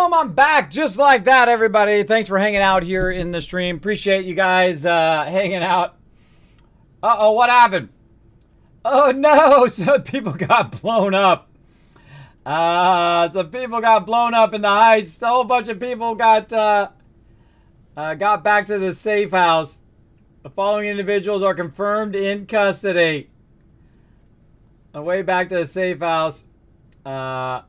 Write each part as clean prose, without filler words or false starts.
Boom, I'm back just like that, everybody. Thanks for hanging out here in the stream. Appreciate you guys hanging out. Uh-oh, what happened? Oh, no, some people got blown up. Some people got blown up in the heights. A whole bunch of people got back to the safe house. The following individuals are confirmed in custody. Way back to the safe house. There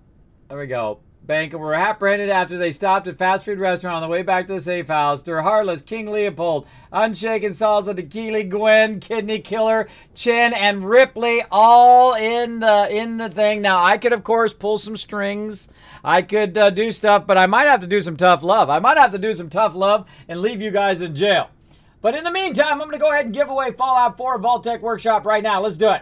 we go. Bank were apprehended after they stopped at fast food restaurant on the way back to the safe house. They're Heartless, King Leopold, Unshaken Salsa, Tequila, Gwen, Kidney Killer, Chen, and Ripley, all in the thing. Now I could of course pull some strings. I could do stuff, but I might have to do some tough love. I might have to do some tough love and leave you guys in jail. But in the meantime, I'm going to go ahead and give away Fallout 4 Vault-Tec Workshop right now. Let's do it.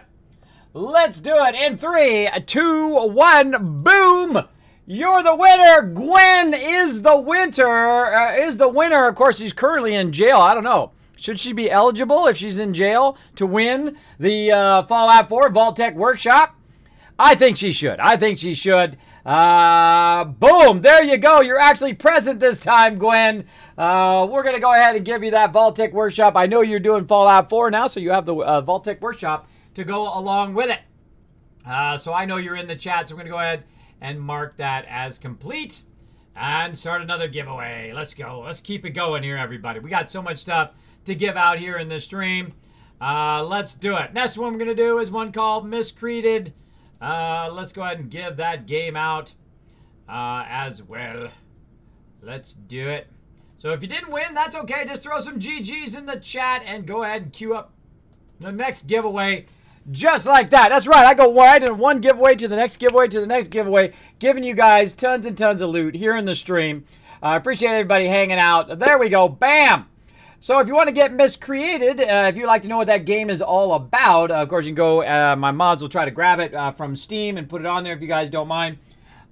Let's do it in 3, 2, 1, boom! You're the winner. Gwen is the winner. Of course, she's currently in jail. I don't know. Should she be eligible if she's in jail to win the Fallout 4 Vault-Tec Workshop? I think she should. I think she should. Boom. There you go. You're actually present this time, Gwen. We're going to go ahead and give you that Vault-Tec Workshop. I know you're doing Fallout 4 now, so you have the Vault-Tec Workshop to go along with it. So I know you're in the chat, so we're going to go ahead and mark that as complete and start another giveaway. Let's go. Let's keep it going here, everybody. We got so much stuff to give out here in the stream. Let's do it. Next one we're going to do is one called Miscreated. Let's go ahead and give that game out as well. Let's do it. So if you didn't win, that's okay. Just throw some GGs in the chat and go ahead and queue up the next giveaway. Just like that. That's right. I go wide and one giveaway to the next giveaway to the next giveaway, giving you guys tons and tons of loot here in the stream. I appreciate everybody hanging out. There we go. Bam. So if you want to get Miscreated, if you'd like to know what that game is all about, of course you can go, my mods will try to grab it from Steam and put it on there if you guys don't mind,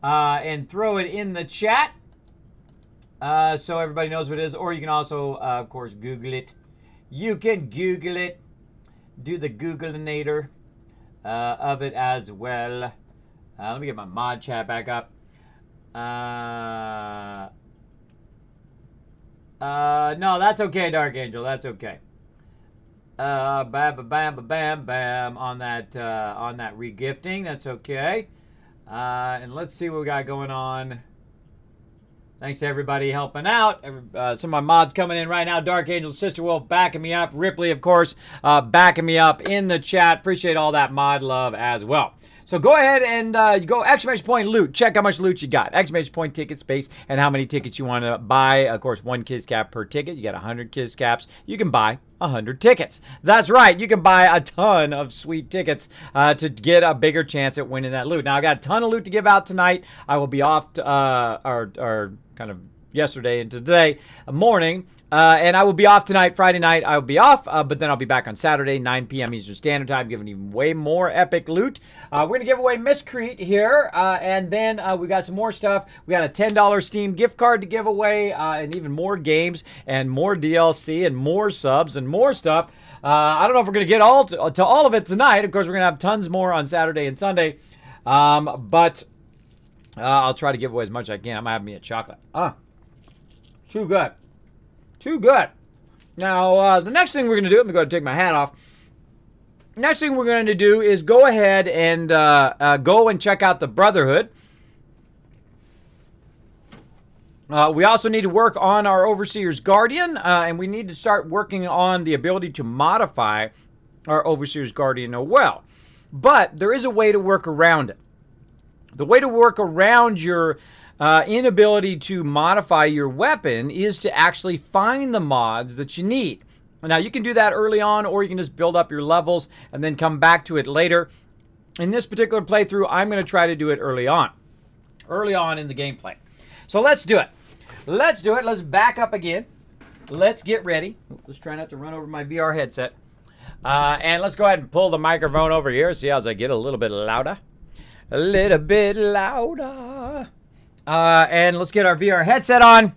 and throw it in the chat so everybody knows what it is. Or you can also, of course, Google it. You can Google it. Do the Googleinator of it as well. Let me get my mod chat back up. No, that's okay, Dark Angel. That's okay. Bam, bam, bam, bam, bam on that regifting. That's okay. And let's see what we got going on. Thanks to everybody helping out. Some of my mods coming in right now. Dark Angel, Sister Wolf backing me up. Ripley, of course, backing me up in the chat. Appreciate all that mod love as well. So go ahead and you go exclamation point loot. Check how much loot you got. Exclamation point ticket space and how many tickets you want to buy. Of course, 1 Kiz cap per ticket. You got 100 Kiz caps. You can buy 100 tickets. That's right. You can buy a ton of sweet tickets to get a bigger chance at winning that loot. Now, I got a ton of loot to give out tonight. I will be off or kind of yesterday and today morning. And I will be off tonight, Friday night. I will be off, but then I'll be back on Saturday, 9 p.m. Eastern Standard Time, giving even way more epic loot. We're going to give away Miscreate here, and then we got some more stuff. We got a $10 Steam gift card to give away, and even more games, and more DLC, and more subs, and more stuff. I don't know if we're going to get to all of it tonight. Of course, we're going to have tons more on Saturday and Sunday, but I'll try to give away as much as I can. I'm going to have me a chocolate. Too good. Too good. Now, the next thing we're going to do, I'm going to go and take my hat off. Next thing we're going to do is go ahead and go and check out the Brotherhood. We also need to work on our Overseer's Guardian, and we need to start working on the ability to modify our Overseer's Guardian as well. But there is a way to work around it. The way to work around your inability to modify your weapon is to actually find the mods that you need. Now, you can do that early on, or you can just build up your levels and then come back to it later. In this particular playthrough, I'm going to try to do it early on in the gameplay. So let's do it. Let's do it. Let's back up again. Let's get ready. Let's try not to run over my VR headset. And let's go ahead and pull the microphone over here. See as I get a little bit louder. A little bit louder. And let's get our VR headset on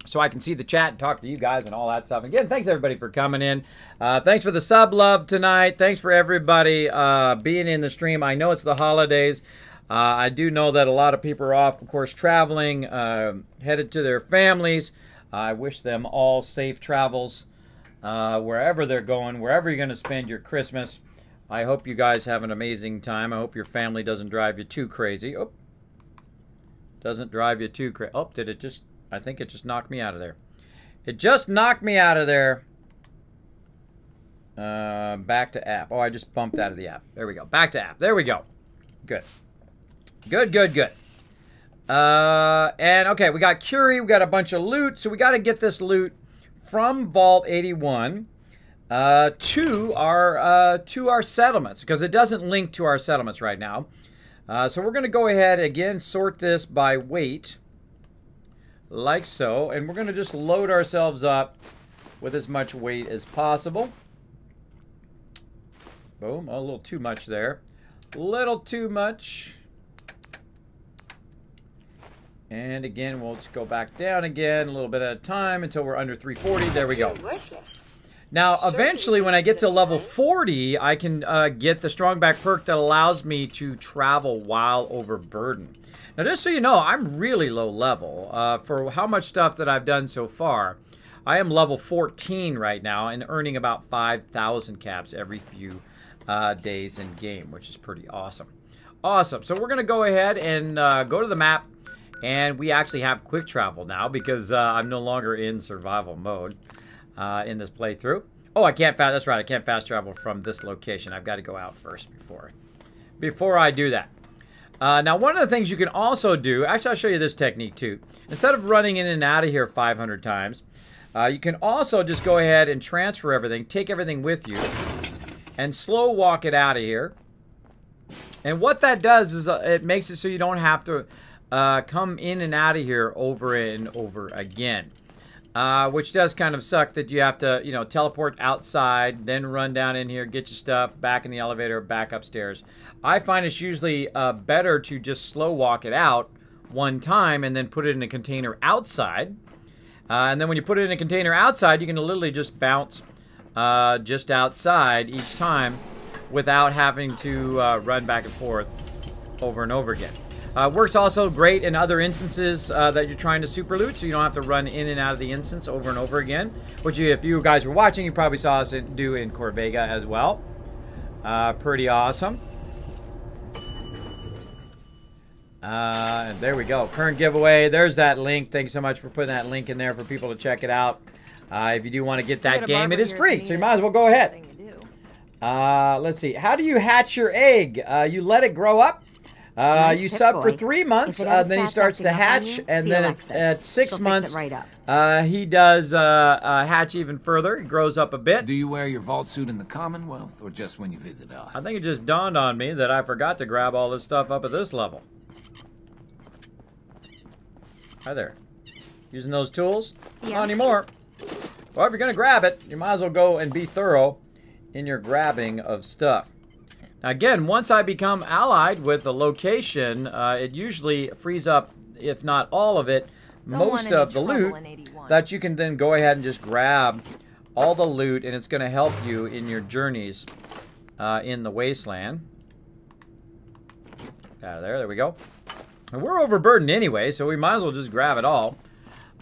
so I can see the chat and talk to you guys and all that stuff. Again, thanks everybody for coming in. Thanks for the sub love tonight. Thanks for everybody being in the stream. I know it's the holidays. I do know that a lot of people are off, of course, traveling, headed to their families. I wish them all safe travels wherever they're going, wherever you're going to spend your Christmas. I hope you guys have an amazing time. I hope your family doesn't drive you too crazy. Oh, doesn't drive you too crazy. Oh, did it just... I think it just knocked me out of there. It just knocked me out of there. Back to app. Oh, I just bumped out of the app. There we go. Back to app. There we go. Good. Good, good, good. And okay, we got Curie. We got a bunch of loot. So we got to get this loot from Vault 81 to our settlements, because it doesn't link to our settlements right now. So we're going to go ahead again, sort this by weight, like so, and we're going to just load ourselves up with as much weight as possible. Boom, a little too much there. A little too much. And again, we'll just go back down again, a little bit at a time until we're under 340. There we go. Now, eventually, when I get to level 40, I can get the strong back perk that allows me to travel while overburdened. Now, just so you know, I'm really low level. For how much stuff that I've done so far, I am level 14 right now and earning about 5,000 caps every few days in game, which is pretty awesome. Awesome. So we're going to go ahead and go to the map. And we actually have quick travel now because I'm no longer in survival mode in this playthrough. Oh, I can't fast. That's right. I can't fast travel from this location. I've got to go out first before I do that. Now, one of the things you can also do, actually, I'll show you this technique too. Instead of running in and out of here 500 times, you can also just go ahead and transfer everything, take everything with you, and slow walk it out of here. And what that does is it makes it so you don't have to come in and out of here over and over again. Which does kind of suck that you have to, you know, teleport outside, then run down in here, get your stuff, back in the elevator, back upstairs. I find it's usually better to just slow walk it out one time and then put it in a container outside. And then when you put it in a container outside, you can literally just bounce just outside each time without having to run back and forth over and over again. Works also great in other instances that you're trying to super loot, so you don't have to run in and out of the instance over and over again. Which, if you guys were watching, you probably saw us do in Corvega as well. Pretty awesome. And there we go. Current giveaway. There's that link. Thanks so much for putting that link in there for people to check it out. If you do want to get that game, it is free, so you might as well go ahead. Let's see. How do you hatch your egg? You let it grow up. You sub for 3 months, then he starts to hatch, and then at 6 months, he does hatch even further. He grows up a bit. Do you wear your vault suit in the Commonwealth, or just when you visit us? I think it just dawned on me that I forgot to grab all this stuff up at this level. Hi there. Using those tools? Yeah. Not anymore. Well, if you're going to grab it, you might as well go and be thorough in your grabbing of stuff. Now again, once I become allied with a location, it usually frees up, if not all of it, most of the loot that you can then go ahead and just grab all the loot, and it's going to help you in your journeys in the Wasteland. Out of there, there we go. And we're overburdened anyway, so we might as well just grab it all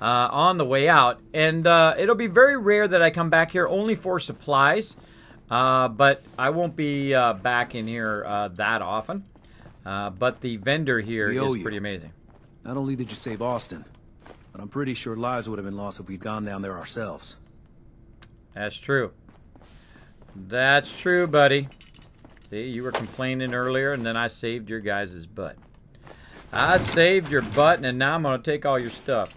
on the way out. And it'll be very rare that I come back here only for supplies. But I won't be back in here that often. But the vendor here is pretty amazing. Not only did you save Austin, but I'm pretty sure lives would have been lost if we'd gone down there ourselves. That's true. That's true, buddy. See, you were complaining earlier, and then I saved your guys' butt. I saved your butt, and now I'm going to take all your stuff.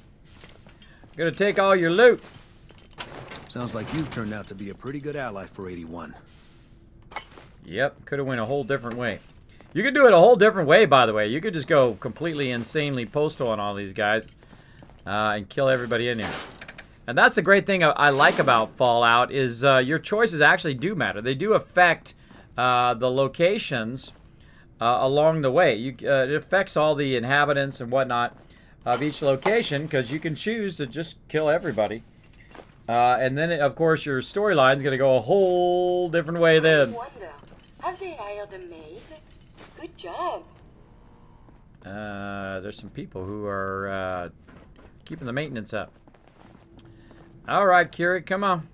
I'm going to take all your loot. Sounds like you've turned out to be a pretty good ally for 81. Yep, could have went a whole different way. You could do it a whole different way, by the way. You could just go completely insanely postal on all these guys and kill everybody in here. And that's the great thing I like about Fallout is your choices actually do matter. They do affect the locations along the way. It affects all the inhabitants and whatnot of each location because you can choose to just kill everybody. And then, of course, your storyline's going to go a whole different way then. I wonder, have they hired a maid? Good job. There's some people who are keeping the maintenance up. All right, Curie, come on.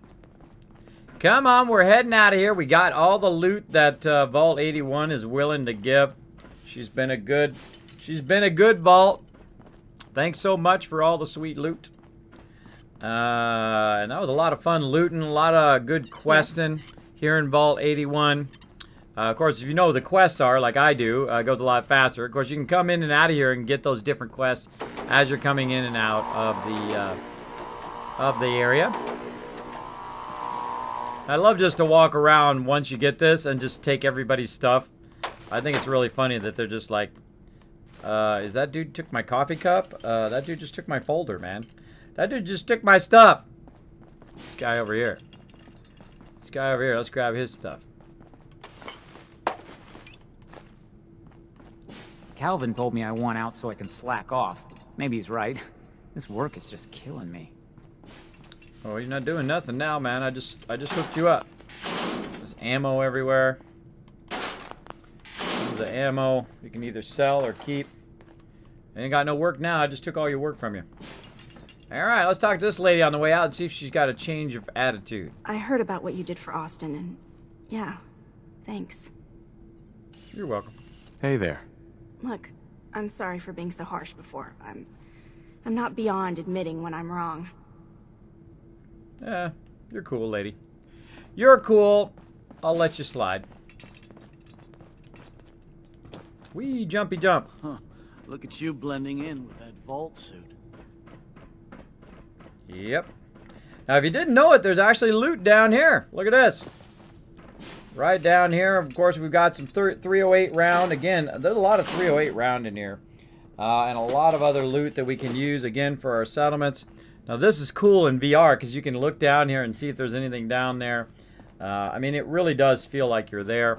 Come on, we're heading out of here. We got all the loot that Vault 81 is willing to give. She's been a good vault. Thanks so much for all the sweet loot. And that was a lot of fun looting, a lot of good questing here in Vault 81. Of course, if you know what the quests are, like I do, it goes a lot faster. Of course, you can come in and out of here and get those different quests as you're coming in and out of the area. I love just to walk around once you get this and just take everybody's stuff. I think it's really funny that they're just like, is that dude took my coffee cup? That dude just took my folder, man. That dude just took my stuff. This guy over here. This guy over here, let's grab his stuff. Calvin told me I want out so I can slack off. Maybe he's right. This work is just killing me. Oh, you're not doing nothing now, man. I just hooked you up. There's ammo everywhere. There's the ammo you can either sell or keep. I ain't got no work now. I just took all your work from you. All right, let's talk to this lady on the way out and see if she's got a change of attitude. I heard about what you did for Austin, and yeah, thanks. You're welcome. Hey there. Look, I'm sorry for being so harsh before. I'm not beyond admitting when I'm wrong. You're cool, lady. You're cool. I'll let you slide. Wee, jumpy jump. Huh. Look at you blending in with that vault suit. Yep. Now, if you didn't know it, there's actually loot down here. Look at this. Right down here, of course, we've got some 308 round. Again, there's a lot of 308 round in here. And a lot of other loot that we can use, again, for our settlements. Now, this is cool in VR because you can look down here and see if there's anything down there. I mean, it really does feel like you're there.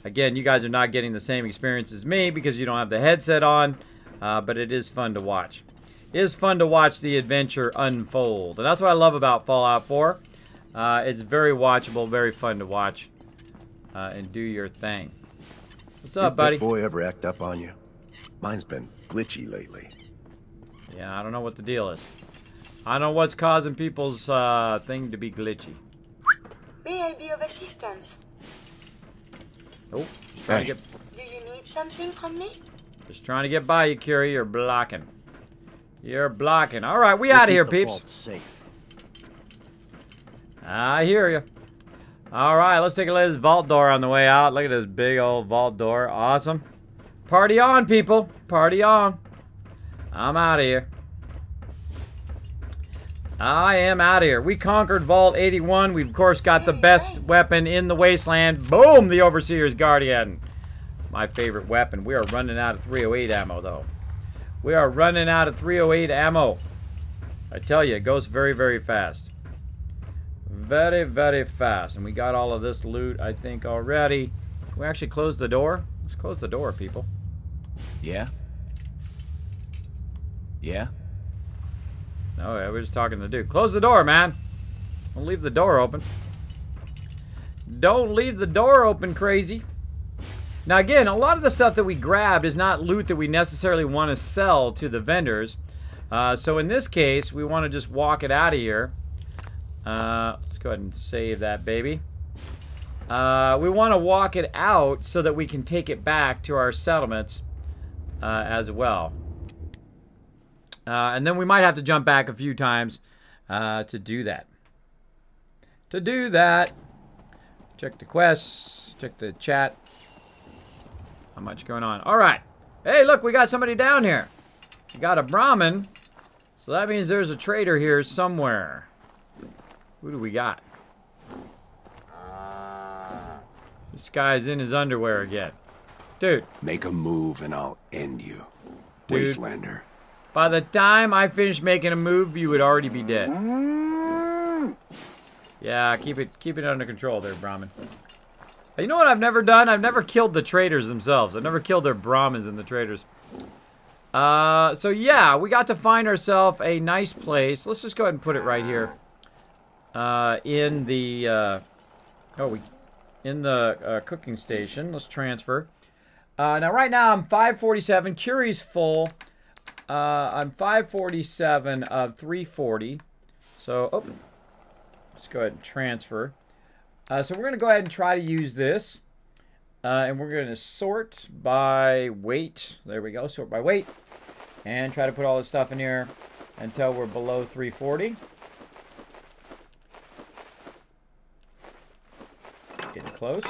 Again, you guys are not getting the same experience as me because you don't have the headset on. But it is fun to watch. It is fun to watch the adventure unfold. And that's what I love about Fallout 4. It's very watchable, very fun to watch. And do your thing. What's up, buddy? Did that boy ever act up on you? Mine's been glitchy lately. Yeah, I don't know what the deal is. I don't know what's causing people's thing to be glitchy. May I be of assistance? Oh, trying to get, Do you need something from me? just trying to get by you, Curie. You're blocking. You're blocking. All right, we out of here, peeps. Safe. I hear you. All right, let's take a look at this vault door on the way out. Look at this big old vault door. Awesome. Party on, people. Party on. I'm out of here. I am out of here. We conquered Vault 81. We've, of course, got the best weapon in the Wasteland. Boom! The Overseer's Guardian. My favorite weapon. We are running out of 308 ammo, though. We are running out of 308 ammo. I tell you, it goes very, very fast. Very, very fast. And we got all of this loot, I think, already. Can we actually close the door? Let's close the door, people. Yeah? Yeah? No, we're just talking to the dude. Close the door, man. Don't leave the door open. Don't leave the door open, crazy. Now, again, a lot of the stuff that we grabbed is not loot that we necessarily want to sell to the vendors. So in this case, we want to just walk it out of here. Let's go ahead and save that, baby. We want to walk it out so that we can take it back to our settlements as well. And then we might have to jump back a few times to do that. Check the quests. Check the chat. How much going on? All right. Hey, look, we got somebody down here. We got a Brahmin. So that means there's a trader here somewhere. Who do we got? This guy's in his underwear again. Dude. Make a move and I'll end you. Dude. Wastelander. By the time I finish making a move, you would already be dead. Yeah, keep it under control there, Brahmin. You know what I've never done? I've never killed the traders themselves. I've never killed their Brahmins and the traders. So yeah, we got to find ourselves a nice place. Let's just go ahead and put it right here. In the cooking station. Let's transfer. Now, right now, I'm 547. Curie's full. I'm 547 of 340. So, oh, let's go ahead and transfer. So we're going to go ahead and try to use this. And we're going to sort by weight. There we go, sort by weight. And try to put all this stuff in here until we're below 340. Getting close.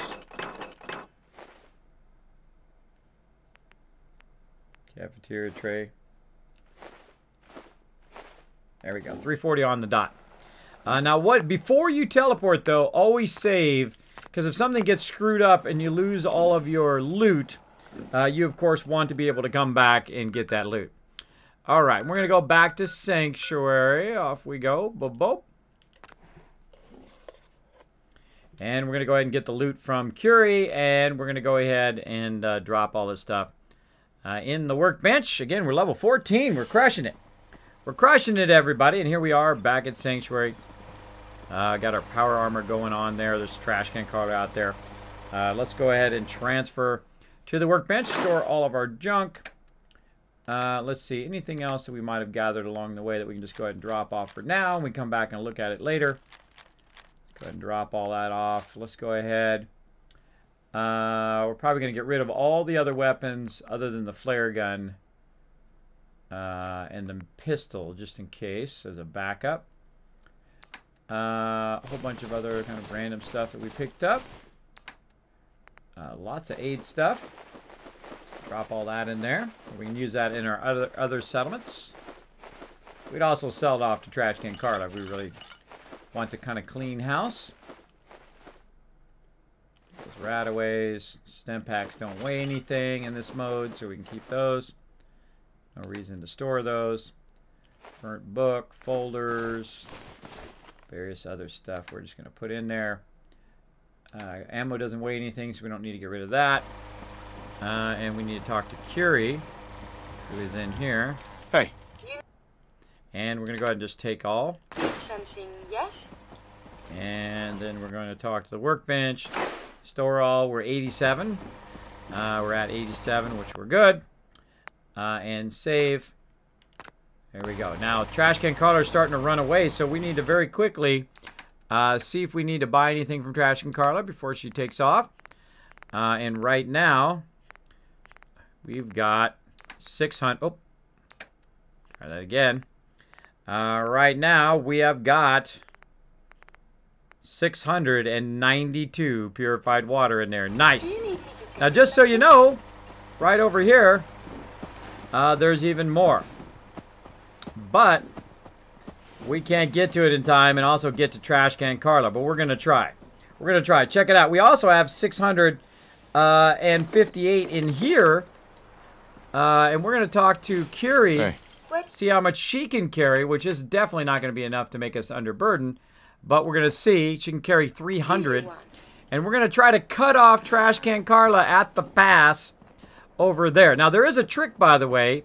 Cafeteria tray. There we go, 340 on the dot. Now, before you teleport, though, always save, because if something gets screwed up and you lose all of your loot, you, of course, want to be able to come back and get that loot. All right, we're going to go back to Sanctuary. Off we go. Boop. And we're going to go ahead and get the loot from Curie, and we're going to go ahead and drop all this stuff in the workbench. Again, we're level 14. We're crushing it. We're crushing it, everybody. And here we are back at Sanctuary. Got our power armor going on there. There's a trash can card out there. Let's go ahead and transfer to the workbench. Store all of our junk. Let's see. Anything else that we might have gathered along the way that we can just go ahead and drop off for now. And we come back and look at it later. Go ahead and drop all that off. Let's go ahead. We're probably going to get rid of all the other weapons other than the flare gun and the pistol, just in case, as a backup. A whole bunch of other kind of random stuff that we picked up. Lots of aid stuff. Drop all that in there. We can use that in our other settlements. We'd also sell it off to Trash Can Carla if we really want to kind of clean house. Those rataways, stem packs don't weigh anything in this mode, so we can keep those. No reason to store those. Burnt book, folders, various other stuff we're just going to put in there. Ammo doesn't weigh anything, so we don't need to get rid of that. And we need to talk to Curie, who is in here. Hey. And we're going to go ahead and just take all. Something, yes? And then we're going to talk to the workbench. Store all. We're 87. We're at 87, which we're good. And save. There we go. Now, Trash Can Carla is starting to run away, so we need to very quickly see if we need to buy anything from Trash Can Carla before she takes off. And right now, we've got 600. Oh, try that again. Right now, we have got 692 purified water in there. Nice. Now, just so you know, right over here, there's even more. But we can't get to it in time and also get to Trash Can Carla. But we're going to try. We're going to try. Check it out. We also have 658 in here. And we're going to talk to Curie. Hey. See how much she can carry, which is definitely not going to be enough to make us under burden. But we're going to see. She can carry 300. And we're going to try to cut off Trash Can Carla at the pass over there. Now, there is a trick, by the way,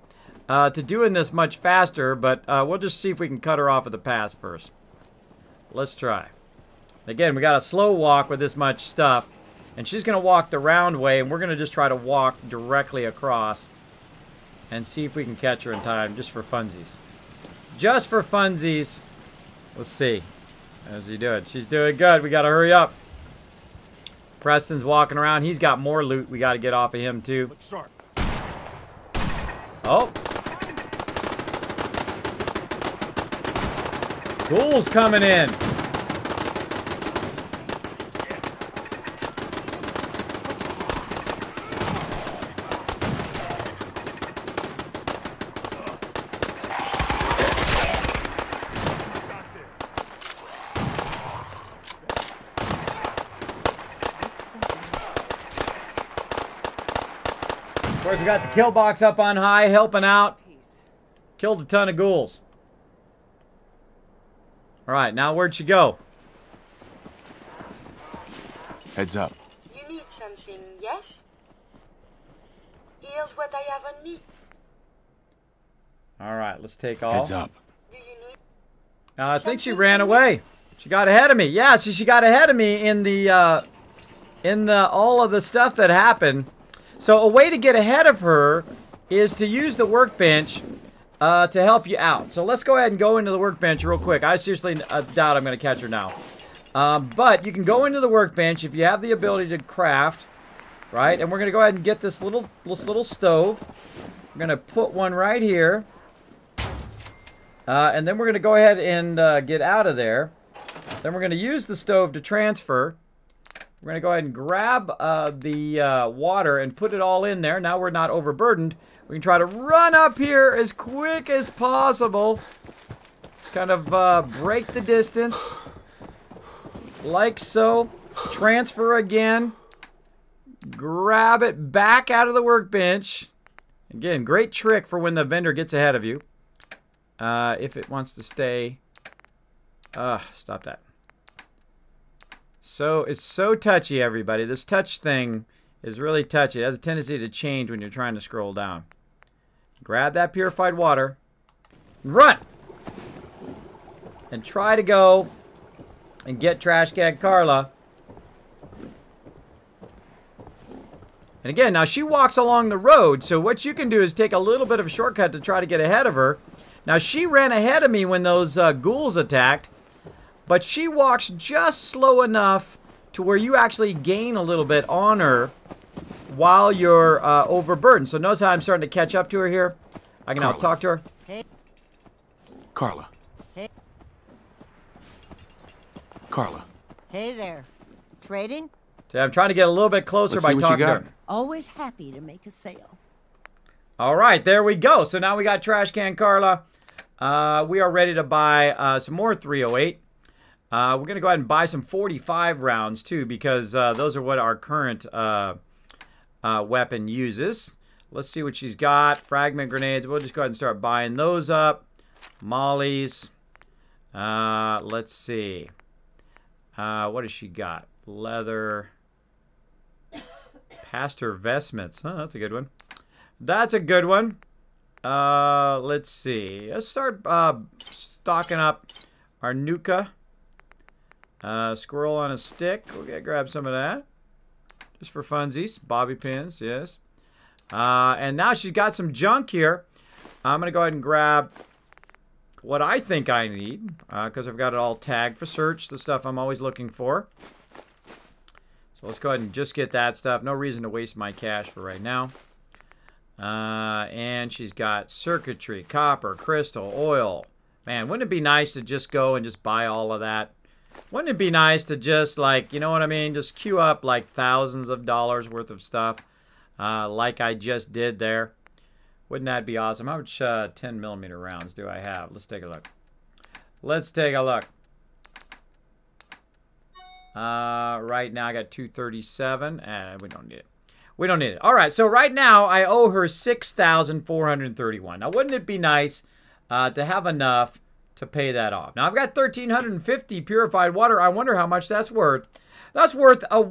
to doing this much faster. But we'll just see if we can cut her off at the pass first. Let's try. Again, we got a slow walk with this much stuff. And she's going to walk the round way. And we're going to just try to walk directly across. And see if we can catch her in time, just for funsies. Just for funsies. Let's see. How's he doing? She's doing good. We got to hurry up. Preston's walking around. He's got more loot we got to get off of him, too. Look sharp. Oh. Ghouls coming in. Of course, we got the kill box up on high, helping out. Killed a ton of ghouls. All right, now where'd she go? Heads up. You need something, yes? Here's what I have on me. All right, let's take all. Heads up. Do you need I think she ran away. She got ahead of me. Yeah, she got ahead of me in the all of the stuff that happened. So a way to get ahead of her is to use the workbench to help you out. So let's go ahead and go into the workbench real quick. I seriously doubt I'm going to catch her now. But you can go into the workbench if you have the ability to craft, right? And we're going to go ahead and get this little stove. We're going to put one right here. And then we're going to go ahead and get out of there. Then we're going to use the stove to transfer. We're going to go ahead and grab the water and put it all in there. Now we're not overburdened. We can try to run up here as quick as possible. Just kind of break the distance. Like so. Transfer again. Grab it back out of the workbench. Again, great trick for when the vendor gets ahead of you. If it wants to stay. Stop that. So, it's so touchy, everybody. This touch thing is really touchy. It has a tendency to change when you're trying to scroll down. Grab that purified water. And run! And try to go and get Trash Can Carla. And again, now she walks along the road, so what you can do is take a little bit of a shortcut to try to get ahead of her. Now, she ran ahead of me when those ghouls attacked, but she walks just slow enough to where you actually gain a little bit on her while you're overburdened. So notice how I'm starting to catch up to her here. I can now talk to her. Hey. Carla. Hey. Carla. Hey there. Trading? See, I'm trying to get a little bit closer by talking to her. Always happy to make a sale. All right, there we go. So now we got Trash Can Carla. We are ready to buy some more 308. We're going to go ahead and buy some 45 rounds, too, because those are what our current weapon uses. Let's see what she's got. Fragment grenades. We'll just go ahead and start buying those up. Mollies. Let's see. What has she got? Leather. Past her vestments. Oh, that's a good one. That's a good one. Let's see. Let's start stocking up our Nuka. Squirrel on a stick. We'll grab some of that. Just for funsies. Bobby pins, yes. And now she's got some junk here. I'm going to go ahead and grab what I think I need. Because I've got it all tagged for search. The stuff I'm always looking for. So let's go ahead and just get that stuff. No reason to waste my cash for right now. And she's got circuitry, copper, crystal, oil. Man, wouldn't it be nice to just go and just buy all of that? Wouldn't it be nice to just, like, you know what I mean? Just queue up, like, thousands of dollars worth of stuff, like I just did there. Wouldn't that be awesome? How much 10mm rounds do I have? Let's take a look. Let's take a look. Right now I got 237, and we don't need it. We don't need it. All right, so right now I owe her 6,431. Now, wouldn't it be nice to have enough to pay that off? Now, I've got 1,350 purified water. I wonder how much that's worth. That's worth a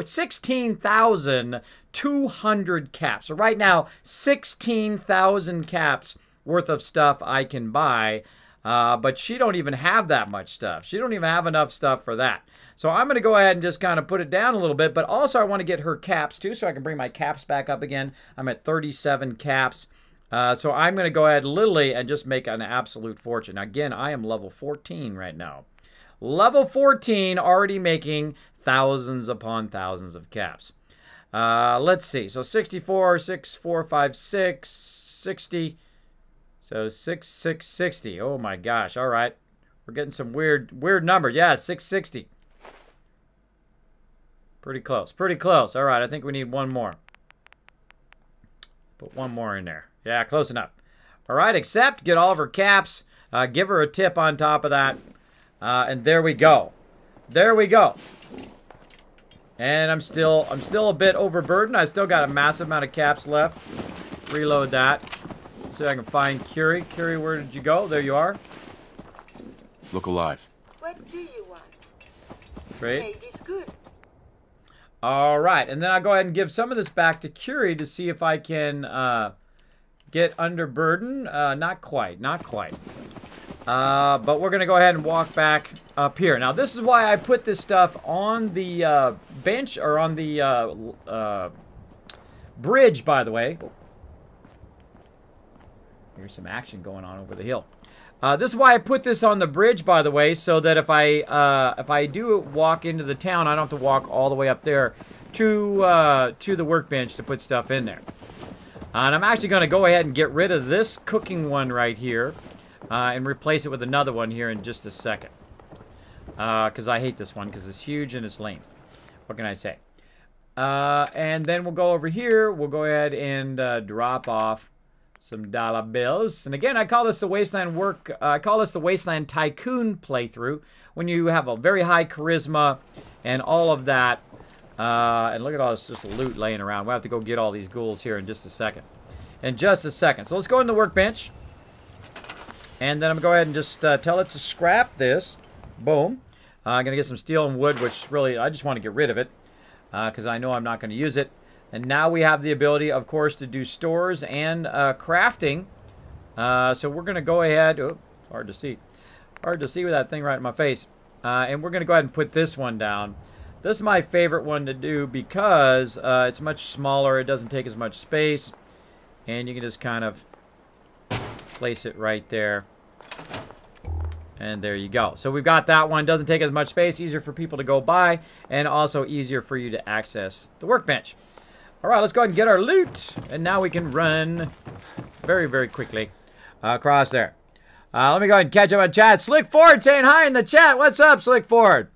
16,200 caps. So right now, 16,000 caps worth of stuff I can buy. But she don't even have that much stuff. She don't even have enough stuff for that. So I'm going to go ahead and just kind of put it down a little bit. But also I want to get her caps too, so I can bring my caps back up again. I'm at 37 caps. So I'm going to go ahead literally and just make an absolute fortune. Again, I am level 14 right now. Level 14, already making thousands upon thousands of caps. Let's see. So 64, 6, 4, 5, 6, 60. So 660. Oh my gosh. All right. We're getting some weird numbers. Yeah, 660. Pretty close. Pretty close. All right. I think we need one more. Put one more in there. Yeah, close enough. All right. Accept. Get all of her caps. Give her a tip on top of that. And there we go. There we go. And I'm still a bit overburdened. I still got a massive amount of caps left. Reload that. See if I can find Curie. Curie, where did you go? There you are. Look alive. What do you want? Great. Made is good. All right, and then I'll go ahead and give some of this back to Curie to see if I can get under burden. Not quite, not quite. But we're going to go ahead and walk back up here. Now, this is why I put this stuff on the bench, or on the bridge, by the way. Here's some action going on over the hill. This is why I put this on the bridge, by the way, so that if I do walk into the town, I don't have to walk all the way up there to the workbench to put stuff in there. And I'm actually going to go ahead and get rid of this cooking one right here and replace it with another one here in just a second. Because I hate this one because it's huge and it's lame. What can I say? And then we'll go over here. We'll go ahead and drop off some dollar bills. And again, I call this the Wasteland Tycoon playthrough. When you have a very high charisma and all of that. And look at all this just loot laying around. We'll have to go get all these ghouls here in just a second. So let's go in the workbench. And then I'm going to go ahead and just tell it to scrap this. Boom. I'm going to get some steel and wood, which really, I just want to get rid of it. Because I know I'm not going to use it. And now we have the ability, of course, to do stores and crafting. So we're going to go ahead. Oh, hard to see. Hard to see with that thing right in my face. And we're going to go ahead and put this one down. This is my favorite one to do because it's much smaller. It doesn't take as much space. And you can just kind of place it right there. And there you go. So we've got that one. Doesn't take as much space. Easier for people to go by. And also easier for you to access the workbench. All right, let's go ahead and get our loot. And now we can run very, very quickly across there. Let me go ahead and catch up on chat. Slick Ford saying hi in the chat. What's up, Slick Ford?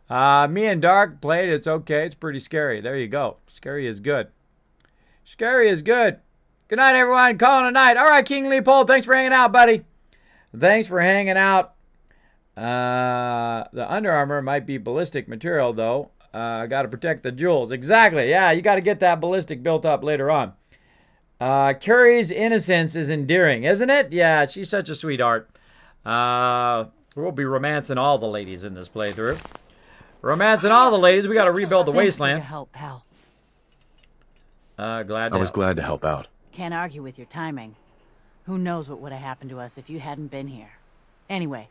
Me and Dark played. It's okay. It's pretty scary. There you go. Scary is good. Scary is good. Good night, everyone. Calling a night. All right, King Leopold. Thanks for hanging out, buddy. Thanks for hanging out. The Under Armour might be ballistic material, though. Got to protect the jewels. Exactly. Yeah, you got to get that ballistic built up later on. Curry's innocence is endearing, isn't it? Yeah, she's such a sweetheart. We'll be romancing all the ladies in this playthrough. Romancing all the ladies. We got to rebuild the wasteland. Help, pal. Glad I was glad to help out. Can't argue with your timing. Who knows what would have happened to us if you hadn't been here. Anyway,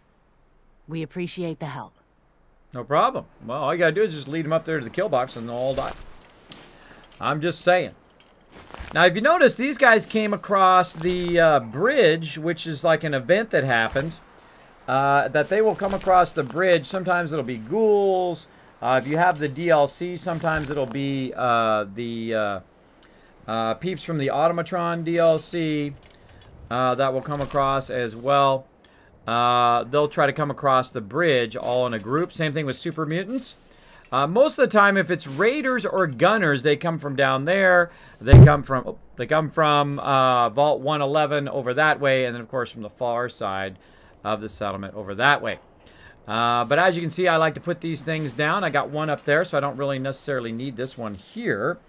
we appreciate the help. No problem. Well, all you got to do is just lead them up there to the kill box and they'll all die. I'm just saying. Now, if you notice, these guys came across the bridge, which is like an event that happens. That they will come across the bridge. Sometimes it'll be ghouls. If you have the DLC, sometimes it'll be the peeps from the Automatron DLC that will come across as well. They'll try to come across the bridge all in a group. Same thing with super mutants. Most of the time, if it's raiders or gunners, they come from down there. They come from Vault 111 over that way, and then of course from the far side of the settlement over that way. But as you can see, I like to put these things down. I got one up there, so I don't really necessarily need this one here.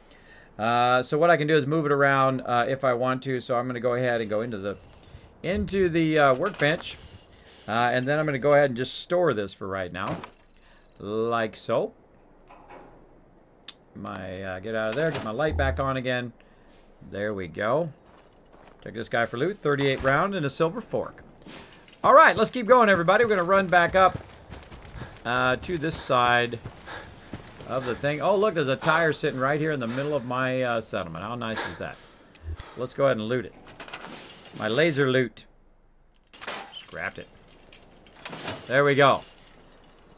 So what I can do is move it around if I want to. So I'm going to go ahead and go into the workbench. And then I'm going to go ahead and just store this for right now. Like so. Get out of there, get my light back on again. There we go. Check this guy for loot. 38 round and a silver fork. All right, let's keep going, everybody. We're going to run back up to this side of the thing. Oh, look, there's a tire sitting right here in the middle of my settlement. How nice is that? Let's go ahead and loot it. My laser loot. Scrapped it. There we go.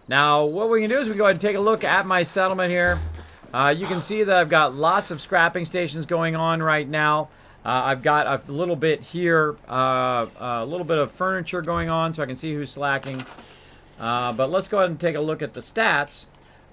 Now, what we can do is we can go ahead and take a look at my settlement here. You can see that I've got lots of scrapping stations going on right now. I've got a little bit here, a little bit of furniture going on, so I can see who's slacking. But let's go ahead and take a look at the stats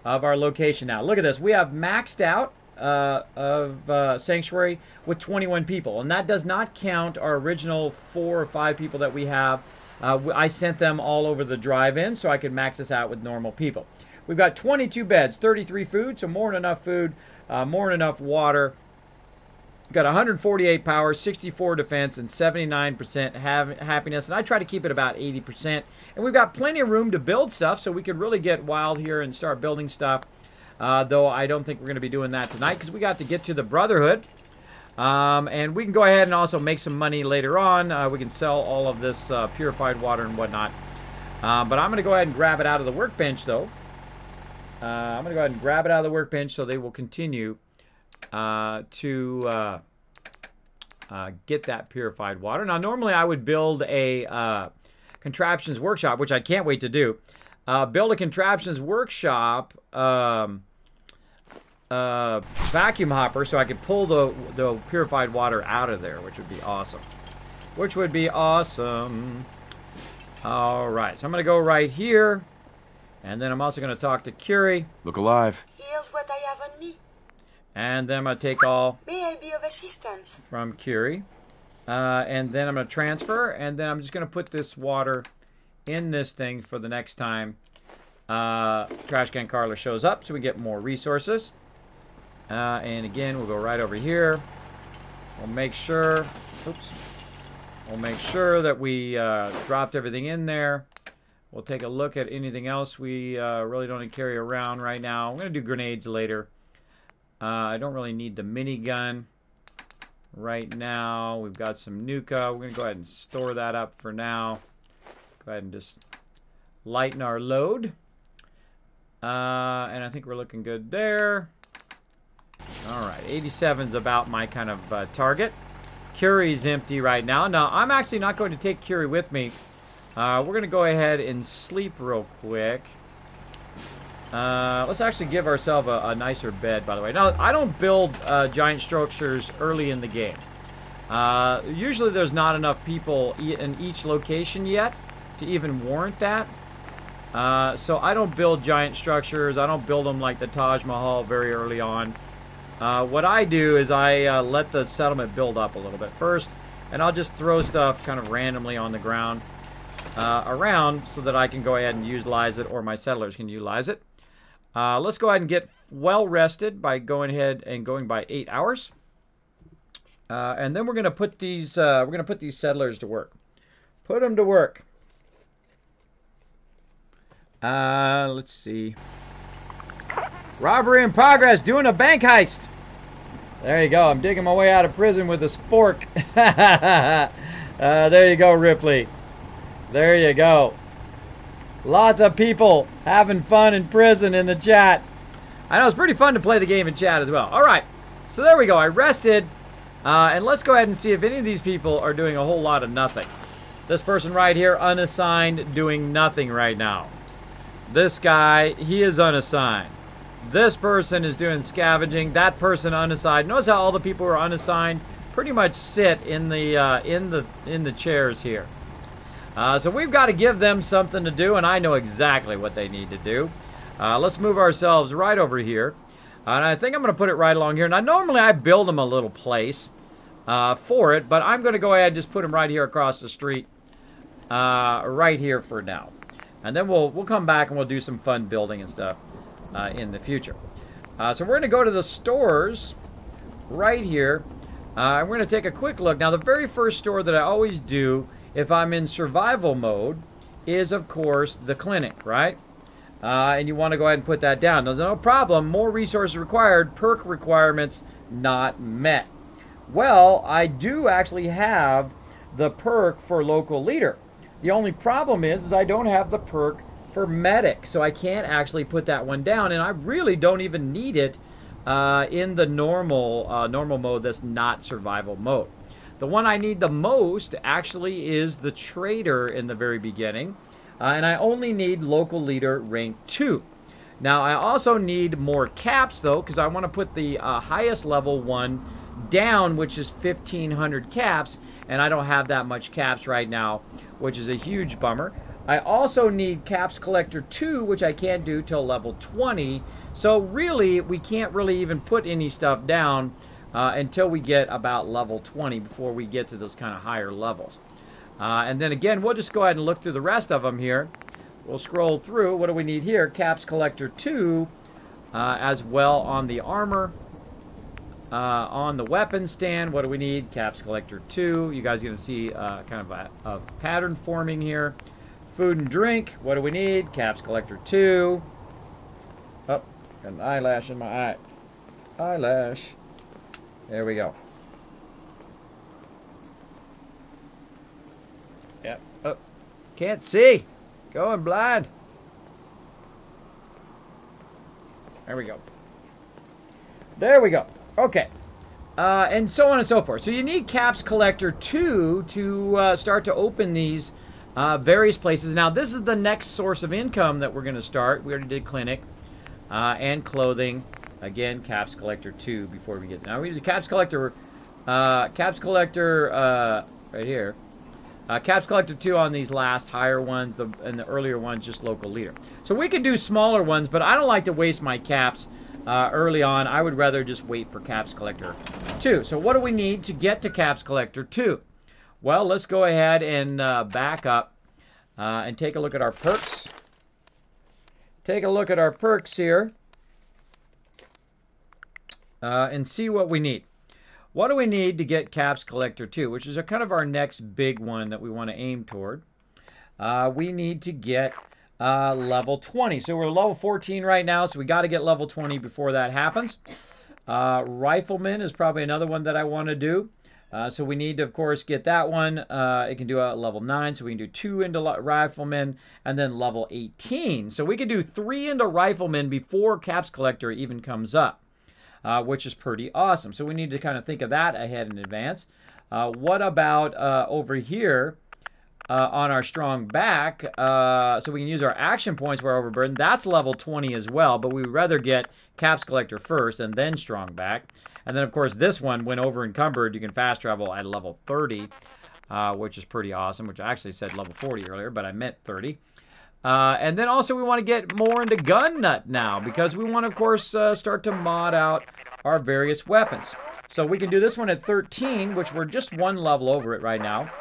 of our location now. Look at this. We have maxed out of Sanctuary with 21 people, and that does not count our original 4 or 5 people that we have. I sent them all over the drive-in so I could max this out with normal people. We've got 22 beds, 33 food, so more than enough food, more than enough water. We've got 148 power, 64 defense, and 79% happiness. And I try to keep it about 80%. And we've got plenty of room to build stuff, so we could really get wild here and start building stuff. Though I don't think we're going to be doing that tonight because we got to get to the Brotherhood. And we can go ahead and also make some money later on. We can sell all of this purified water and whatnot. But I'm going to go ahead and grab it out of the workbench, though. I'm going to go ahead and grab it out of the workbench so they will continue to get that purified water. Now, normally I would build a contraptions workshop, which I can't wait to do. Build a contraptions workshop vacuum hopper so I could pull the purified water out of there, which would be awesome. Which would be awesome. All right, so I'm going to go right here. And then I'm also going to talk to Curie. Look alive. Here's what I have on me. And then I'm going to take all May I be of assistance? from Curie. And then I'm going to transfer. And then I'm just going to put this water in this thing for the next time Trash Can Carla shows up, so we get more resources. And again, we'll go right over here. We'll make sure... Oops. We'll make sure that we dropped everything in there. We'll take a look at anything else we really don't carry around right now. I'm going to do grenades later. I don't really need the minigun right now. We've got some Nuka. We're going to go ahead and store that up for now. Go ahead and just lighten our load. And I think we're looking good there. All right, 87's about my kind of target. Curie's empty right now. Now, I'm actually not going to take Curie with me. We're going to go ahead and sleep real quick. Let's actually give ourselves a nicer bed, by the way. Now, I don't build giant structures early in the game. Usually there's not enough people in each location yet to even warrant that. So I don't build giant structures. I don't build them like the Taj Mahal very early on. What I do is I let the settlement build up a little bit first, and I'll just throw stuff kind of randomly on the ground around so that I can go ahead and utilize it, or my settlers can utilize it. Let's go ahead and get well rested by going ahead and going by 8 hours, and then we're going to put these settlers to work. Put them to work. Let's see. Robbery in progress, doing a bank heist. There you go, I'm digging my way out of prison with a spork. There you go, Ripley. There you go. Lots of people having fun in prison in the chat. I know it's pretty fun to play the game in chat as well. All right, so there we go, I rested. And let's go ahead and see if any of these people are doing a whole lot of nothing. This person right here, unassigned, doing nothing right now. This guy, he is unassigned. This person is doing scavenging. That person unassigned. Notice how all the people who are unassigned pretty much sit in the chairs here. So we've got to give them something to do, and I know exactly what they need to do. Let's move ourselves right over here, and I think I'm going to put it right along here. Now, normally I build them a little place for it, but I'm going to go ahead and just put them right here across the street, right here for now, and then we'll come back and we'll do some fun building and stuff in the future. So we're going to go to the stores right here. We're going to take a quick look. Now, the very first store that I always do if I'm in survival mode is, of course, the clinic, right? And you want to go ahead and put that down. There's no problem. More resources required. Perk requirements not met. Well, I do actually have the perk for local leader. The only problem is I don't have the perk for medic, so I can't actually put that one down, and I really don't even need it in the normal mode that's not survival mode. The one I need the most actually is the trader in the very beginning, and I only need local leader rank 2. Now I also need more caps though, because I want to put the highest level one down, which is 1,500 caps, and I don't have that much caps right now, which is a huge bummer. I also need Caps Collector 2, which I can't do till level 20. So really, we can't really even put any stuff down until we get about level 20 before we get to those kind of higher levels. And then again, we'll just go ahead and look through the rest of them here. We'll scroll through. What do we need here? Caps Collector 2 as well on the armor. On the weapon stand, what do we need? Caps Collector 2. You guys are going to see kind of a pattern forming here. Food and drink, what do we need? Caps Collector 2. Oh, got an eyelash in my eye. Eyelash. There we go. Yep. Oh, can't see. Going blind. There we go. There we go. Okay. And so on and so forth. So you need Caps Collector 2 to start to open these various places. Now, this is the next source of income that we're going to start. We already did clinic and clothing. Again, Caps Collector 2 before we get there. Now, we do Caps Collector, right here. Caps Collector 2 on these last higher ones, and the earlier ones just local leader. So we could do smaller ones, but I don't like to waste my caps early on. I would rather just wait for Caps Collector 2. So what do we need to get to Caps Collector 2? Well, let's go ahead and back up and take a look at our perks. Take a look at our perks here and see what we need. What do we need to get Caps Collector 2, which is kind of our next big one that we want to aim toward? We need to get level 20. So we're level 14 right now, so we got to get level 20 before that happens. Rifleman is probably another one that I want to do. So we need to, of course, get that one. It can do a level 9, so we can do 2 into Rifleman, and then level 18. So we can do 3 into Rifleman before Caps Collector even comes up. Which is pretty awesome. So we need to kind of think of that ahead in advance. What about over here on our strong back? So we can use our action points for overburden. That's level 20 as well, but we would rather get Caps Collector first and then strong back. And then, of course, this one, when over encumbered, you can fast travel at level 30, which is pretty awesome, which I actually said level 40 earlier, but I meant 30. And then also we want to get more into gun nut now because we want to, of course, start to mod out our various weapons. So we can do this one at 13, which we're just one level over it right now,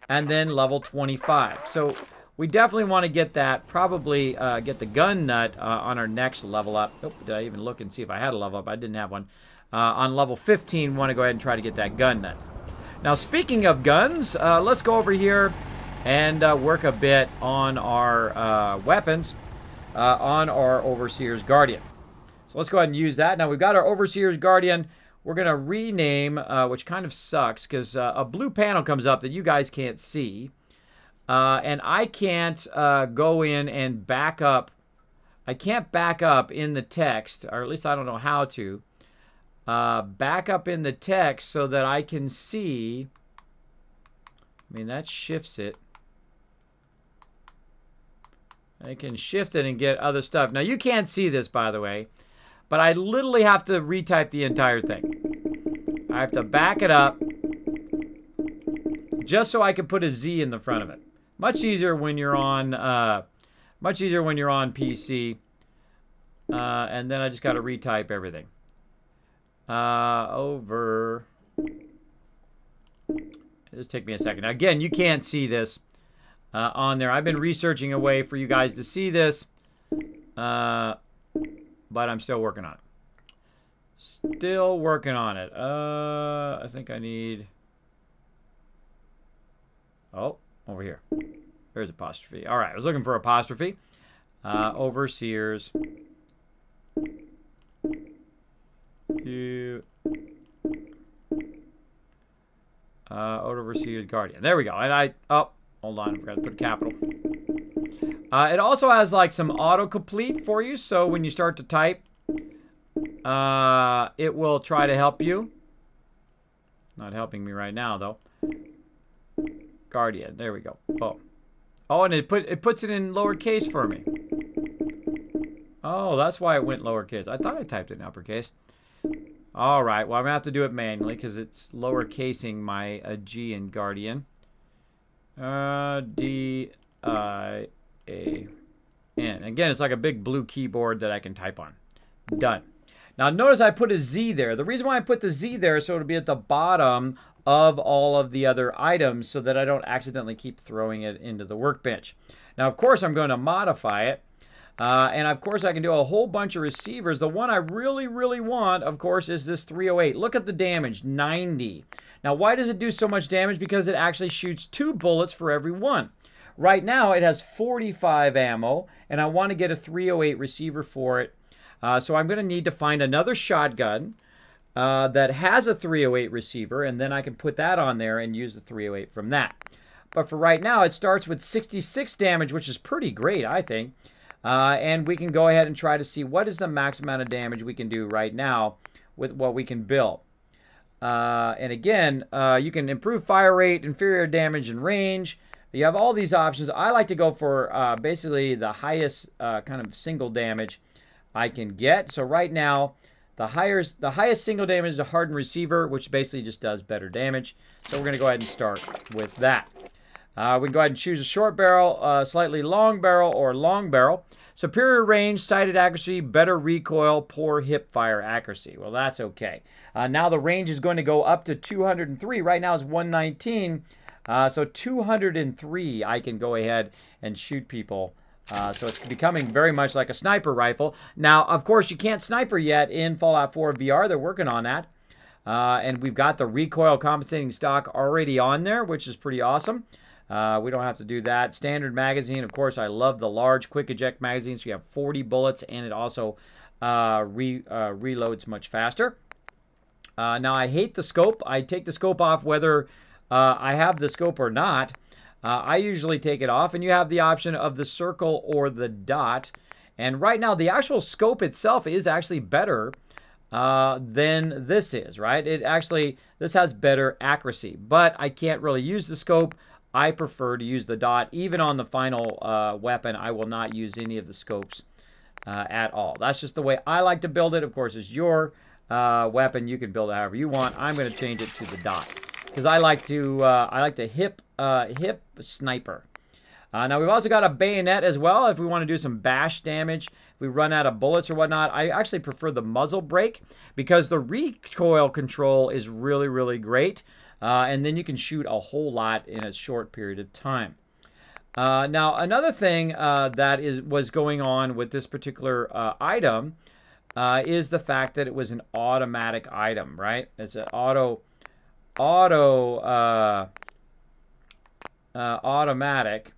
and then level 25. So we definitely want to get that, probably get the gun nut on our next level up. Oh, did I even look and see if I had a level up? I didn't have one. On level 15, want to go ahead and try to get that gun nut. Now, speaking of guns, let's go over here and work a bit on our weapons on our Overseer's Guardian. So let's go ahead and use that. Now we've got our Overseer's Guardian. We're going to rename, which kind of sucks because a blue panel comes up that you guys can't see. And I can't go in and back up. I can't back up in the text, or at least I don't know how to. Back up in the text so that I can see. I mean, that shifts it. I can shift it and get other stuff. Now, you can't see this, by the way, but I literally have to retype the entire thing. I have to back it up just so I can put a Z in the front of it. Much easier when you're on, PC. And then I just got to retype everything. Over. Just take me a second. Now, again, you can't see this. On there. I've been researching a way for you guys to see this, but I'm still working on it. Still working on it. I think I need... Oh, over here. There's apostrophe. All right, I was looking for apostrophe. Overseers. Overseer's Guardian. There we go. And hold on, I forgot to put a capital. It also has like some autocomplete for you, so when you start to type, it will try to help you. Not helping me right now, though. Guardian, there we go. Boom. Oh, and it puts it in lowercase for me. Oh, that's why it went lowercase. I thought I typed it in uppercase. All right, well, I'm gonna have to do it manually because it's lowercasing my G in Guardian. D-I-A-N. Again, it's like a big blue keyboard that I can type on. Done. Now, notice I put a Z there. The reason why I put the Z there is so it'll be at the bottom of all of the other items so that I don't accidentally keep throwing it into the workbench. Now, of course, I'm going to modify it. And, of course, I can do a whole bunch of receivers. The one I really, really want, of course, is this 308. Look at the damage, 90. Now, why does it do so much damage? Because it actually shoots 2 bullets for every one. Right now, it has 45 ammo, and I want to get a 308 receiver for it. So I'm going to need to find another shotgun that has a 308 receiver, and then I can put that on there and use the 308 from that. But for right now, it starts with 66 damage, which is pretty great, I think. And we can go ahead and try to see what is the max amount of damage we can do right now with what we can build. And again, you can improve fire rate, inferior damage, and range. You have all these options. I like to go for basically the highest kind of single damage I can get. So right now, the highest single damage is a hardened receiver, which basically just does better damage. So we're going to go ahead and start with that. We can go ahead and choose a short barrel, slightly long barrel, or long barrel. Superior range, sighted accuracy, better recoil, poor hip fire accuracy. Well, that's okay. Now the range is going to go up to 203. Right now it's 119. So 203, I can go ahead and shoot people. So it's becoming very much like a sniper rifle. Now, of course, you can't sniper yet in Fallout 4 VR. They're working on that. And we've got the recoil compensating stock already on there, which is pretty awesome. We don't have to do that. Standard magazine, of course, I love the large quick eject magazine. So you have 40 bullets, and it also reloads much faster. Now, I hate the scope. I take the scope off whether I have the scope or not. I usually take it off, and you have the option of the circle or the dot. And right now, the actual scope itself is actually better than this is, right? This has better accuracy, but I can't really use the scope. I prefer to use the dot. Even on the final weapon, I will not use any of the scopes at all. That's just the way I like to build it. Of course, it's your weapon. You can build it however you want. I'm going to change it to the dot because I like to hip sniper. Now we've also got a bayonet as well if we want to do some bash damage. If we run out of bullets or whatnot, I actually prefer the muzzle brake because the recoil control is really, really great. And then you can shoot a whole lot in a short period of time. Now, another thing that was going on with this particular item is the fact that it was an automatic item, right? It's an automatic.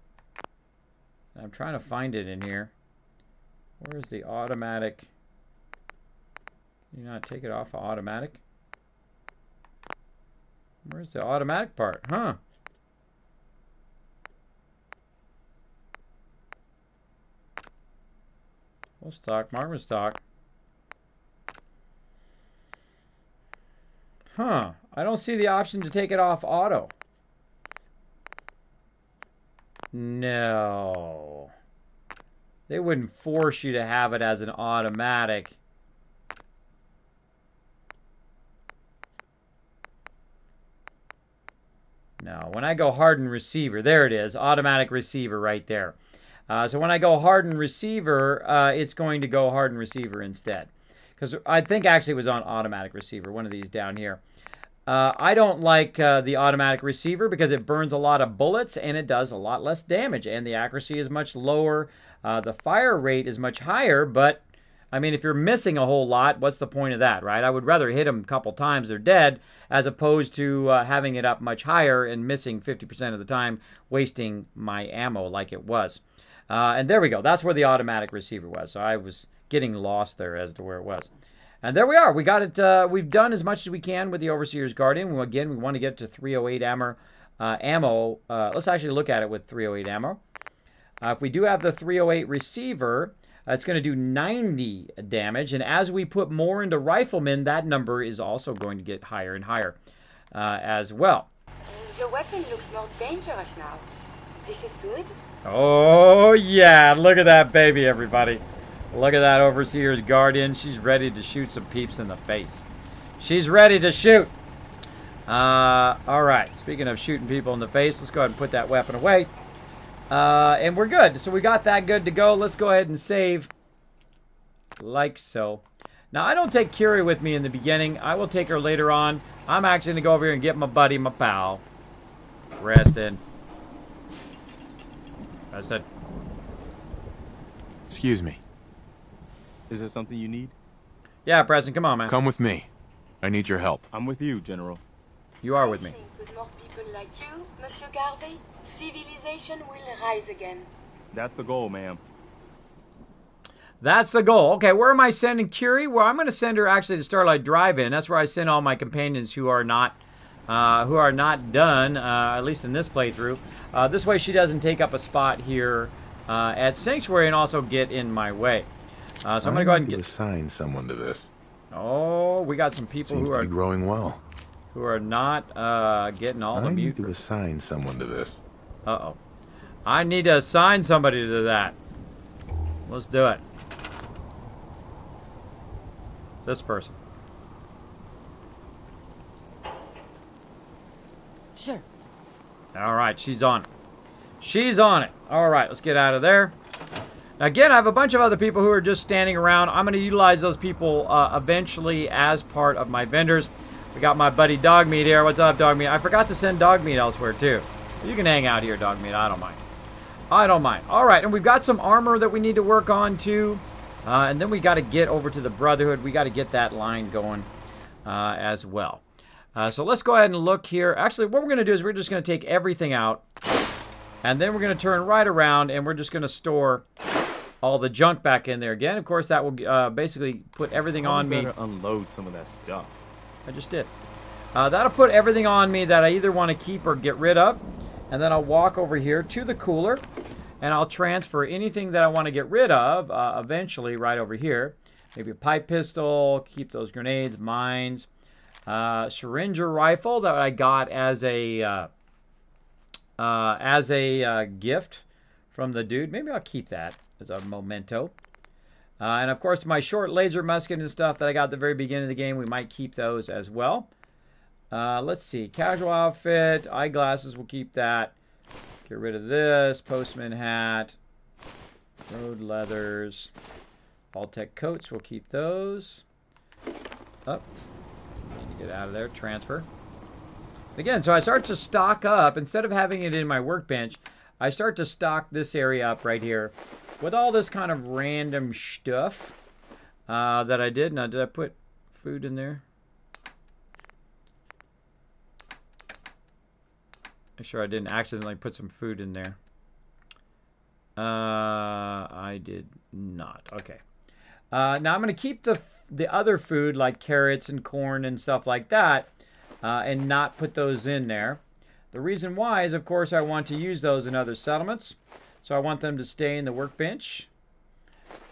I'm trying to find it in here. Where's the automatic? Can you not take it off of automatic? Where's the automatic part? Huh? Full stock, marksman stock. Huh. I don't see the option to take it off auto. No. They wouldn't force you to have it as an automatic. No, when I go hardened receiver, there it is, automatic receiver right there. So when I go hardened receiver, it's going to go hardened receiver instead. Because I think actually it was on automatic receiver, one of these down here. I don't like the automatic receiver because it burns a lot of bullets and it does a lot less damage. And the accuracy is much lower. The fire rate is much higher, but I mean, if you're missing a whole lot, what's the point of that, right? I would rather hit them a couple times, they're dead, as opposed to having it up much higher and missing 50% of the time, wasting my ammo like it was. And there we go. That's where the automatic receiver was. So I was getting lost there as to where it was. And there we are. We got it. We've done as much as we can with the Overseer's Guardian. Again, we want to get to 308 ammo. Let's actually look at it with 308 ammo. If we do have the 308 receiver, it's going to do 90 damage, and as we put more into Rifleman, that number is also going to get higher and higher as well. The weapon looks more dangerous now. This is good? Oh, yeah. Look at that baby, everybody. Look at that Overseer's Guardian. She's ready to shoot some peeps in the face. She's ready to shoot. All right. Speaking of shooting people in the face, let's go ahead and put that weapon away. And we're good. So we got that good to go. Let's go ahead and save like so. Now, I don't take Curie with me in the beginning. I will take her later on. I'm actually going to go over here and get my buddy, my pal. Preston. Preston. Excuse me. Is there something you need? Yeah, Preston, come on, man. Come with me. I need your help. I'm with you, General. You are with me. With more people like you, Monsieur Garvey, civilization will rise again. That's the goal, ma'am. That's the goal. Okay, where am I sending Curie? Well, I'm going to send her actually to Starlight Drive-In. That's where I send all my companions who are not done, at least in this playthrough. This way she doesn't take up a spot here at Sanctuary and also get in my way. So I'm going to go ahead and assign someone to this. Oh, we got some people Seems who to are be growing well. not getting all the I need mute. to assign someone to this. Uh-oh. I need to assign somebody to that. Let's do it. This person. Sure. All right, she's on it. She's on it. All right, let's get out of there. Again, I have a bunch of other people who are just standing around. I'm going to utilize those people eventually as part of my vendors. We got my buddy Dogmeat here. What's up, Dogmeat? I forgot to send Dogmeat elsewhere, too. You can hang out here, Dogmeat. I don't mind. I don't mind. All right, and we've got some armor that we need to work on, too. And then we got to get over to the Brotherhood. We got to get that line going as well. So let's go ahead and look here. Actually, what we're going to do is we're just going to take everything out. And then we're going to turn right around and we're just going to store all the junk back in there again. Of course, that will basically put everything on me. Better unload some of that stuff. I just did. That'll put everything on me that I either want to keep or get rid of. And then I'll walk over here to the cooler. And I'll transfer anything that I want to get rid of eventually right over here. Maybe a pipe pistol, keep those grenades, mines. Syringer rifle that I got as a gift from the dude. Maybe I'll keep that as a memento. And of course, my short laser musket and stuff that I got at the very beginning of the game, we might keep those as well. Let's see, casual outfit, eyeglasses, we'll keep that. Get rid of this, postman hat, road leathers, all-tech coats, we'll keep those. Up. Need to get out of there, transfer. Again, so I start to stock up, instead of having it in my workbench, I start to stock this area up right here with all this kind of random stuff that I did. Now, did I put food in there? Make sure I didn't accidentally put some food in there. I did not. Okay. Now I'm going to keep the other food like carrots and corn and stuff like that and not put those in there. The reason why is, of course, I want to use those in other settlements. So I want them to stay in the workbench.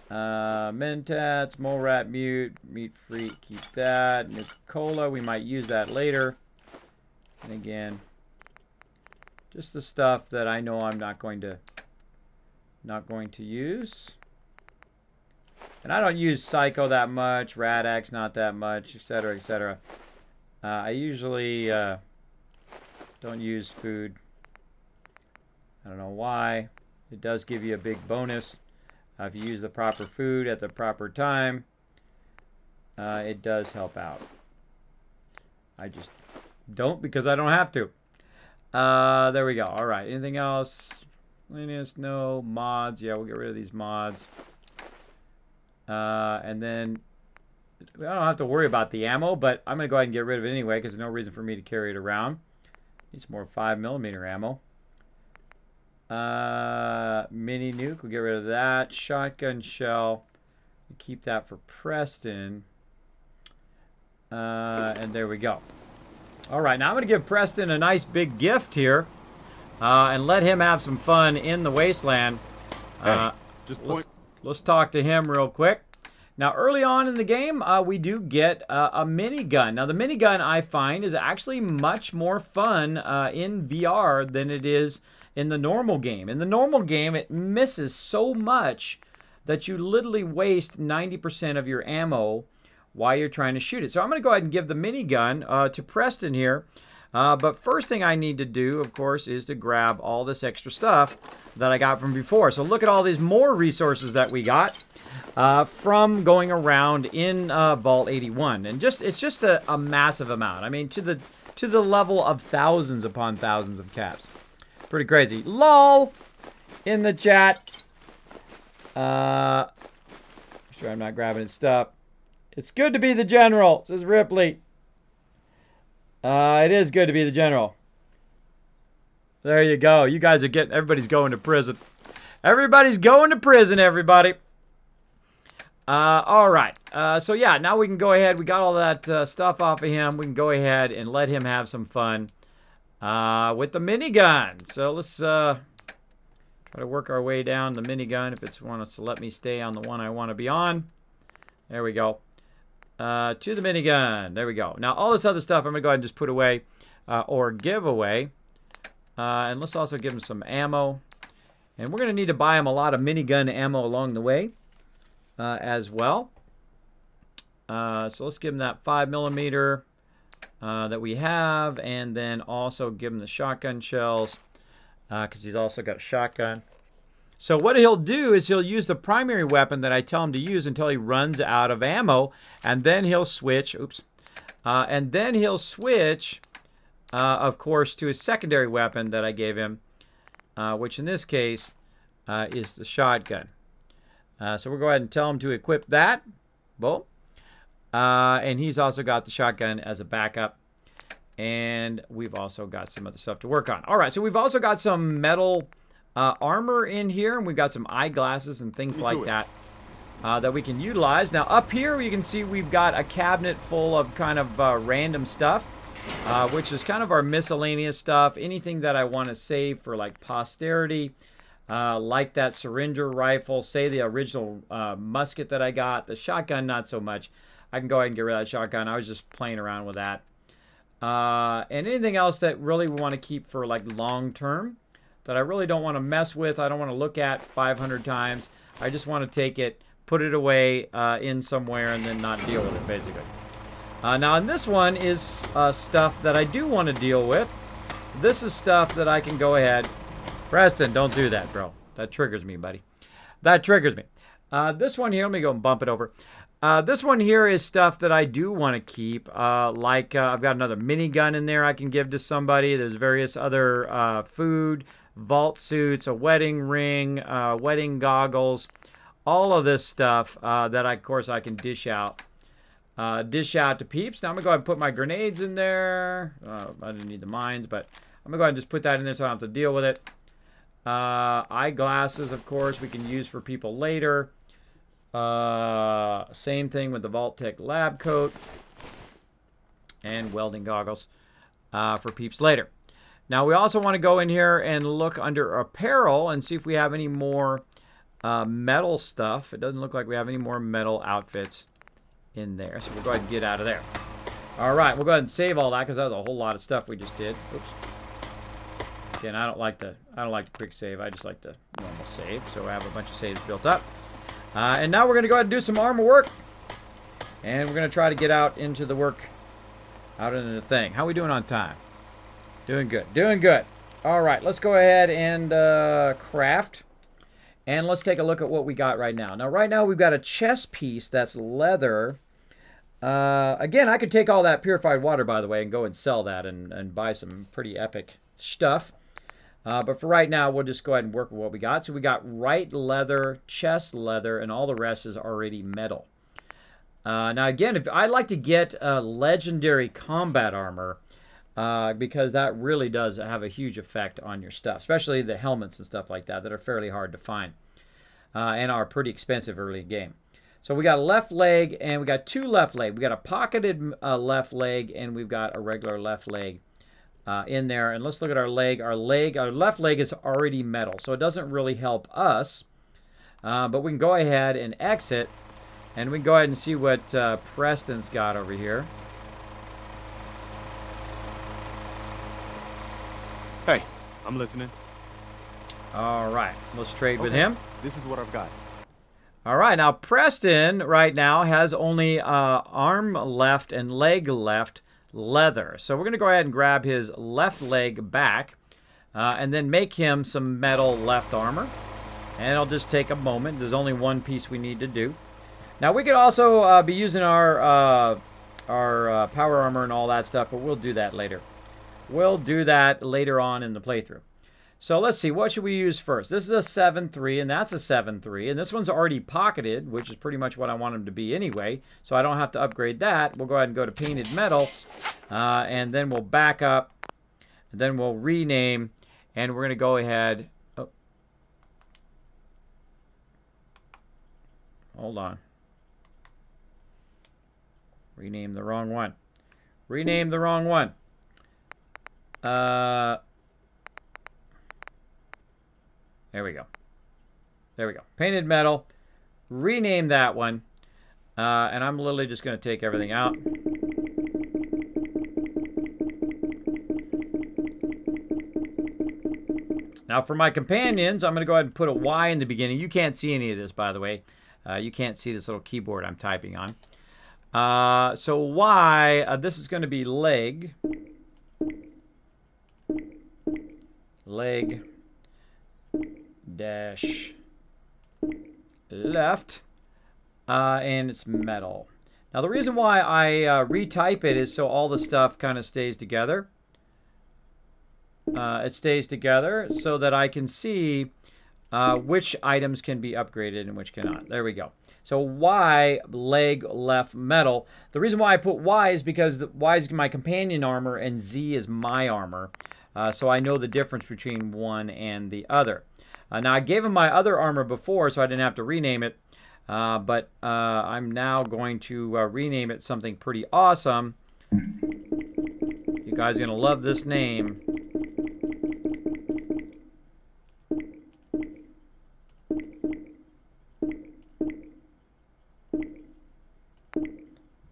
Mentats, mole rat mute, meat free, keep that. Nuka-Cola, we might use that later. And again, just the stuff that I know I'm not going to use. And I don't use Psycho that much, Rad-X not that much, etc., etc. I usually don't use food. I don't know why. It does give you a big bonus. If you use the proper food at the proper time, it does help out. I just don't because I don't have to. There we go. All right. Anything else? Linus, no. Mods. Yeah, we'll get rid of these mods. And then I don't have to worry about the ammo, but I'm going to go ahead and get rid of it anyway because there's no reason for me to carry it around. Need some more 5mm ammo. Mini nuke. We'll get rid of that. Shotgun shell. We'll keep that for Preston. And there we go. All right, now I'm going to give Preston a nice big gift here and let him have some fun in the Wasteland. Let's talk to him real quick. Now, early on in the game, we do get a minigun. Now, the minigun, I find, is actually much more fun in VR than it is in the normal game. In the normal game, it misses so much that you literally waste 90% of your ammo while you're trying to shoot it. So I'm going to go ahead and give the minigun to Preston here. But first thing I need to do, of course, is to grab all this extra stuff that I got from before. So look at all these more resources that we got from going around in Vault 81. And it's just a massive amount. I mean, to the level of thousands upon thousands of caps. Pretty crazy. LOL in the chat. Make sure I'm not grabbing his stuff. It's good to be the general, says Ripley. It is good to be the general. There you go. You guys are getting... Everybody's going to prison. Everybody's going to prison, everybody. All right. So, yeah, now we can go ahead. We got all that stuff off of him. We can go ahead and let him have some fun with the minigun. So, let's try to work our way down the minigun if it wants to let me stay on the one I want to be on. There we go. To the minigun. There we go. Now, all this other stuff I'm going to go ahead and just put away or give away. And let's also give him some ammo. And we're going to need to buy him a lot of minigun ammo along the way as well. So let's give him that 5mm that we have. And then also give him the shotgun shells because he's also got a shotgun. So what he'll do is he'll use the primary weapon that I tell him to use until he runs out of ammo. And then he'll switch. Oops. And then he'll switch, of course, to his secondary weapon that I gave him. Which in this case is the shotgun. So we'll go ahead and tell him to equip that. Boom. And he's also got the shotgun as a backup. And we've also got some other stuff to work on. All right, so we've also got some metal armor in here. And we've got some eyeglasses and things like that that we can utilize. Now, up here, you can see we've got a cabinet full of kind of random stuff. Which is kind of our miscellaneous stuff. Anything that I want to save for like posterity. Like that syringer rifle. Say the original musket that I got. The shotgun, not so much. I can go ahead and get rid of that shotgun. I was just playing around with that. And anything else that really we want to keep for like long term. That I really don't want to mess with. I don't want to look at 500 times. I just want to take it, put it away in somewhere, and then not deal with it, basically. Now, in this one is stuff that I do want to deal with. This is stuff that I can go ahead. Preston, don't do that, bro. That triggers me, buddy. That triggers me. This one here, let me go and bump it over. This one here is stuff that I do want to keep. I've got another minigun in there I can give to somebody. There's various other food, vault suits, a wedding ring, wedding goggles. All of this stuff that, of course, I can dish out. Dish out to peeps. Now I'm going to go ahead and put my grenades in there. I didn't need the mines, but I'm going to go ahead and just put that in there so I don't have to deal with it. Eyeglasses, of course, we can use for people later. Same thing with the Vault-Tec lab coat. And welding goggles for peeps later. Now we also want to go in here and look under apparel and see if we have any more metal stuff. It doesn't look like we have any more metal outfits in there, so we'll go ahead and get out of there. All right, we'll go ahead and save all that because that was a whole lot of stuff we just did. Oops. Again, I don't like the quick save. I just like the normal save. So I have a bunch of saves built up. And now we're going to go ahead and do some armor work, and we're going to try to get out into the work, out into the thing. How are we doing on time? Doing good. Doing good. All right, let's go ahead and craft. And let's take a look at what we got right now. Now, right now, we've got a chest piece that's leather. Again, I could take all that purified water, by the way, and go and sell that and buy some pretty epic stuff. But for right now, we'll just go ahead and work with what we got. So we got right leather, chest leather, and all the rest is already metal. Now, again, I like to get legendary combat armor because that really does have a huge effect on your stuff, especially the helmets and stuff like that are fairly hard to find and are pretty expensive early game. So we got a left leg and we got two left leg. We got a pocketed left leg and we've got a regular left leg in there. And let's look at our leg. Our left leg is already metal, so it doesn't really help us. But we can go ahead and exit, and we can go ahead and see what Preston's got over here. Hey, I'm listening. All right, let's trade with him. This is what I've got. All right, now Preston right now has only arm left and leg left leather. So we're going to go ahead and grab his left leg back and then make him some metal left armor. And it'll just take a moment. There's only one piece we need to do. Now we could also be using our power armor and all that stuff, but we'll do that later. We'll do that later on in the playthrough. So let's see, what should we use first? This is a 7.3, and that's a 7.3, and this one's already pocketed, which is pretty much what I want them to be anyway, so I don't have to upgrade that. We'll go ahead and go to painted metal, and then we'll back up, and then we'll rename, and we're going to go ahead. Oh. Hold on. Rename the wrong one. Rename the wrong one. There we go. There we go. Painted metal. Rename that one. And I'm literally just going to take everything out. Now for my companions, I'm going to go ahead and put a Y in the beginning. You can't see any of this, by the way. You can't see this little keyboard I'm typing on. So Y, this is going to be leg. Leg dash left. And it's metal. Now the reason why I retype it is so all the stuff kind of stays together. It stays together so that I can see which items can be upgraded and which cannot. There we go. So Y, leg, left, metal. The reason why I put Y is because Y is my companion armor and Z is my armor. So I know the difference between one and the other. Now I gave him my other armor before so I didn't have to rename it. But I'm now going to rename it something pretty awesome. You guys are going to love this name.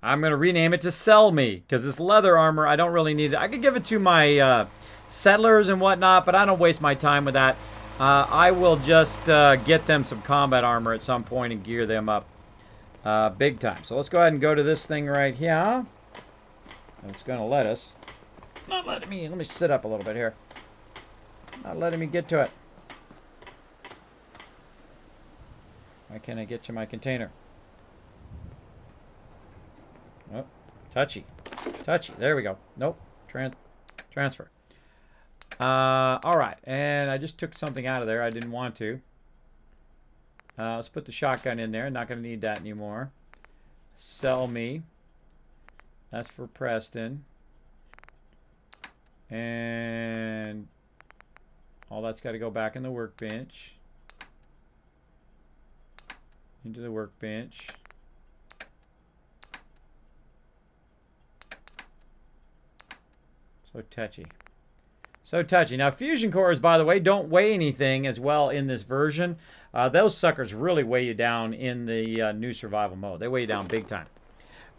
I'm going to rename it to Sell Me, because this leather armor, I don't really need it. I could give it to my settlers and whatnot, but I don't waste my time with that. I will just get them some combat armor at some point and gear them up big time. So let's go ahead and go to this thing right here. It's going to let us. Not letting me. Let me sit up a little bit here. Not letting me get to it. Why can't I get to my container? Oh, touchy. Touchy. There we go. Nope. Transfer. Alright, and I just took something out of there. I didn't want to. Let's put the shotgun in there. Not going to need that anymore. Sell Me. That's for Preston. And all that's got to go back in the workbench. Into the workbench. So touchy. So touchy. Now, fusion cores, by the way, don't weigh anything as well in this version. Those suckers really weigh you down in the new survival mode. They weigh you down big time.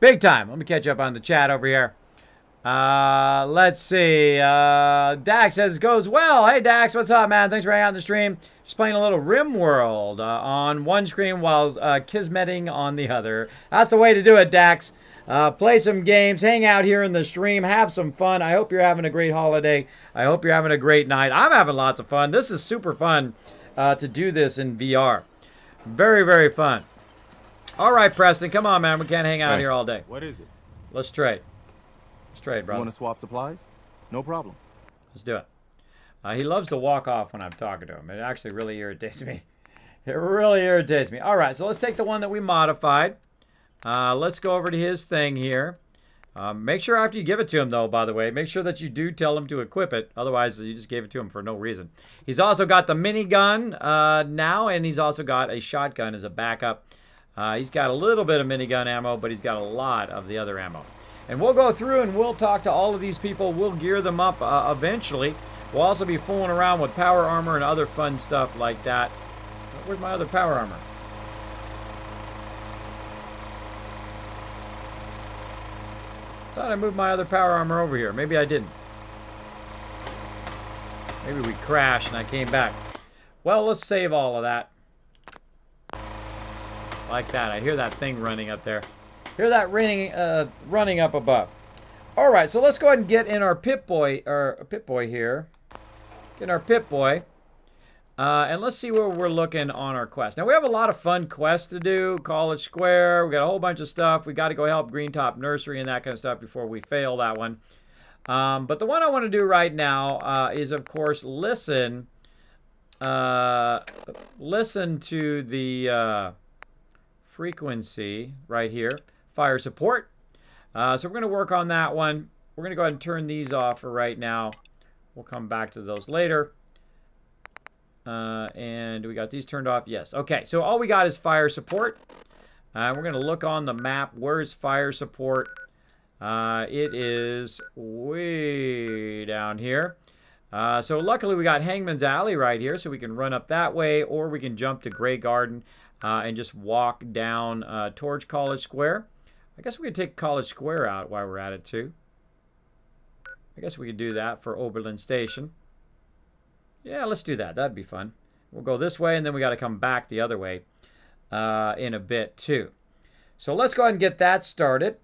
Big time. Let me catch up on the chat over here. Let's see. Dax says, goes well. Hey, Dax, what's up, man? Thanks for hanging out on the stream. Just playing a little RimWorld on one screen while Kismeting on the other. That's the way to do it, Dax. Play some games, hang out here in the stream, have some fun. I hope you're having a great holiday. I hope you're having a great night. I'm having lots of fun. This is super fun to do this in VR. Very, very fun. All right, Preston, come on, man. We can't hang out here all day. What is it? Let's trade. Let's trade, brother. You want to swap supplies? No problem. Let's do it. He loves to walk off when I'm talking to him. It actually really irritates me. It really irritates me. All right, so let's take the one that we modified. Let's go over to his thing here. Make sure after you give it to him, though, by the way, make sure that you do tell him to equip it. Otherwise, you just gave it to him for no reason. He's also got the minigun now, and he's also got a shotgun as a backup. He's got a little bit of minigun ammo, but he's got a lot of the other ammo. And we'll go through and we'll talk to all of these people. We'll gear them up eventually. We'll also be fooling around with power armor and other fun stuff like that. Where's my other power armor? Thought I moved my other power armor over here. Maybe I didn't. Maybe we crashed and I came back. Well, let's save all of that. Like that. I hear that thing running up there. Hear that running up above. All right, so let's go ahead and get in our Pip-Boy here. Get in our Pip-Boy. And let's see where we're looking on our quest. Now, we have a lot of fun quests to do. College Square. We got a whole bunch of stuff. We got to go help Green Top Nursery and that kind of stuff before we fail that one. But the one I want to do right now is, of course, listen to the frequency right here. Fire support. So we're going to work on that one. We're going to go ahead and turn these off for right now. We'll come back to those later. And we got these turned off. Yes. Okay. So all we got is fire support. We're going to look on the map. Where's fire support? It is way down here. So luckily we got Hangman's Alley right here, so we can run up that way, or we can jump to Grey Garden and just walk down towards College Square. I guess we could take College Square out while we're at it too. I guess we could do that for Oberlin Station. Yeah, let's do that. That'd be fun. We'll go this way, and then we got to come back the other way in a bit too. So let's go ahead and get that started.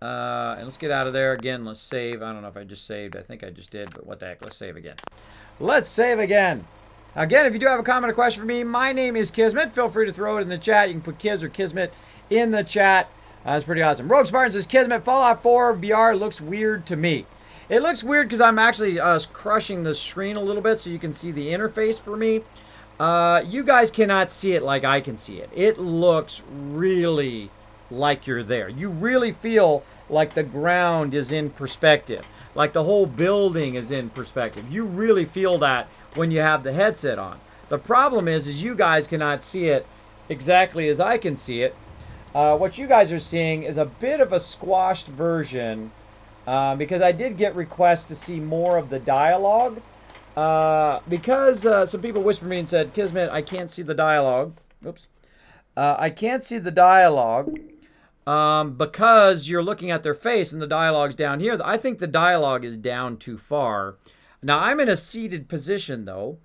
And let's get out of there again. Let's save. I don't know if I just saved. I think I just did, but what the heck. Let's save again. Let's save again. Again, if you do have a comment or question for me, my name is Kismet. Feel free to throw it in the chat. You can put Kiz or Kismet in the chat. That's pretty awesome. Rogue Spartan says, Kismet, Fallout 4 VR looks weird to me. It looks weird because I'm actually crushing the screen a little bit so you can see the interface for me. You guys cannot see it like I can see it. It looks really like you're there. You really feel like the ground is in perspective, like the whole building is in perspective. You really feel that when you have the headset on. The problem is you guys cannot see it exactly as I can see it. What you guys are seeing is a bit of a squashed version because I did get requests to see more of the dialogue because some people whispered me and said, Kismet, I can't see the dialogue. Oops. I can't see the dialogue because you're looking at their face and the dialogue's down here. I think the dialogue is down too far. Now, I'm in a seated position, though,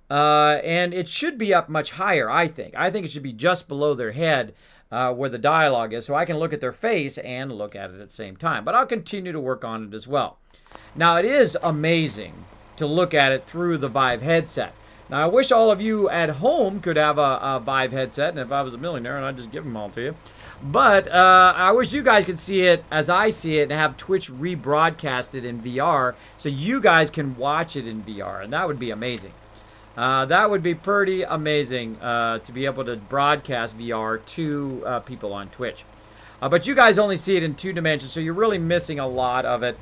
and it should be up much higher, I think. I think it should be just below their head where the dialogue is, so I can look at their face and look at it at the same time. But I'll continue to work on it as well. Now, it is amazing to look at it through the Vive headset. Now, I wish all of you at home could have a Vive headset, and if I was a millionaire, I'd just give them all to you. But I wish you guys could see it as I see it and have Twitch rebroadcast it in VR so you guys can watch it in VR, and that would be amazing. That would be pretty amazing to be able to broadcast VR to people on Twitch. But you guys only see it in 2 dimensions, so you're really missing a lot of it.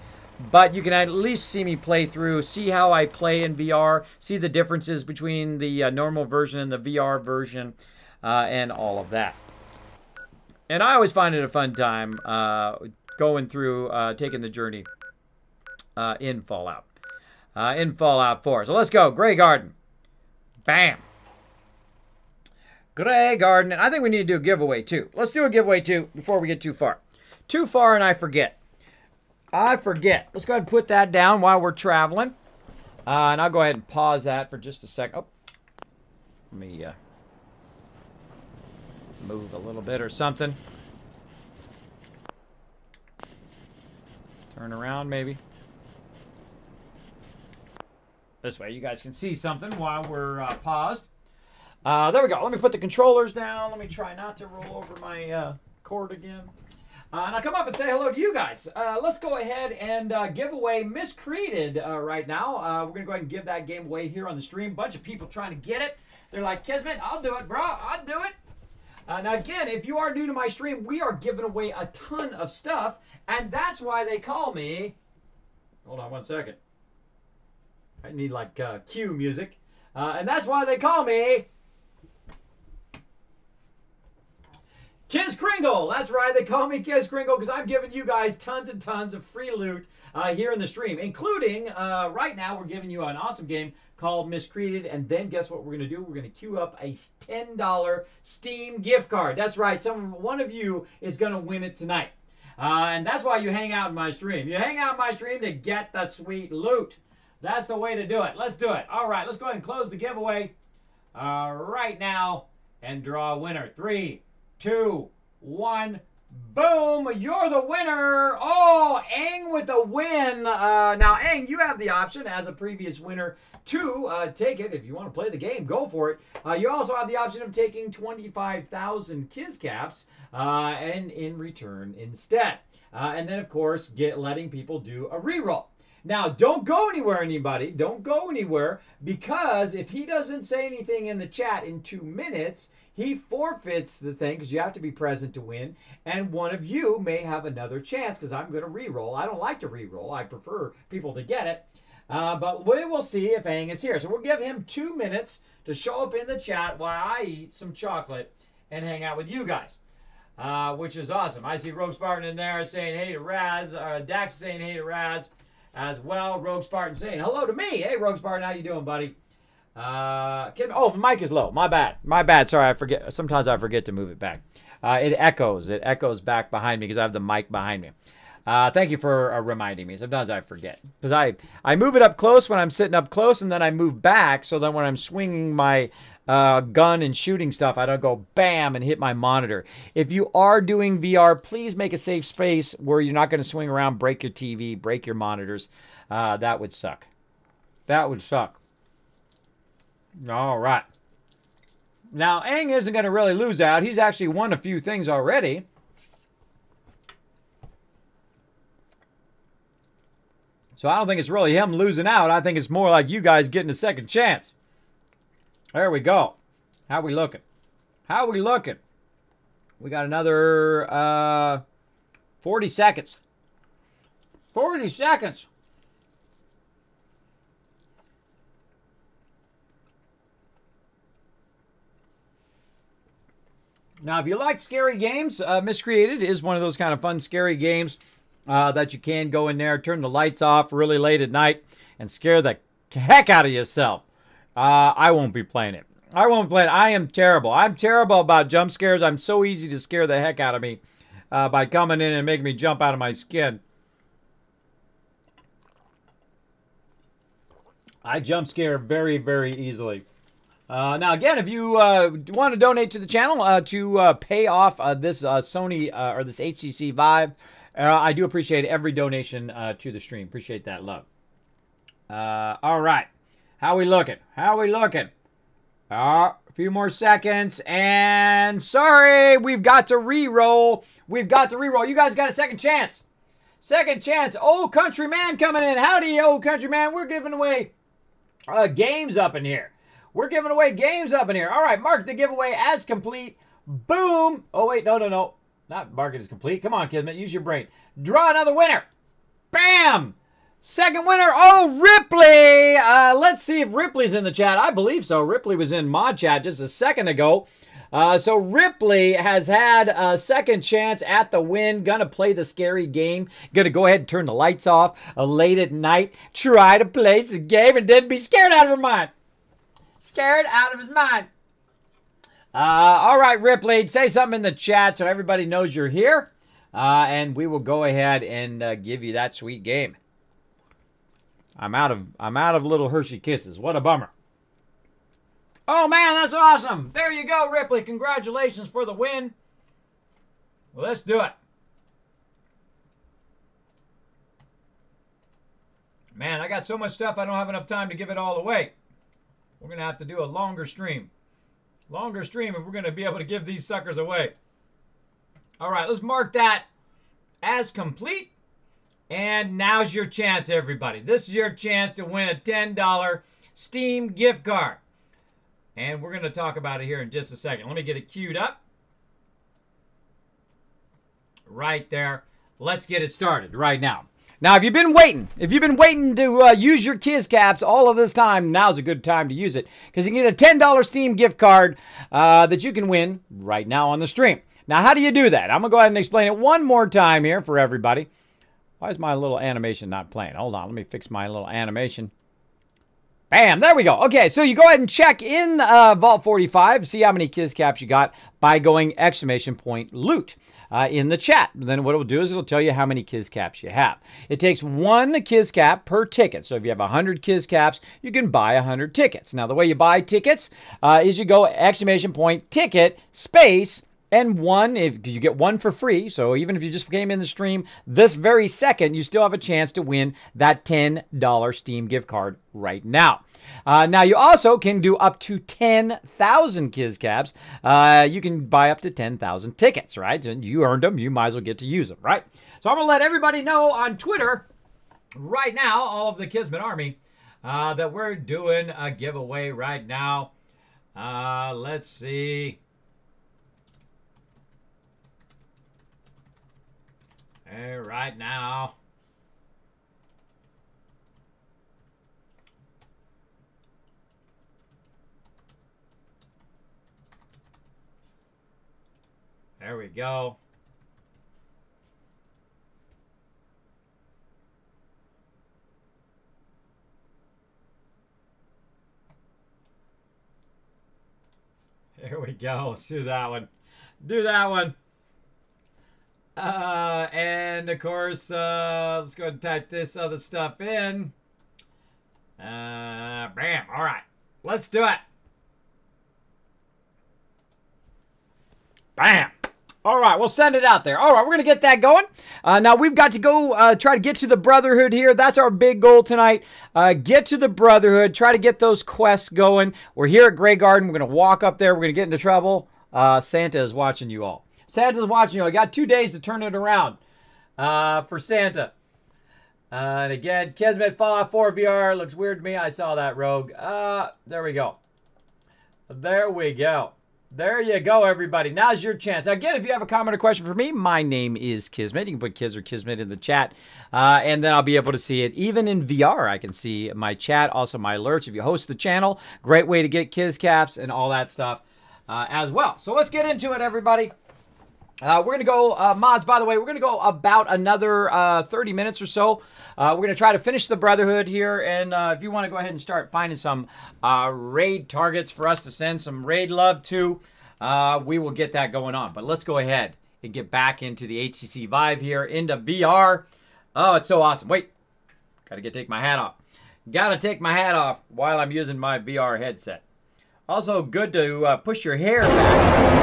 But you can at least see me play through, see how I play in VR, see the differences between the normal version and the VR version, and all of that. And I always find it a fun time going through, taking the journey in Fallout 4. So let's go. Grey Garden. Bam. Grey Garden. And I think we need to do a giveaway, too. Let's do a giveaway, too, before we get too far. Too far and I forget. Let's go ahead and put that down while we're traveling. And I'll go ahead and pause that for just a second. Oh, let me move a little bit or something. Turn around, maybe. This way you guys can see something while we're paused. There we go. Let me put the controllers down. Let me try not to roll over my cord again. And I'll come up and say hello to you guys. Let's go ahead and give away Miscreated right now. We're going to go ahead and give that game away here on the stream. Bunch of people trying to get it. They're like, Kismet, I'll do it, bro. I'll do it. Now, again, if you are new to my stream, we are giving away a ton of stuff. And that's why they call me... Hold on one second. I need, like, cue music. And that's why they call me... Kiz Kringle. That's right. They call me Kiz Kringle because I'm giving you guys tons and tons of free loot here in the stream, including right now we're giving you an awesome game called Miscreated. And then guess what we're going to do? We're going to queue up a $10 Steam gift card. That's right. One of you is going to win it tonight. And that's why you hang out in my stream. You hang out in my stream to get the sweet loot. That's the way to do it. Let's do it. All right. Let's go ahead and close the giveaway right now and draw a winner. 3, 2, 1, boom! You're the winner! Oh, Aang with the win. Now, Aang, you have the option as a previous winner to take it. If you want to play the game, go for it. You also have the option of taking 25,000 Kiz Caps and in return instead. And then, of course, letting people do a reroll. Now, don't go anywhere, anybody. Don't go anywhere, because if he doesn't say anything in the chat in 2 minutes, he forfeits the thing, because you have to be present to win, and one of you may have another chance, because I'm going to re-roll. I don't like to re-roll. I prefer people to get it. But we will see if Aang is here. So we'll give him 2 minutes to show up in the chat while I eat some chocolate and hang out with you guys, which is awesome. I see Rogue Spartan in there saying hey to Raz. Dax is saying hey to Raz. as well. Rogue Spartan saying hello to me. Hey, Rogue Spartan, how you doing, buddy? Oh, mic is low. My bad. My bad. Sorry, I forget. Sometimes I forget to move it back. It echoes. It echoes back behind me because I have the mic behind me. Thank you for reminding me. Sometimes I forget because I move it up close when I'm sitting up close, and then I move back so that when I'm swinging my gun and shooting stuff, I don't go bam and hit my monitor. If you are doing VR, please make a safe space where you're not going to swing around, break your TV, break your monitors. That would suck. That would suck. All right. Now, Aang isn't going to really lose out. He's actually won a few things already. So I don't think it's really him losing out. I think it's more like you guys getting a second chance. There we go. How we looking? How we looking? We got another 40 seconds. 40 seconds. Now, if you like scary games, Miscreated is one of those kind of fun, scary games that you can go in there, turn the lights off really late at night, and scare the heck out of yourself. I won't be playing it. I won't play it. I am terrible. I'm terrible about jump scares. I'm so easy to scare the heck out of me by coming in and making me jump out of my skin. I jump scare very, very easily. Now, again, if you want to donate to the channel to pay off this Sony or this HTC Vive, I do appreciate every donation to the stream. Appreciate that love. All right. How we looking? How we looking? A few more seconds. And sorry, we've got to re-roll. We've got to re-roll. You guys got a second chance. Second chance. Old Country Man coming in. Howdy, Old Country Man. We're giving away games up in here. We're giving away games up in here. All right, mark the giveaway as complete. Boom. Oh, wait, no. Not mark it as complete. Come on, Kismet, use your brain. Draw another winner. Bam. Second winner. Oh, Ripley. Let's see if Ripley's in the chat. I believe so. Ripley was in mod chat just a second ago. So Ripley has had a second chance at the win. Gonna play the scary game. Gonna go ahead and turn the lights off late at night. Try to play the game and then be scared out of her mind. Scared out of his mind. All right, Ripley, say something in the chat so everybody knows you're here. And we will go ahead and give you that sweet game. I'm out of little Hershey Kisses. What a bummer. Oh, man, that's awesome. There you go, Ripley. Congratulations for the win. Well, let's do it. Man, I got so much stuff I don't have enough time to give it all away. We're going to have to do a longer stream. Longer stream if we're going to be able to give these suckers away. All right, let's mark that as complete. And now's your chance, everybody. This is your chance to win a $10 Steam gift card. And we're going to talk about it here in just a second. Let me get it queued up. Right there. Let's get it started right now. Now, if you've been waiting to use your Kiz Caps all of this time, now's a good time to use it because you can get a $10 Steam gift card that you can win right now on the stream. Now, how do you do that? I'm going to go ahead and explain it one more time here for everybody. Why is my little animation not playing? Hold on, let me fix my little animation. Bam, there we go. Okay, so you go ahead and check in Vault 45, see how many Kiz Caps you got by going ! loot. In the chat. Then what it will do is it'll tell you how many Kiz Caps you have. It takes one Kiz Cap per ticket. So if you have 100 Kiz Caps, you can buy 100 tickets. Now the way you buy tickets is you go ! ticket space and one, if you get one for free. So even if you just came in the stream this very second, you still have a chance to win that $10 Steam gift card right now. Now, you also can do up to 10,000 Kiz Caps. You can buy up to 10,000 tickets, right? And you earned them. You might as well get to use them, right? So I'm going to let everybody know on Twitter right now, all of the Kismet Army, that we're doing a giveaway right now. Let's see. Right now. There we go. Here we go. Let's do that one. Do that one. And of course, let's go ahead and type this other stuff in. Bam. All right. Let's do it. Bam. All right, we'll send it out there. All right, we're going to get that going. Now, we've got to go try to get to the Brotherhood here. That's our big goal tonight. Get to the Brotherhood. Try to get those quests going. We're here at Grey Garden. We're going to walk up there. We're going to get into trouble. Santa is watching you all. Santa's watching you all. I got 2 days to turn it around for Santa. And again, Kismet Fallout 4 VR. Looks weird to me. I saw that, Rogue. There we go. There we go. There you go, everybody. Now's your chance. Now, again, if you have a comment or question for me, my name is Kismet. You can put Kiz or Kismet in the chat, and then I'll be able to see it. Even in VR, I can see my chat, also my alerts. If you host the channel, great way to get Kiz caps and all that stuff as well. So let's get into it, everybody. We're going to go, mods, by the way, we're going to go about another 30 minutes or so. We're going to try to finish the Brotherhood here, and if you want to go ahead and start finding some raid targets for us to send some raid love to, we will get that going on. But let's go ahead and get back into the HCC Vive here, into VR. Oh, it's so awesome. Wait, got to take my hat off. Got to take my hat off while I'm using my VR headset. Also good to push your hair back.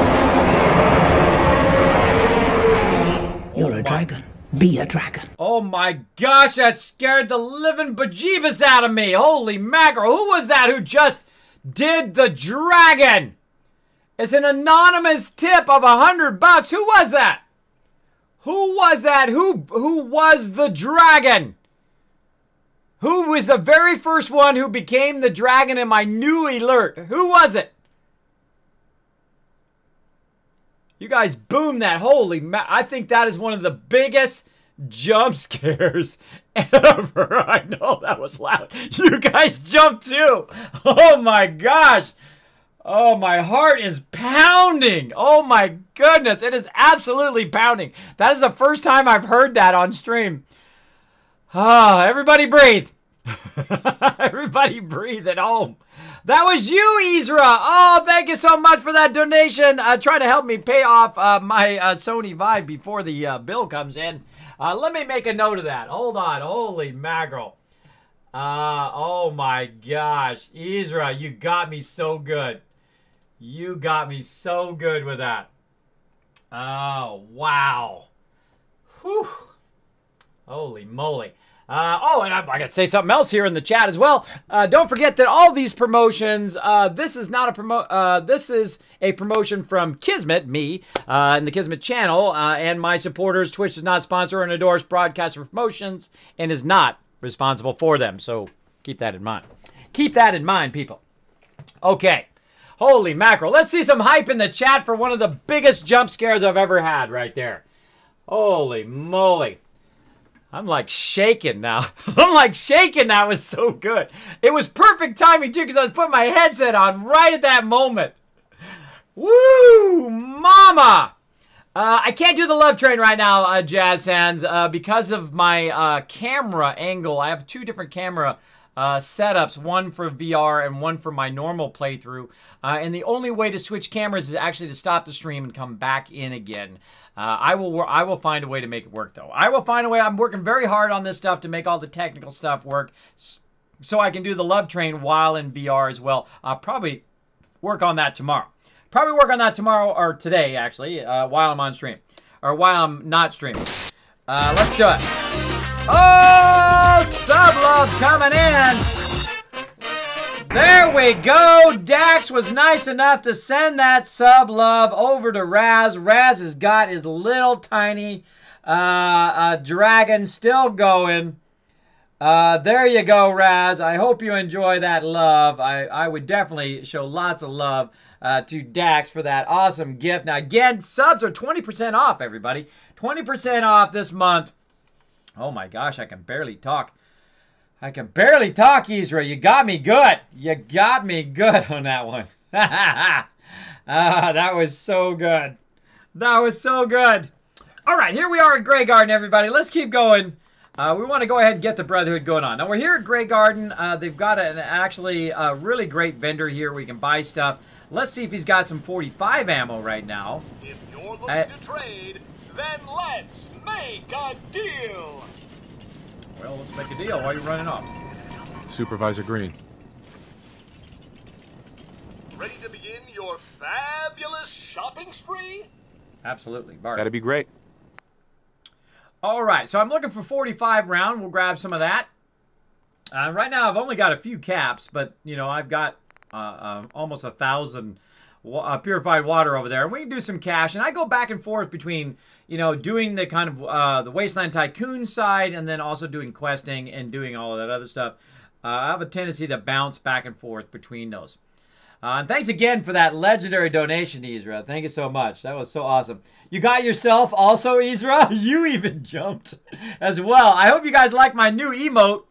You're a dragon. Be a dragon. Oh my gosh, that scared the living bejeebus out of me. Holy mackerel. Who was that who just did the dragon? It's an anonymous tip of $100. Who was that? Who was that? Who was the dragon? Who was the very first one who became the dragon in my new alert? Who was it? You guys boom that. Holy I think that is one of the biggest jump scares ever. I know that was loud. You guys jumped too. Oh my gosh. Oh, my heart is pounding. Oh my goodness. It is absolutely pounding. That is the first time I've heard that on stream. Ah, everybody breathe. Everybody breathe at home. That was you, Ezra. Oh, thank you so much for that donation. Trying to help me pay off my Sony Vive before the bill comes in. Let me make a note of that. Hold on. Holy mackerel. Oh, my gosh. Ezra, you got me so good. You got me so good with that. Oh, wow. Whew. Holy moly. Oh, and I gotta say something else here in the chat as well. Don't forget that all these promotions, this is not a this is a promotion from Kismet, me, and the Kismet channel, and my supporters. Twitch does not sponsor or endorse broadcasts or promotions and is not responsible for them. So keep that in mind. Keep that in mind, people. Okay. Holy mackerel. Let's see some hype in the chat for one of the biggest jump scares I've ever had right there. Holy moly. I'm like shaking now. I'm like shaking now. It was so good. It was perfect timing too because I was putting my headset on right at that moment. Woo, mama. I can't do the love train right now, Jazz Hands, because of my camera angle. I have 2 different camera setups, one for VR and one for my normal playthrough. And the only way to switch cameras is actually to stop the stream and come back in again. I will find a way to make it work, though. I will find a way. I'm working very hard on this stuff to make all the technical stuff work so I can do the love train while in VR as well. I'll probably work on that tomorrow. Probably work on that tomorrow, or today, actually, while I'm on stream. Or while I'm not streaming. Let's do it. Oh, sub-love coming in. There we go. Dax was nice enough to send that sub-love over to Raz. Raz has got his little tiny dragon still going. There you go, Raz. I hope you enjoy that love. I would definitely show lots of love to Dax for that awesome gift. Now, again, subs are 20% off, everybody. 20% off this month. Oh, my gosh, I can barely talk. I can barely talk, Ezra. You got me good. You got me good on that one. That was so good. That was so good. All right, here we are at Grey Garden, everybody. Let's keep going. we want to go ahead and get the Brotherhood going on. Now, we're here at Grey Garden. They've got actually a really great vendor here where you can buy stuff. Let's see if he's got some 45 ammo right now. If you're looking to trade, then let's make a deal. Well, let's make a deal while you're running off. Supervisor Green. Ready to begin your fabulous shopping spree? Absolutely, Bart. That'd be great. All right, so I'm looking for 45 round. We'll grab some of that. Right now, I've only got a few caps, but, you know, I've got almost 1,000 purified water over there. And we can do some cash. And I go back and forth between, you know, doing the kind of the Wasteland Tycoon side and then also doing questing and doing all of that other stuff. I have a tendency to bounce back and forth between those. And thanks again for that legendary donation, Ezra. Thank you so much. That was so awesome. You got yourself also, Ezra? You even jumped as well. I hope you guys like my new emote.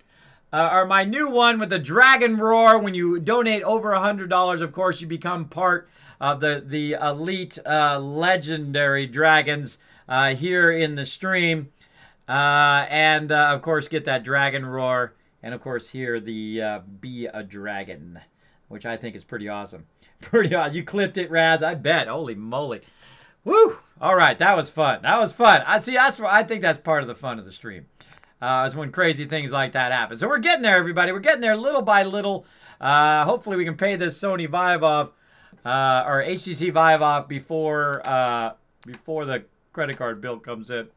Or my new one with the dragon roar. When you donate over $100, of course, you become part of the elite legendary dragons here in the stream. And, of course, get that dragon roar. And, of course, hear the Be a Dragon, which I think is pretty awesome. Pretty awesome. You clipped it, Raz. I bet. Holy moly. Woo! All right, that was fun. That was fun. I think that's part of the fun of the stream. Is when crazy things like that happen. So we're getting there, everybody. We're getting there little by little. Hopefully we can pay this Sony Vive off, or HTC Vive off before the credit card bill comes in.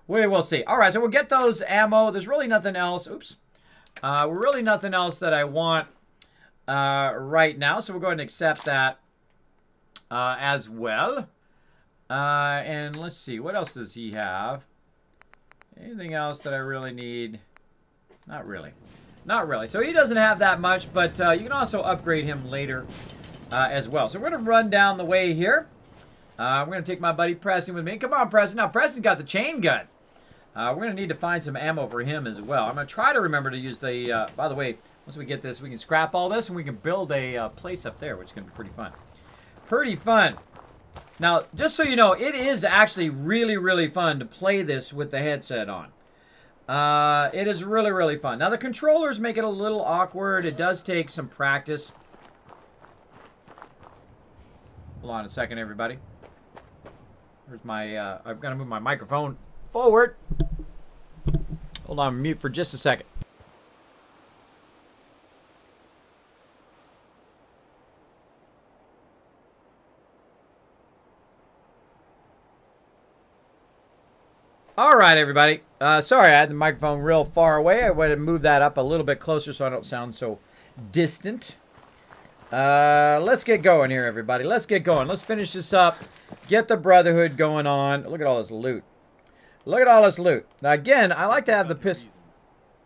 We will see. All right, so we'll get those ammo. There's really nothing else. Oops. Really nothing else that I want right now. So we'll go ahead and accept that as well. And let's see. What else does he have? Anything else that I really need? Not really. Not really. So he doesn't have that much, but you can also upgrade him later as well. So we're going to run down the way here. I'm going to take my buddy Preston with me. Come on, Preston. Now, Preston's got the chain gun. We're going to need to find some ammo for him as well. I'm going to try to remember to use the... by the way, once we get this, we can scrap all this and we can build a place up there, which is going to be pretty fun. Pretty fun. Now, just so you know, it is actually really, really fun to play this with the headset on. It is really, really fun. Now, the controllers make it a little awkward. It does take some practice. Hold on a second, everybody. Here's my, I've got to move my microphone forward. Hold on, mute for just a second. All right, everybody. Sorry, I had the microphone real far away. I went and moved that up a little bit closer so I don't sound so distant. Let's get going here, everybody. Let's get going. Let's finish this up. Get the Brotherhood going on. Look at all this loot. Look at all this loot. Now, again, I like to have the pistol.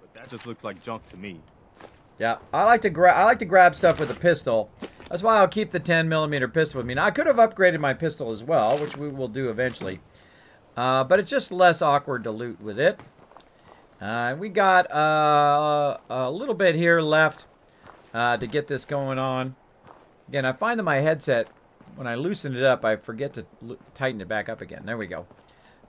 But that just looks like junk to me. Yeah, I like to grab stuff with a pistol. That's why I'll keep the 10mm pistol with me. Now, I could have upgraded my pistol as well, which we will do eventually. But it's just less awkward to loot with it. We got a little bit here left to get this going on. Again, I find that my headset, when I loosen it up, I forget to tighten it back up again. There we go.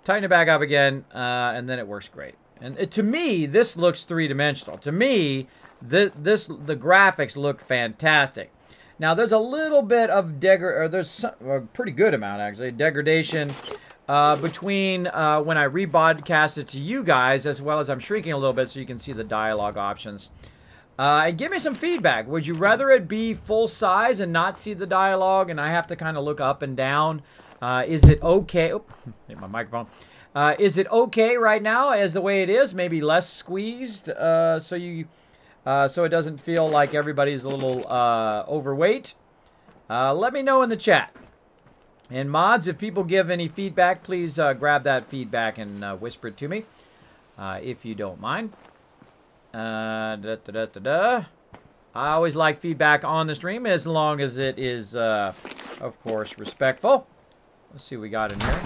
Tighten it back up again, and then it works great. And to me, this looks three-dimensional. To me, the graphics look fantastic. Now, there's a little bit of there's a pretty good amount, actually, degradation between when I rebroadcast it to you guys, as well as I'm shrinking a little bit so you can see the dialogue options. And give me some feedback. Would you rather it be full size and not see the dialogue and I have to kind of look up and down? Is it okay? Oh, hit my microphone. Is it okay right now as the way it is? Maybe less squeezed so it doesn't feel like everybody's a little overweight? Let me know in the chat. And mods, if people give any feedback, please grab that feedback and whisper it to me, if you don't mind. I always like feedback on the stream, as long as it is, of course, respectful. Let's see what we got in here.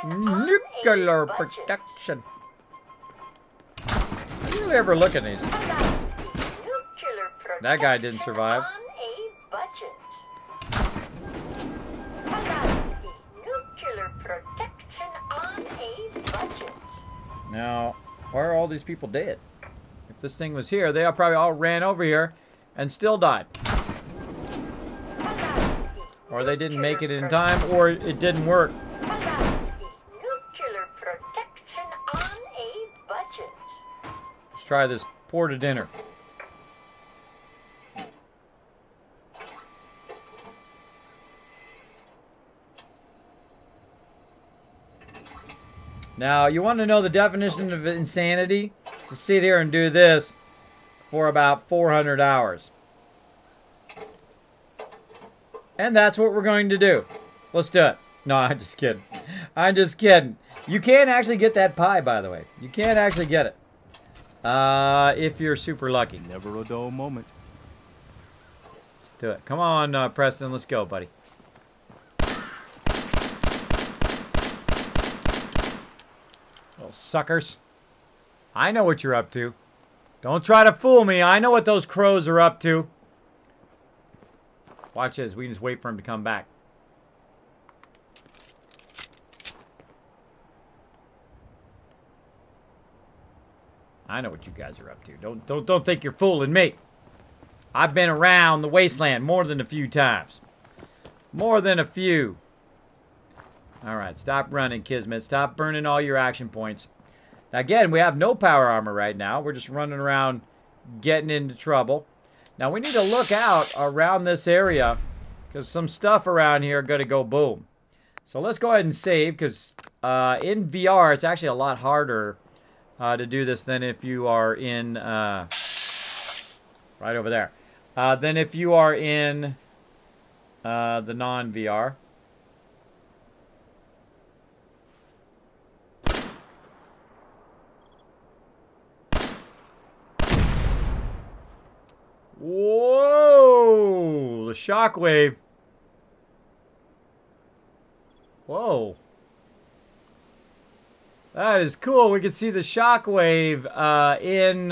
Nuclear protection. I really ever look at these. That guy didn't survive. Nuclear protection on Now, why are all these people dead? If this thing was here, they all probably all ran over here and still died. Or they didn't make it in time, or it didn't work. Nuclear protection on a budget. Let's try this porta dinner. Now, you want to know the definition of insanity? To sit here and do this for about 400 hours. And that's what we're going to do. Let's do it. No, I'm just kidding. I'm just kidding. You can't actually get that pie, by the way. You can't actually get it. If you're super lucky. Never a dull moment. Let's do it. Come on, Preston. Let's go, buddy. Little suckers. I know what you're up to. Don't try to fool me. I know what those crows are up to. Watch this. We can just wait for him to come back. I know what you guys are up to. Don't think you're fooling me. I've been around the Wasteland more than a few times. More than a few. Alright, stop running, Kismet. Stop burning all your action points. Now, again, we have no power armor right now. We're just running around getting into trouble. Now, we need to look out around this area because some stuff around here are going to go boom. So let's go ahead and save because in VR, it's actually a lot harder to do this than if you are in, right over there, than if you are in the non-VR. Whoa! The shockwave. Whoa. That is cool. We can see the shockwave in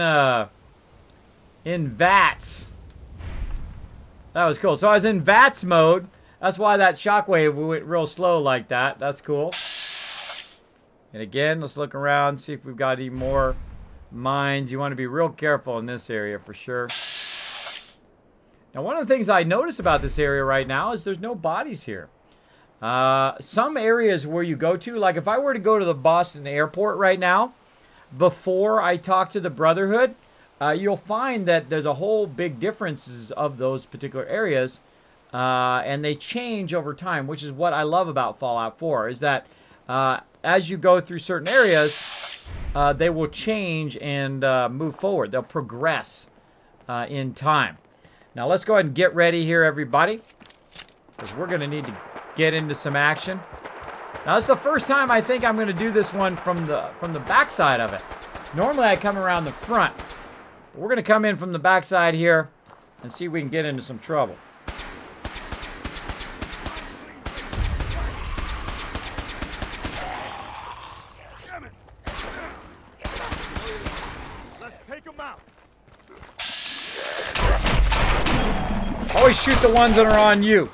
VATS. That was cool. So I was in VATS mode. That's why that shockwave went real slow like that. That's cool. And again, let's look around, see if we've got any more mines. You want to be real careful in this area for sure. Now, one of the things I notice about this area right now is there's no bodies here. Some areas where you go to, like if I were to go to the Boston airport right now, before I talk to the Brotherhood, you'll find that there's a whole big differences of those particular areas, and they change over time, which is what I love about Fallout 4, is that as you go through certain areas, they will change and move forward. They'll progress in time. Now, let's go ahead and get ready here, everybody, because we're going to need to get into some action. Now, it's the first time I think I'm going to do this one from the backside of it. Normally, I come around the front. But we're going to come in from the backside here and see if we can get into some trouble. Let's take them out. Always shoot the ones that are on you.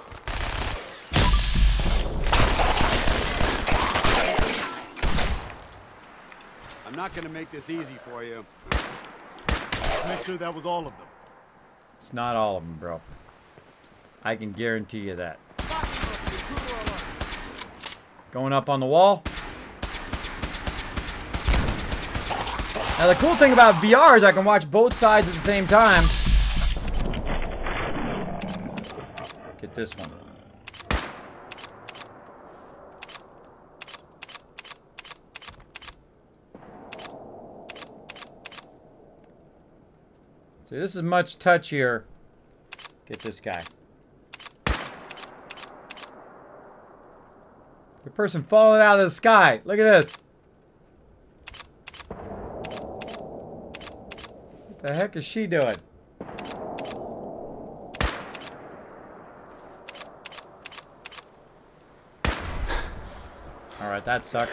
I'm not gonna make this easy for you. Make sure that was all of them. It's not all of them, bro. I can guarantee you that. Going up on the wall. Now, the cool thing about VR is I can watch both sides at the same time. Get this one. See, this is much touchier. Get this guy. The person falling out of the sky. Look at this. What the heck is she doing? Alright, that sucked.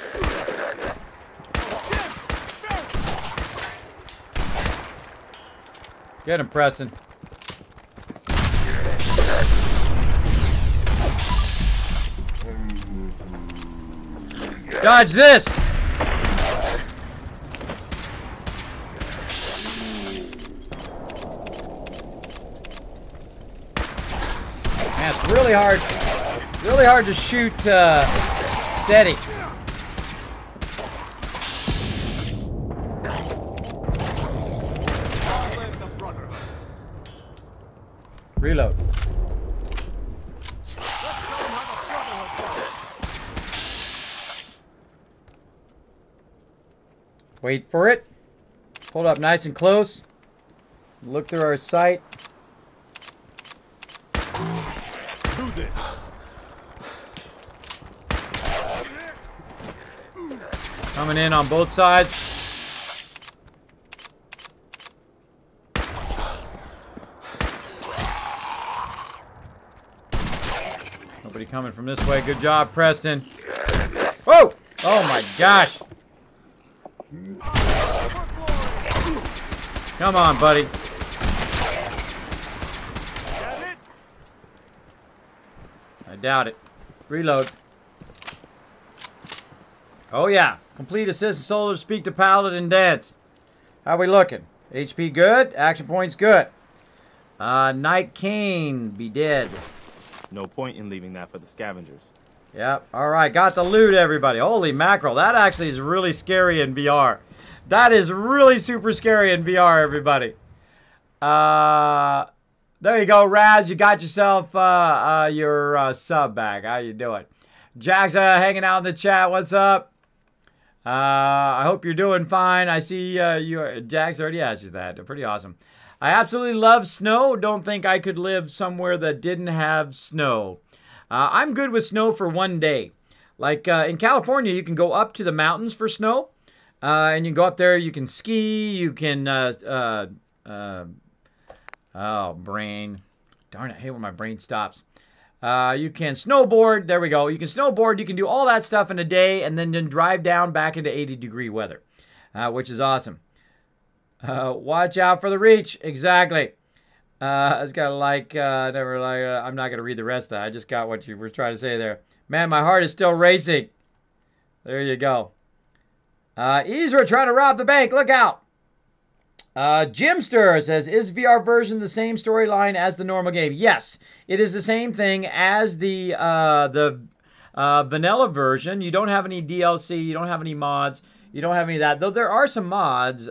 Get him, Preston. Dodge this! Man, it's really hard to shoot steady. Reload. Wait for it. Hold up nice and close. Look through our sight. Do this. Coming in on both sides. Nobody coming from this way. Good job, Preston. Whoa! Oh my gosh. Come on, buddy. I doubt it. Reload. Oh yeah. Complete assist soldiers, speak to paladin, dance. How we looking? HP good. Action points good. Night Kane be dead. No point in leaving that for the scavengers. Yep. All right. Got the loot, everybody. Holy mackerel. That actually is really scary in VR. That is really super scary in VR, everybody. There you go, Raz. You got yourself your sub back. How you doing? Jack's hanging out in the chat. What's up? I hope you're doing fine. I see Jack's already asked you that. Pretty awesome. I absolutely love snow. Don't think I could live somewhere that didn't have snow. I'm good with snow for one day. Like in California, you can go up to the mountains for snow. And you can go up there, you can ski, you can, oh, brain. Darn it, I hate when my brain stops. You can snowboard, there we go. You can snowboard, you can do all that stuff in a day, and then drive down back into 80-degree weather, which is awesome. Watch out for the reach, exactly. I was kind of like, I'm not going to read the rest of that. I just got what you were trying to say there. Man, my heart is still racing. There you go. Ezra trying to rob the bank. Look out. Jimster says, is VR version the same storyline as the normal game? Yes, it is the same thing as the vanilla version. You don't have any DLC. You don't have any mods. You don't have any of that. Though there are some mods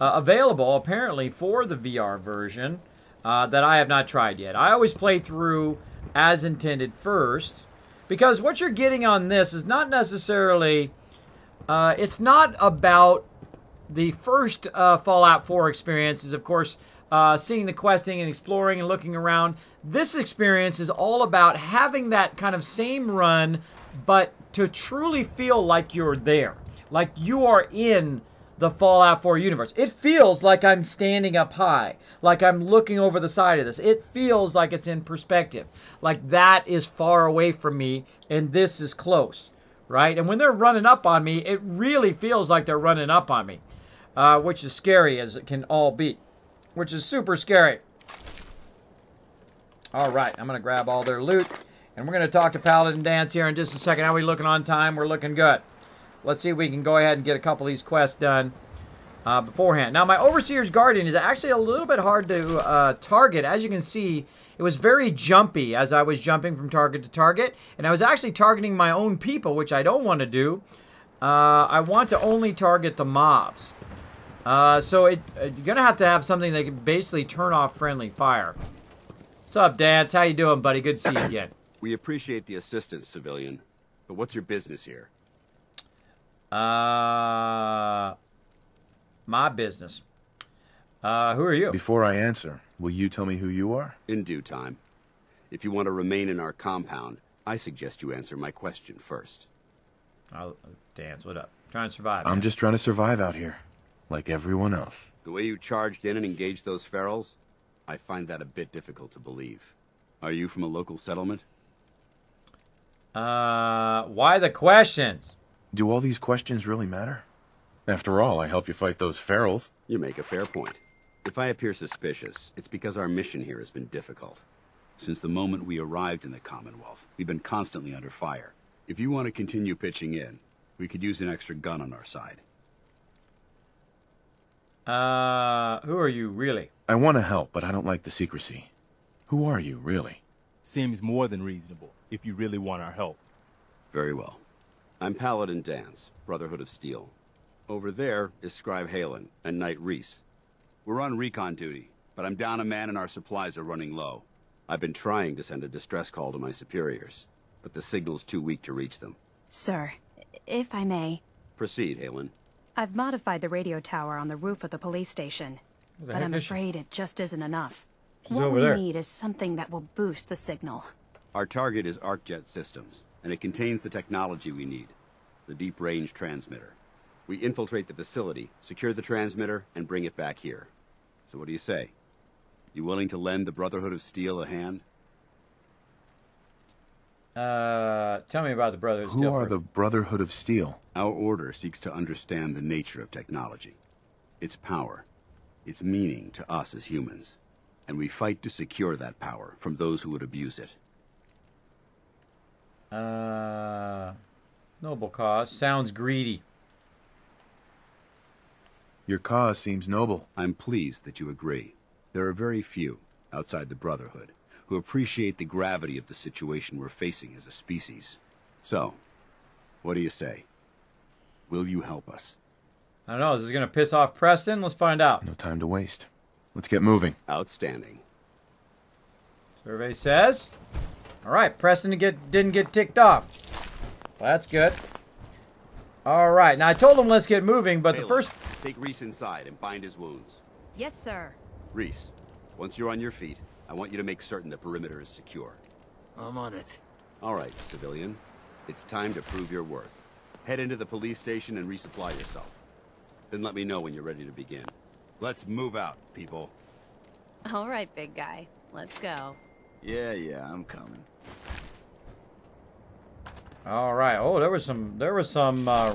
available, apparently, for the VR version that I have not tried yet. I always play through as intended first, because what you're getting on this is not necessarily... it's not about the first Fallout 4 experience is, of course, seeing the questing and exploring and looking around. This experience is all about having that kind of same run, but to truly feel like you're there. Like you are in the Fallout 4 universe. It feels like I'm standing up high, like I'm looking over the side of this. It feels like it's in perspective, like that is far away from me and this is close. Right? And when they're running up on me, it really feels like they're running up on me. Which is scary as it can all be. Which is super scary. Alright, I'm going to grab all their loot. And we're going to talk to Paladin Dance here in just a second. How are we looking on time? We're looking good. Let's see if we can go ahead and get a couple of these quests done beforehand. Now, my Overseer's Guardian is actually a little bit hard to target. As you can see, it was very jumpy as I was jumping from target to target. And I was actually targeting my own people, which I don't want to do. I want to only target the mobs. So you're going to have something that can basically turn off friendly fire. What's up, Dance? How you doing, buddy? Good to see you again. We appreciate the assistance, civilian. But what's your business here? My business. Who are you? Before I answer, will you tell me who you are? In due time. If you want to remain in our compound, I suggest you answer my question first. Dance, what up? Trying to survive. I'm just trying to survive out here, like everyone else. The way you charged in and engaged those ferals, I find that a bit difficult to believe. Are you from a local settlement? Why the questions? Do all these questions really matter? After all, I helped you fight those ferals. You make a fair point. If I appear suspicious, it's because our mission here has been difficult. Since the moment we arrived in the Commonwealth, we've been constantly under fire. If you want to continue pitching in, we could use an extra gun on our side. Who are you, really? I want to help, but I don't like the secrecy. Who are you, really? seems more than reasonable if you really want our help. Very well. I'm Paladin Dance, Brotherhood of Steel. Over there is Scribe Halen and Knight Reese. We're on recon duty, but I'm down a man and our supplies are running low. I've been trying to send a distress call to my superiors, but the signal's too weak to reach them. Sir, if I may. Proceed, Halen. I've modified the radio tower on the roof of the police station, but I'm afraid it just isn't enough. What we need is something that will boost the signal. Our target is ArcJet Systems, and it contains the technology we need, the deep-range transmitter. We infiltrate the facility, secure the transmitter, and bring it back here. So what do you say? You willing to lend the Brotherhood of Steel a hand? Tell me about the Brotherhood of Steel. Who are the Brotherhood of Steel? Our order seeks to understand the nature of technology, its power, its meaning to us as humans, and we fight to secure that power from those who would abuse it. Noble cause. Sounds greedy. Your cause seems noble. I'm pleased that you agree. There are very few, outside the Brotherhood, who appreciate the gravity of the situation we're facing as a species. So, what do you say? Will you help us? I don't know. Is this going to piss off Preston? Let's find out. No time to waste. Let's get moving. Outstanding. Survey says. All right, Preston didn't get ticked off. Well, that's good. All right. Now, I told him let's get moving, but Halen, the first... take Reese inside and bind his wounds. Yes, sir. Reese, once you're on your feet, I want you to make certain the perimeter is secure. I'm on it. All right, civilian. It's time to prove your worth. Head into the police station and resupply yourself. Then let me know when you're ready to begin. Let's move out, people. All right, big guy. Let's go. Yeah, I'm coming. All right. Oh, there was some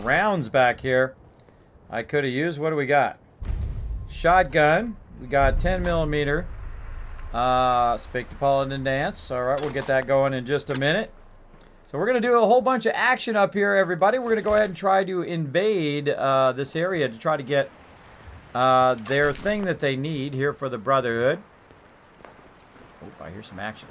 rounds back here I could have used. What do we got? Shotgun. We got 10 millimeter. Speak to Paladin Dance. All right, we'll get that going in just a minute. So we're going to do a whole bunch of action up here, everybody. We're going to go ahead and try to invade this area to try to get their thing that they need here for the Brotherhood. Oh, I hear some action.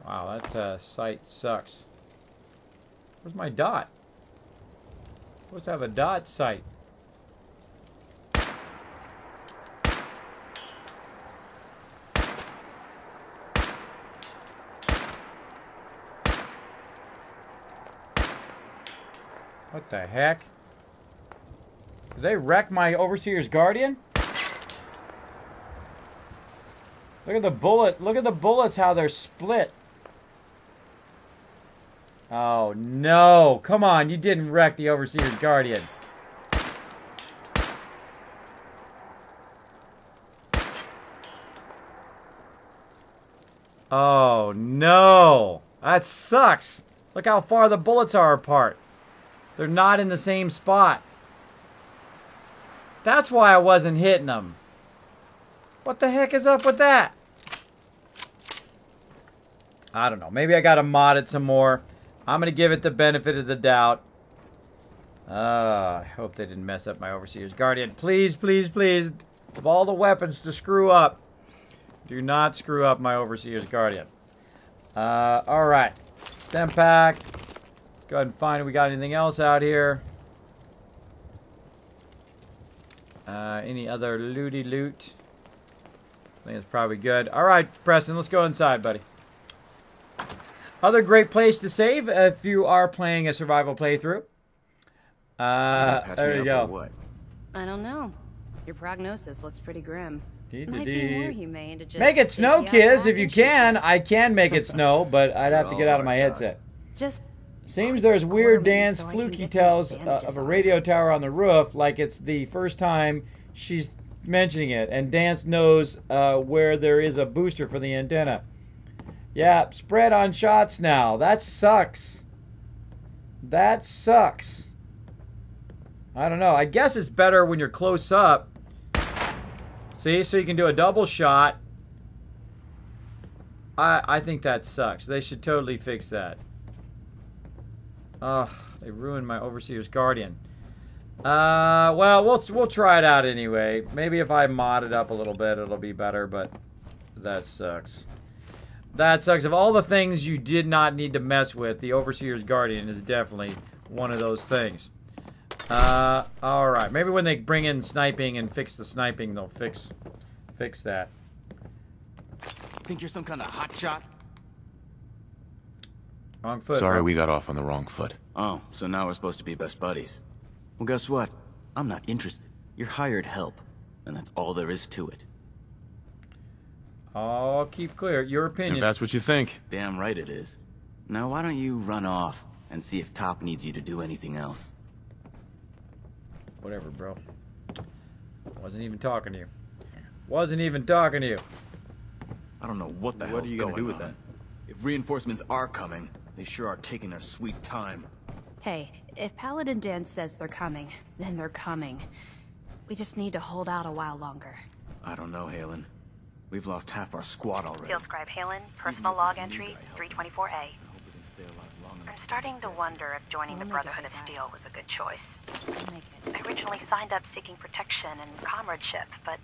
Wow, that sight sucks. Where's my dot? Supposed to have a dot sight. What the heck? Did they wreck my Overseer's Guardian? Look at the bullet. Look at the bullets, how they're split. Oh, no. Come on. You didn't wreck the Overseer's Guardian. Oh, no. That sucks. Look how far the bullets are apart. They're not in the same spot. That's why I wasn't hitting them. What the heck is up with that? I don't know. Maybe I got to mod it some more. I'm going to give it the benefit of the doubt. I hope they didn't mess up my Overseer's Guardian. Please, please, please. Of all the weapons to screw up, do not screw up my Overseer's Guardian. Alright. Stem pack. Let's go ahead and find if we got anything else out here. Any other looty loot? I think it's probably good. Alright, Preston, let's go inside, buddy. Other great place to save if you are playing a survival playthrough. There you go. What? I don't know. Your prognosis looks pretty grim. Might be more humane to just make it snow, take kids, the if you can. I can make it snow, but I'd have to get out of my headset. Just seems there's weird dance so I can fluky get tells these bandages of a on. radio tower on the roof, like it's the first time she's mentioning it, and Dance knows where there is a booster for the antenna. Yeah, spread on shots now. That sucks. That sucks. I don't know. I guess it's better when you're close up. See, so you can do a double shot. I think that sucks. They should totally fix that. Ugh, they ruined my Overseer's Guardian. Well, we'll try it out anyway. Maybe if I mod it up a little bit, it'll be better, but that sucks. That sucks. Of all the things you did not need to mess with, the Overseer's Guardian is definitely one of those things. Alright. Maybe when they bring in sniping and fix the sniping, they'll fix that. Think you're some kind of hotshot? Wrong foot. Sorry, bro. we got off on the wrong foot. Oh, so now we're supposed to be best buddies. Well, guess what? I'm not interested. You're hired help, and that's all there is to it. I'll keep clear. Your opinion. If that's what you think. Damn right it is. Now, why don't you run off and see if Top needs you to do anything else? Whatever, bro. Wasn't even talking to you. Wasn't even talking to you. I don't know what the hell's are you gonna going do with on. that? If reinforcements are coming, they sure are taking their sweet time. Hey, if Paladin Dan says they're coming, then they're coming. We just need to hold out a while longer. I don't know, Halen. We've lost half our squad already. Field Scribe Halen, personal log entry 324A. I'm starting to wonder if joining the Brotherhood of Steel was a good choice. I originally signed up seeking protection and comradeship, but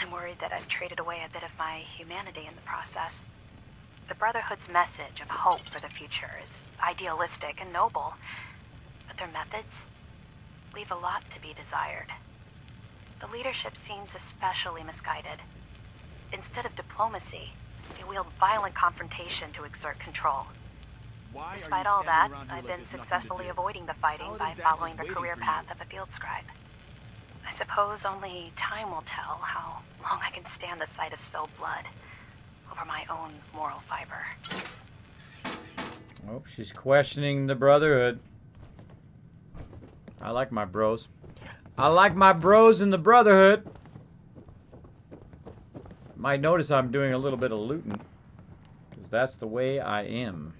I'm worried that I've traded away a bit of my humanity in the process. The Brotherhood's message of hope for the future is idealistic and noble, but their methods leave a lot to be desired. The leadership seems especially misguided. Instead of diplomacy, they wield violent confrontation to exert control. Despite all that, I've been successfully avoiding the fighting by following the career path of a field scribe. I suppose only time will tell how long I can stand the sight of spilled blood over my own moral fiber. Oh, she's questioning the Brotherhood. I like my bros. I like my bros in the Brotherhood. Might notice I'm doing a little bit of looting, because that's the way I am.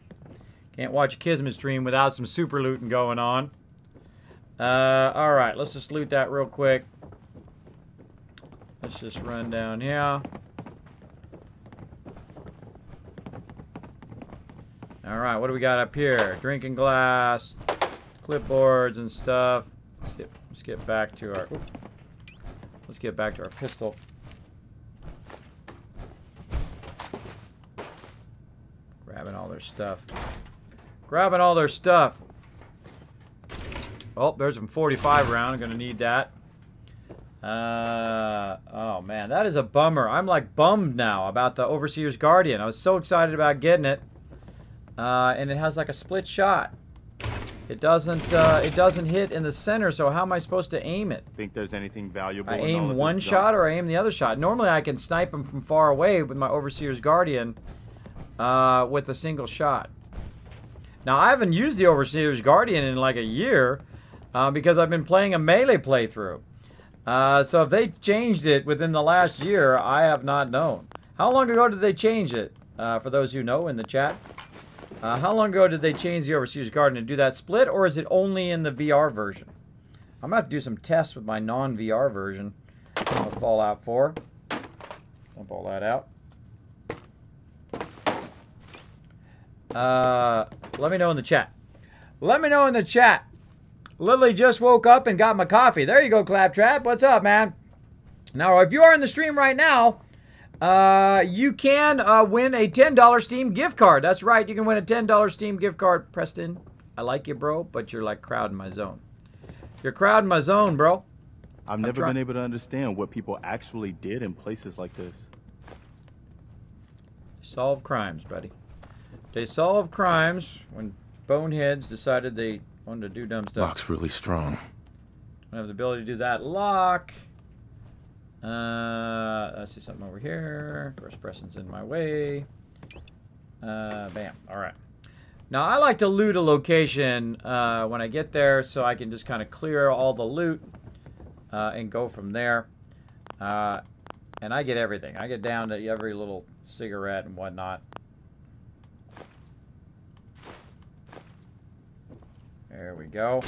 Can't watch a Kismet stream without some super looting going on. Alright, let's just loot that real quick. Let's just run down here. Alright, what do we got up here? Drinking glass, clipboards and stuff. Let's get back to our... Let's get back to our pistol. Grabbing all their stuff. Grabbing all their stuff. Oh, there's some 45 round. I'm going to need that. Oh, man. That is a bummer. I'm, like, bummed now about the Overseer's Guardian. I was so excited about getting it. And it has, like, a split shot. It doesn't hit in the center, so how am I supposed to aim it? Think there's anything valuable? I in all aim of one this shot junk? or I aim the other shot. Normally, I can snipe them from far away with my Overseer's Guardian with a single shot. Now, I haven't used the Overseer's Guardian in like a year because I've been playing a melee playthrough. So if they changed it within the last year, I have not known. How long ago did they change it? For those who know in the chat. How long ago did they change the Overseer's Guardian and do that split, or is it only in the VR version? I'm going to have to do some tests with my non-VR version of Fallout 4. I'll pull that out. Let me know in the chat. Let me know in the chat. Lily just woke up and got my coffee. There you go, Claptrap. What's up, man? Now, if you are in the stream right now, you can win a $10 Steam gift card. That's right. You can win a $10 Steam gift card. Preston, I like you, bro, but you're like crowding my zone. You're crowding my zone, bro. I've never been able to understand what people actually did in places like this. Solve crimes, buddy. They solve crimes when boneheads decided they wanted to do dumb stuff. Lock's really strong. I have the ability to do that. Lock. I see something over here. Of course, Preston's in my way. Bam. All right. Now, I like to loot a location when I get there so I can just kind of clear all the loot and go from there. And I get everything. I get down to every little cigarette and whatnot. There we go.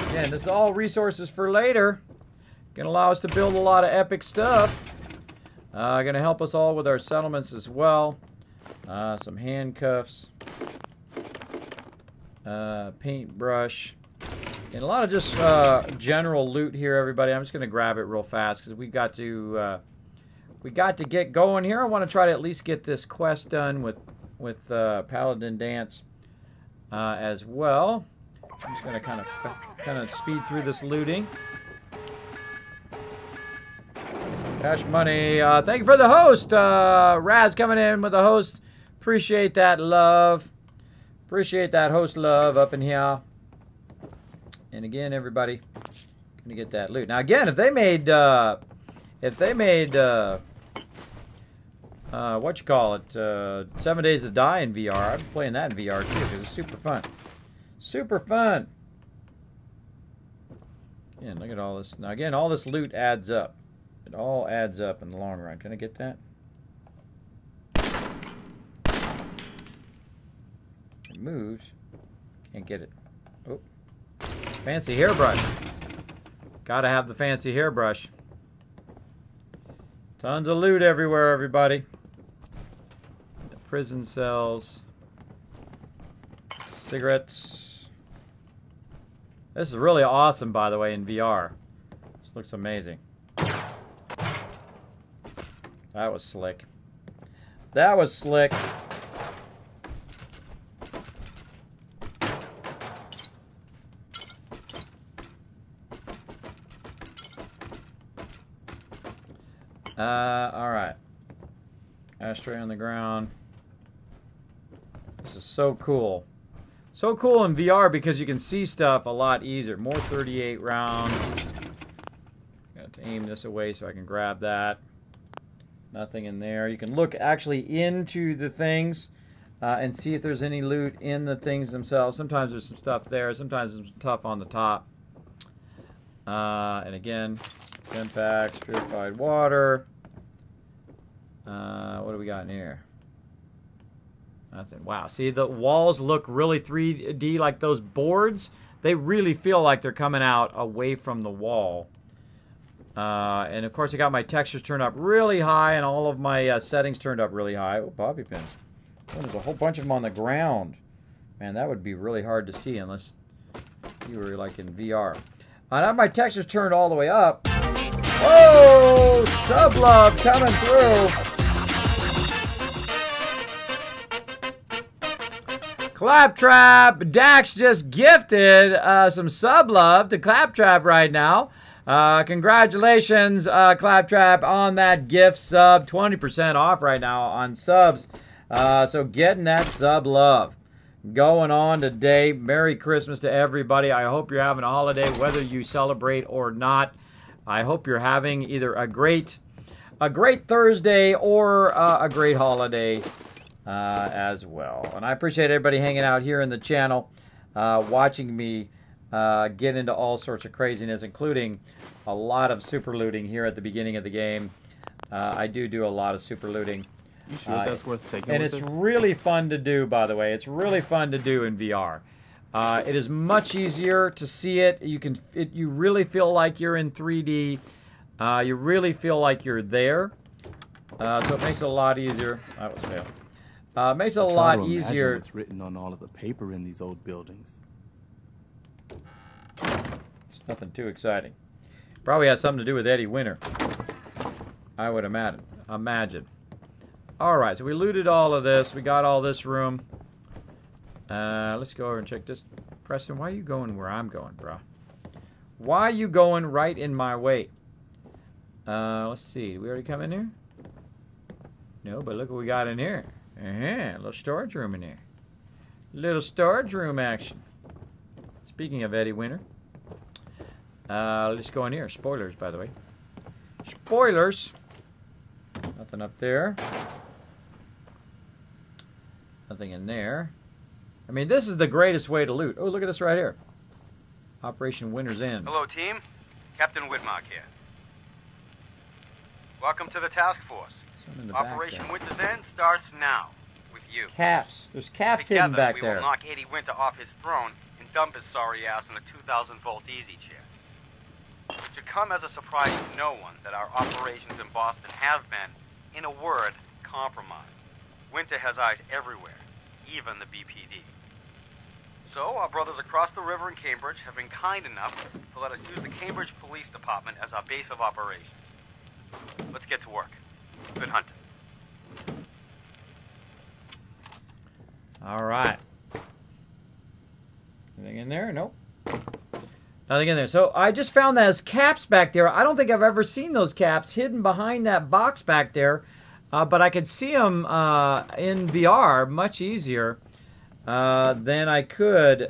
Again, this is all resources for later. Gonna allow us to build a lot of epic stuff. Gonna help us all with our settlements as well. Some handcuffs. Paintbrush. And a lot of just general loot here, everybody. I'm just going to grab it real fast because we got to get going here. I want to try to at least get this quest done with Paladin Dance as well. I'm just going to kind of speed through this looting. Cash money. Thank you for the host. Raz coming in with the host. Appreciate that love. Appreciate that host love up in here. And again, everybody, gonna get that loot. Now again, if they made what you call it, 7 Days to Die in VR, I'd be playing that in VR too because it's super fun. Super fun. Again, look at all this. Now again, all this loot adds up. It all adds up in the long run. Can I get that? It moves. Can't get it. Oh. Fancy hairbrush. Gotta have the fancy hairbrush. Tons of loot everywhere, everybody. The prison cells. Cigarettes. This is really awesome, by the way, in VR. This looks amazing. That was slick. That was slick. Alright. Ashtray on the ground. This is so cool. So cool in VR because you can see stuff a lot easier. More 38 round. Got to aim this away so I can grab that. Nothing in there. You can look actually into the things and see if there's any loot in the things themselves. Sometimes there's some stuff there. Sometimes there's stuff on the top. And again, 10 packs, purified water. What do we got in here? That's it. Wow. See, the walls look really 3D like those boards. They really feel like they're coming out away from the wall. And of course, I got my textures turned up really high and all of my settings turned up really high. Oh, bobby pins. Oh, there's a whole bunch of them on the ground. Man, that would be really hard to see unless you were like in VR. I have my textures turned all the way up. Whoa! Sub-love coming through. Claptrap. Dax just gifted some sub-love to Claptrap right now. Congratulations, Claptrap, on that gift sub. 20% off right now on subs. So getting that sub love going on today. Merry Christmas to everybody. I hope you're having a holiday, whether you celebrate or not. I hope you're having either a great Thursday or a great holiday as well. And I appreciate everybody hanging out here in the channel, watching me get into all sorts of craziness, including a lot of super looting here at the beginning of the game. I do a lot of super looting. You sure that's worth taking? And it's really fun to do, by the way. It's really fun to do in VR. It is much easier to see it. You really feel like you're in 3D. You really feel like you're there. So it makes it a lot easier. That was fail. It makes it a lot easier. What's written on all of the paper in these old buildings? It's nothing too exciting. Probably has something to do with Eddie Winter, I would imagine. Alright, so we looted all of this. We got all this room. Let's go over and check this. Preston, why are you going where I'm going, bro? Why are you going right in my way? Let's see. Did we already come in here? No, but look what we got in here. A little storage room in here. Little storage room action. Speaking of Eddie Winter. Let's go in here. Spoilers, by the way. Spoilers. Nothing up there. Nothing in there. I mean, this is the greatest way to loot. Oh, look at this right here. Operation Winter's End. Hello, team. Captain Whitmark here. Welcome to the task force. Operation Winter's End starts now with you. Caps. There's caps hidden back we there. will knock Eddie Winter off his throne and dump his sorry ass in a 2,000-volt easy chair. It should come as a surprise to no one that our operations in Boston have been, in a word, compromised. Winter has eyes everywhere, even the BPD. So, our brothers across the river in Cambridge have been kind enough to let us use the Cambridge Police Department as our base of operations. Let's get to work. Good hunting. All right. Anything in there? Nope. Nothing in there. So I just found those caps back there. I don't think I've ever seen those caps hidden behind that box back there. But I could see them in VR much easier than I could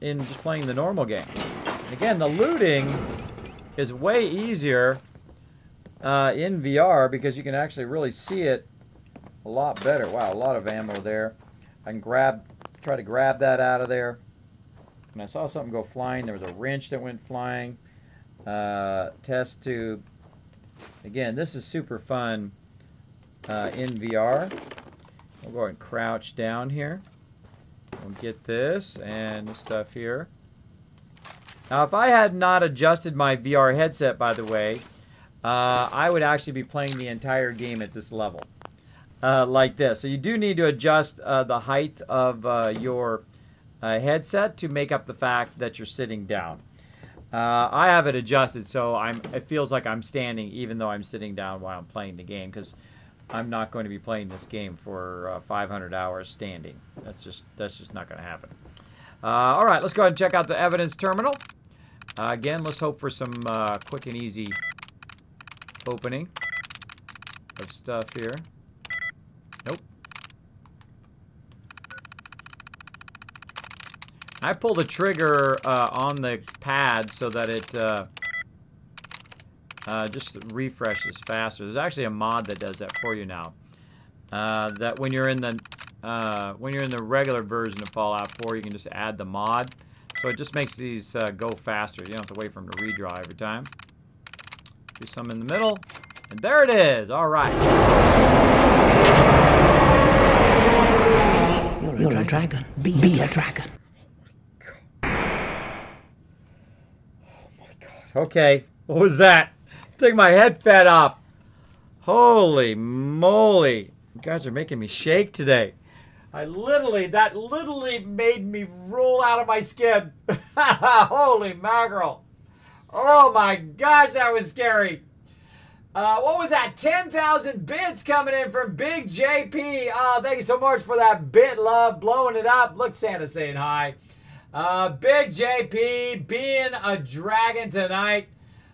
in just playing the normal game. And again, the looting is way easier in VR because you can actually really see it a lot better. Wow, a lot of ammo there. I can try to grab that out of there. And I saw something go flying. There was a wrench that went flying. Test tube. Again, this is super fun in VR. We'll go ahead and crouch down here. We'll get this and this stuff here. Now, if I had not adjusted my VR headset, by the way, I would actually be playing the entire game at this level. Like this. So you do need to adjust the height of your headset to make up the fact that you're sitting down. I have it adjusted so it feels like I'm standing even though I'm sitting down while I'm playing the game, because I'm not going to be playing this game for 500 hours standing. That's just not going to happen. All right, let's go ahead and check out the evidence terminal. Again, let's hope for some quick and easy opening of stuff here. Nope. I pulled the trigger on the pad so that it just refreshes faster. There's actually a mod that does that for you now. That when you're in the regular version of Fallout 4, you can just add the mod, so it just makes these go faster. You don't have to wait for them to redraw every time. Do some in the middle, and there it is. All right. You're a dragon. Be a dragon. Okay, what was that? Take my head fat off. Holy moly. You guys are making me shake today. That literally made me roll out of my skin. Holy mackerel. Oh my gosh, that was scary. What was that? 10,000 bits coming in from Big JP. Oh, thank you so much for that bit love, blowing it up. Look, Santa saying hi. Big JP being a dragon tonight.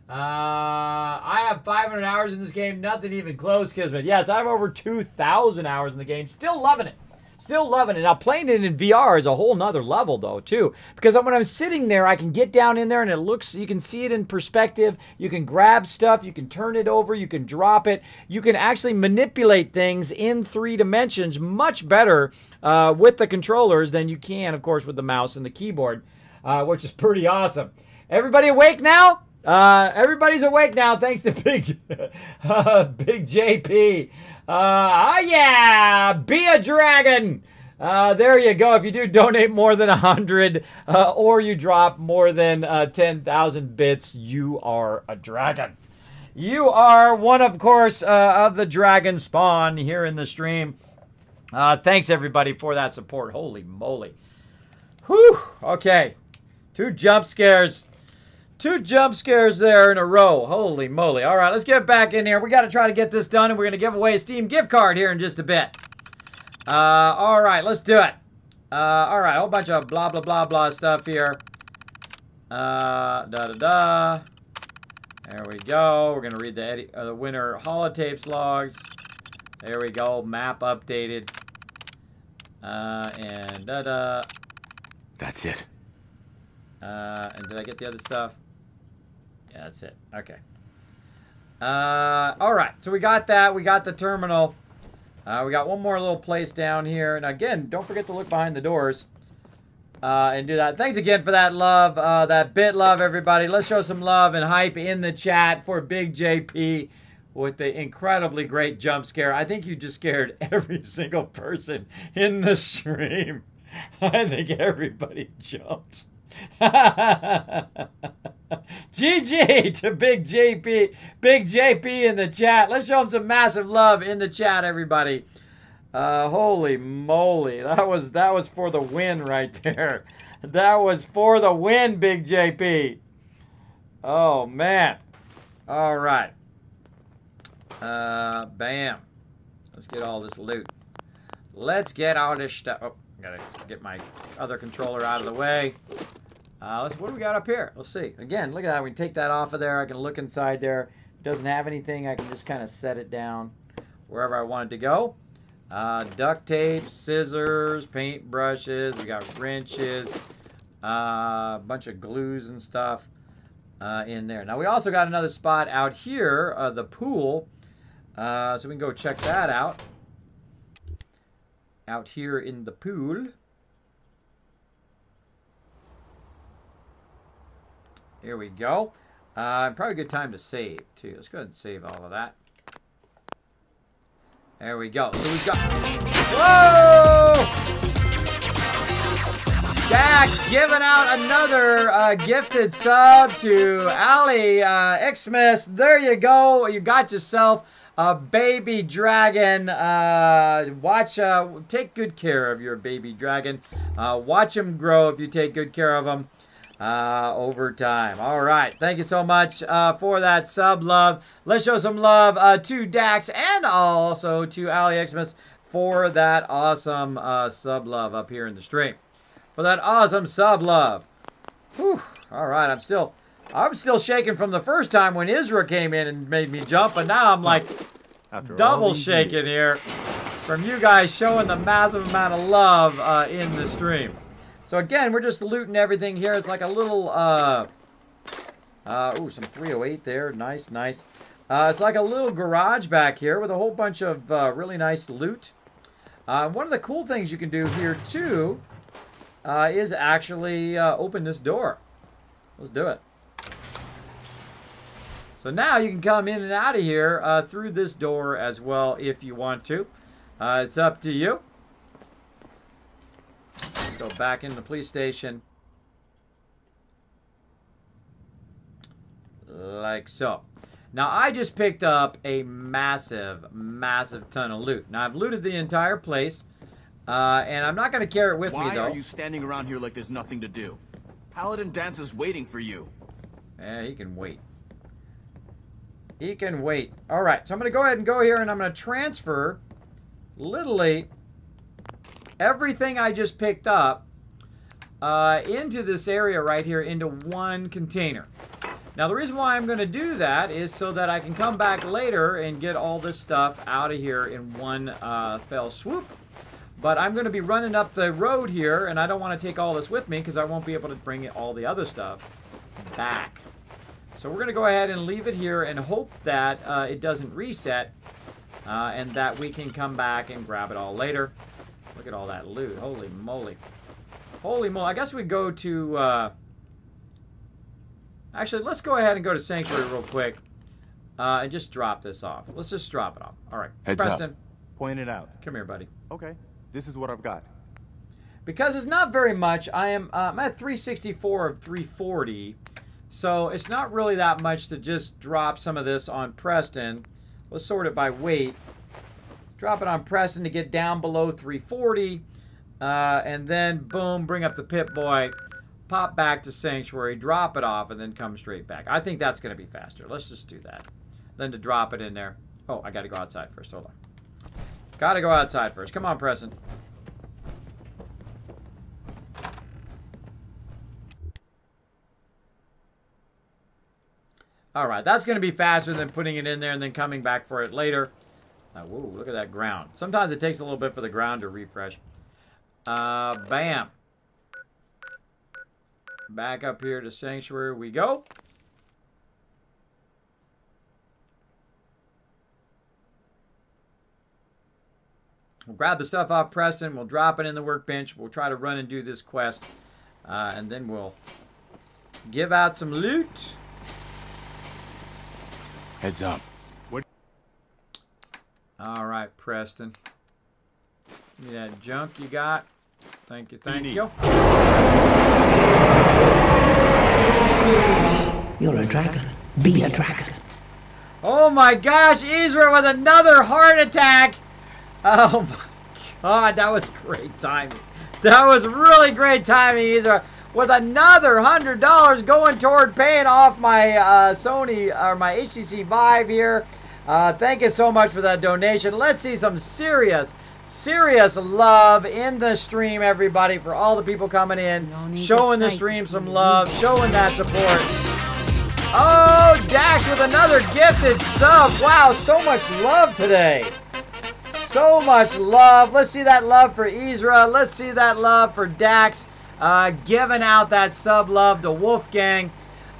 I have 500 hours in this game. Nothing even close, Kismet. Yes, I have over 2,000 hours in the game. Still loving it. Still loving it. Now, playing it in VR is a whole nother level, though, too. Because when I'm sitting there, I can get down in there, and you can see it in perspective. You can grab stuff. You can turn it over. You can drop it. You can actually manipulate things in 3 dimensions much better with the controllers than you can, of course, with the mouse and the keyboard, which is pretty awesome. Everybody awake now? Everybody's awake now, thanks to Big JP. Yeah, be a dragon. There you go. If you do donate more than 100 or you drop more than 10,000 bits, you are a dragon. You are one, of course, of the dragon spawn here in the stream. Thanks, everybody, for that support. Holy moly. Whew. Okay. 2 jump scares. 2 jump scares there in a row. Holy moly. All right, let's get back in here. We got to try to get this done, and we're going to give away a Steam gift card here in just a bit. All right, let's do it. All right, a whole bunch of blah, blah, blah, blah stuff here. Da-da-da. There we go. We're going to read the winner holotapes logs. There we go. Map updated. And da-da. That's it. And did I get the other stuff? Yeah, that's it. Okay. All right. So we got that. We got the terminal. We got one more little place down here. And again, don't forget to look behind the doors and do that. Thanks again for that love, that bit love, everybody. Let's show some love and hype in the chat for Big JP with the incredibly great jump scare. I think you just scared every single person in the stream. I think everybody jumped. GG to Big JP in the chat. Let's show him some massive love in the chat, everybody. Holy moly. That was for the win right there. That was for the win, Big JP. Oh, man. All right. Bam. Let's get all this loot. Let's get all this stuff. Oh, gotta get my other controller out of the way. What do we got up here? Let's see. Again, look at that. We can take that off of there. I can look inside there. If it doesn't have anything, I can just kind of set it down wherever I want it to go. Duct tape, scissors, paint brushes. We got wrenches, a bunch of glues and stuff in there. Now, we also got another spot out here, the pool. So we can go check that out. Out here in the pool. Here we go. Probably a good time to save, too. Let's go ahead and save all of that. There we go. So we've got... Whoa! Dax giving out another gifted sub to Ali Xmas. There you go. You got yourself a baby dragon. Take good care of your baby dragon. Watch him grow if you take good care of him. Over time. All right. Thank you so much for that sub love. Let's show some love to Dax and also to Ali Xmas for that awesome sub love up here in the stream. For that awesome sub love. Whew. All right. I'm still shaking from the first time when Isra came in and made me jump, but now I'm like double shaking here from you guys showing the massive amount of love in the stream. So again, we're just looting everything here. It's like a little, ooh, some 308 there. Nice, nice. It's like a little garage back here with a whole bunch of really nice loot. One of the cool things you can do here, too, is actually open this door. Let's do it. So now you can come in and out of here through this door as well if you want to. It's up to you. Let's go back in the police station. Like so. Now, I just picked up a massive, massive ton of loot. Now, I've looted the entire place, and I'm not going to carry it with me, though. Why are you standing around here like there's nothing to do? Paladin Dancer's waiting for you. Yeah, he can wait. He can wait. All right, so I'm going to go ahead and go here, and I'm going to transfer, literally, everything I just picked up into this area right here into one container. Now, the reason why I'm going to do that is so that I can come back later and get all this stuff out of here in one fell swoop. But I'm going to be running up the road here, and I don't want to take all this with me because I won't be able to bring all the other stuff back. So we're going to go ahead and leave it here and hope that it doesn't reset and that we can come back and grab it all later. Look at all that loot. Holy moly. Holy moly. I guess we go to... Actually, let's go ahead and go to Sanctuary real quick and just drop this off. Let's just drop it off. All right. Heads Preston. up. Point it out. Come here, buddy. Okay. This is what I've got. Because it's not very much. I'm at 364 of 340. So it's not really that much to just drop some of this on Preston. Let's sort it by weight. Drop it on Preston to get down below 340. And then, boom, bring up the Pip-Boy. Pop back to Sanctuary, drop it off, and then come straight back. I think that's going to be faster. Let's just do that. Then to drop it in there. Oh, I got to go outside first. Hold on. Got to go outside first. Come on, Preston. All right, that's going to be faster than putting it in there and then coming back for it later. Whoa, look at that ground. Sometimes it takes a little bit for the ground to refresh. Bam. Back up here to Sanctuary we go. We'll grab the stuff off Preston. We'll drop it in the workbench. We'll try to run and do this quest. And then we'll give out some loot. Heads up. What? All right, Preston. Give me that junk you got. Thank you, thank you. You're a dragon. Be a dragon. Oh my gosh, Israel with another heart attack. Oh my. Oh, that was great timing. That was really great timing, Ezra. With another $100 going toward paying off my Sony or my HTC Vive here. Thank you so much for that donation. Let's see some serious love in the stream, everybody, for all the people coming in, showing the stream some love, showing that support. Oh, Dax with another gifted sub. Wow, so much love today. So much love. Let's see that love for Ezra. Let's see that love for Dax. Giving out that sub love to Wolfgang.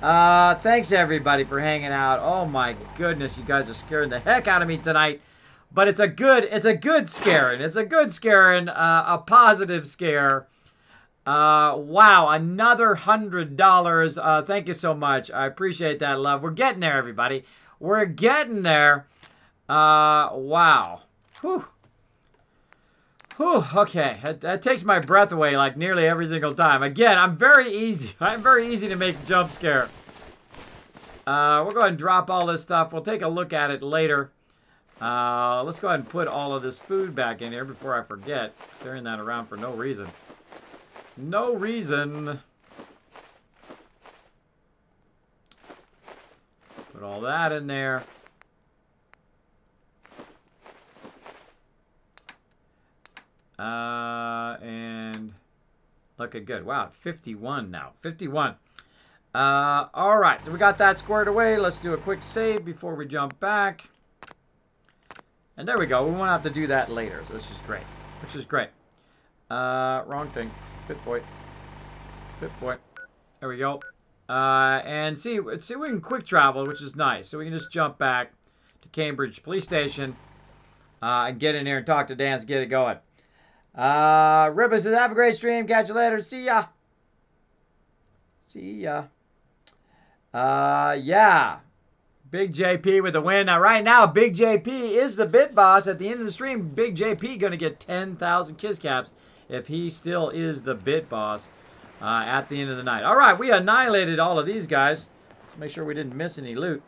Thanks everybody for hanging out. Oh my goodness, you guys are scaring the heck out of me tonight. But it's a good scaring. It's a good scaring, a positive scare. Wow, another $100. Thank you so much. I appreciate that love. We're getting there, everybody. We're getting there. Wow. Whew. Whew, okay, that takes my breath away like nearly every single time. Again, I'm very easy to make a jump scare. We'll go ahead and drop all this stuff. We'll take a look at it later. Let's go ahead and put all of this food back in here before I forget. Carrying that around for no reason. No reason. Put all that in there. And looking good. Wow, 51 now. 51. All right, so we got that squared away. Let's do a quick save before we jump back. And there we go. We won't have to do that later, so this is great. Which is great. Wrong thing. Good boy. Good boy. There we go. And see, we can quick travel, which is nice. So we can just jump back to Cambridge Police Station and get in here and talk to Dan and get it going. Ripper says, have a great stream. Catch you later. See ya. See ya. Yeah. Big JP with the win. Now, right now, Big JP is the bit boss. At the end of the stream, Big JP going to get 10,000 kiss caps if he still is the bit boss at the end of the night. All right, we annihilated all of these guys. Let's make sure we didn't miss any loot.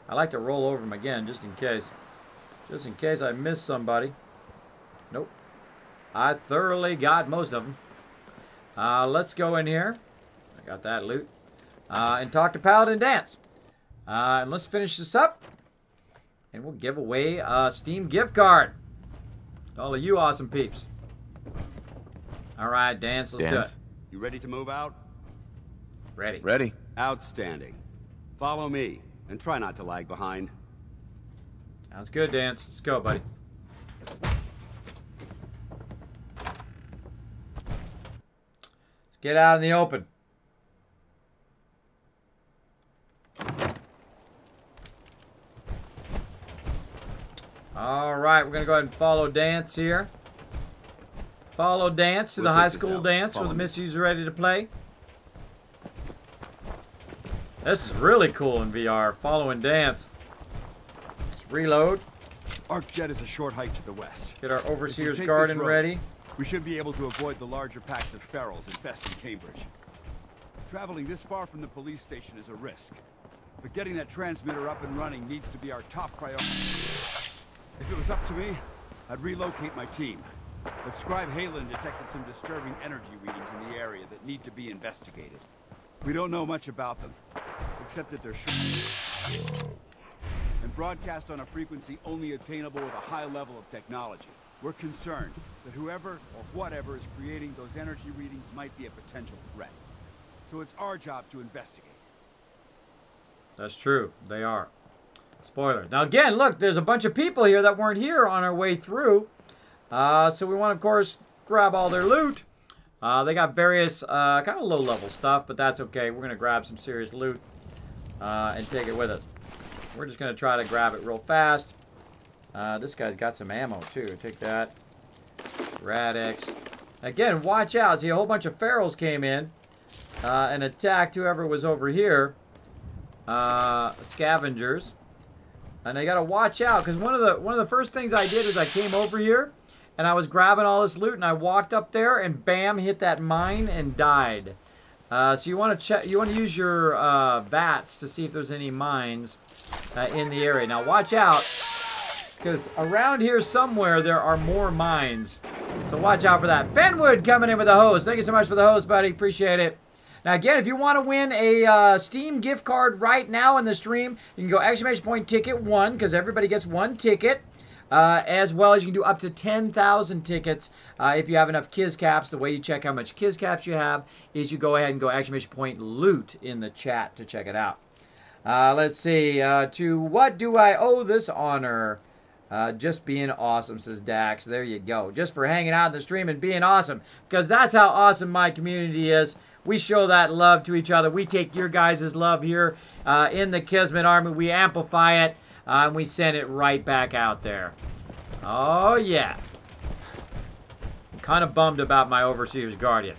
I like to roll over them again just in case. Just in case I miss somebody. Nope. I thoroughly got most of them. Let's go in here. I got that loot. And talk to Paladin Dance. And let's finish this up. And we'll give away a Steam gift card. To all of you awesome peeps. All right, Dance, let's do it. You ready to move out? Ready. Ready. Outstanding. Follow me, and try not to lag behind. Sounds good, Dance. Let's go, buddy. Get out in the open. All right, we're going to go ahead and follow Dance here. Follow Dance to the high school dance where the misuse are ready to play. This is really cool in VR, following Dance. Let's reload. Arcjet is a short hike to the west. Get our Overseer's Garden ready. We should be able to avoid the larger packs of ferals infesting Cambridge. Traveling this far from the police station is a risk, but getting that transmitter up and running needs to be our top priority. If it was up to me, I'd relocate my team. But Scribe Halen detected some disturbing energy readings in the area that need to be investigated. We don't know much about them, except that they're short and broadcast on a frequency only attainable with a high level of technology. We're concerned that whoever or whatever is creating those energy readings might be a potential threat. So it's our job to investigate. That's true. They are. Spoiler. Now again, look, there's a bunch of people here that weren't here on our way through. So we want to, of course, grab all their loot. They got various kind of low-level stuff, but that's okay. We're going to grab some serious loot and take it with us. We're just going to try to grab it real fast. This guy's got some ammo, too. Take that. Radix. Again, watch out. See, a whole bunch of ferals came in and attacked whoever was over here. Scavengers. And I got to watch out, because one of the first things I did is I came over here, and I was grabbing all this loot, and I walked up there, and bam, hit that mine and died. So you want to check. You want to use your bats to see if there's any mines in the area. Now watch out, because around here somewhere there are more mines. So watch out for that. Fenwood coming in with a host. Thank you so much for the host, buddy. Appreciate it. Now, again, if you want to win a Steam gift card right now in the stream, you can go exclamation point ticket 1, because everybody gets 1 ticket. As well as you can do up to 10,000 tickets if you have enough Kiz Caps. The way you check how much Kiz Caps you have is you go ahead and go exclamation point loot in the chat to check it out. Let's see. To what do I owe this honor? Just being awesome, says Dax. There you go. Just for hanging out in the stream and being awesome. Because that's how awesome my community is. We show that love to each other. We take your guys' love here in the Kismet Army. We amplify it. And we send it right back out there. Oh, yeah. I'm kind of bummed about my Overseer's Guardian.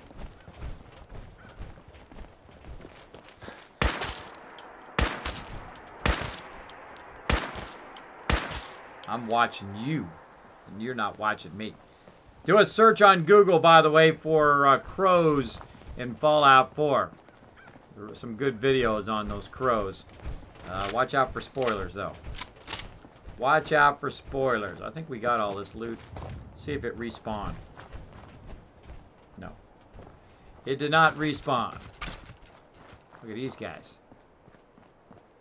I'm watching you, and you're not watching me. Do a search on Google, by the way, for crows in Fallout 4. There were some good videos on those crows. Watch out for spoilers, though. Watch out for spoilers. I think we got all this loot. See if it respawned. No. It did not respawn. Look at these guys.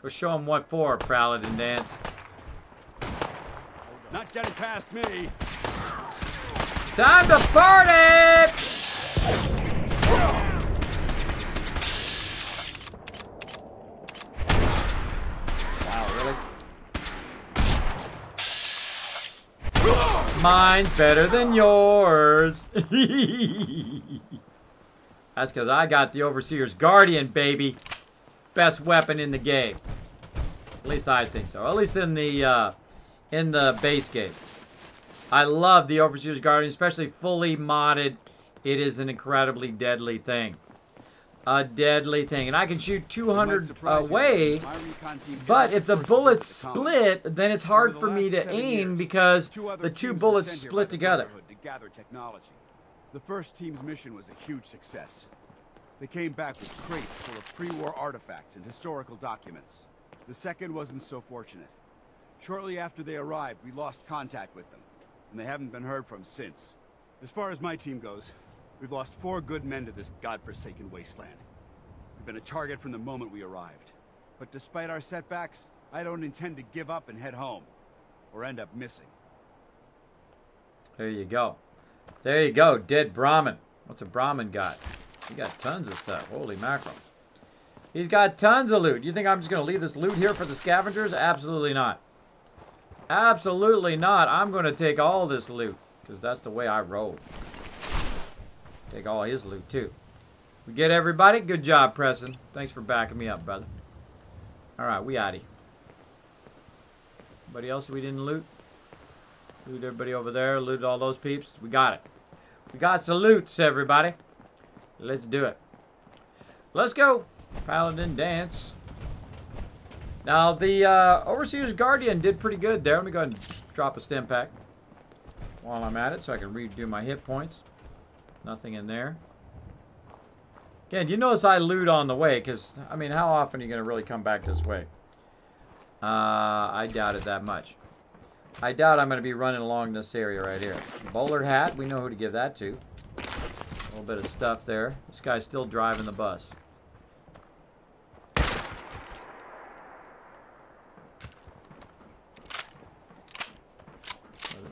Go show them what for, Paladin Dance. Not getting past me. Time to party! Wow, really? Mine's better than yours. That's because I got the Overseer's Guardian, baby. Best weapon in the game. At least I think so. At least in the base game. I love the Overseer's Guardian, especially fully modded. It is an incredibly deadly thing. A deadly thing. And I can shoot 200 away, but if the bullets split, then it's hard for me to aim because the two bullets split together. To gather technology. The first team's mission was a huge success. They came back with crates full of pre-war artifacts and historical documents. The second wasn't so fortunate. Shortly after they arrived, we lost contact with them, and they haven't been heard from since. As far as my team goes, we've lost 4 good men to this godforsaken wasteland. We've been a target from the moment we arrived. But despite our setbacks, I don't intend to give up and head home, or end up missing. There you go. There you go, dead Brahmin. What's a Brahmin got? He got tons of stuff. Holy mackerel. He's got tons of loot. You think I'm just going to leave this loot here for the scavengers? Absolutely not. Absolutely not. I'm going to take all this loot, because that's the way I roll. Take all his loot, too. We get everybody? Good job, Preston. Thanks for backing me up, brother. Alright, we outie. Anybody else we didn't loot? Loot everybody over there. Loot all those peeps. We got it. We got the loots, everybody. Let's do it. Let's go. Paladin Dance. Now, the Overseer's Guardian did pretty good there. Let me go ahead and drop a stim pack while I'm at it so I can redo my hit points. Nothing in there. Again, you notice I loot on the way because, I mean, how often are you going to really come back this way? I doubt it that much. I doubt I'm going to be running along this area right here. Bowler hat, we know who to give that to. A little bit of stuff there. This guy's still driving the bus.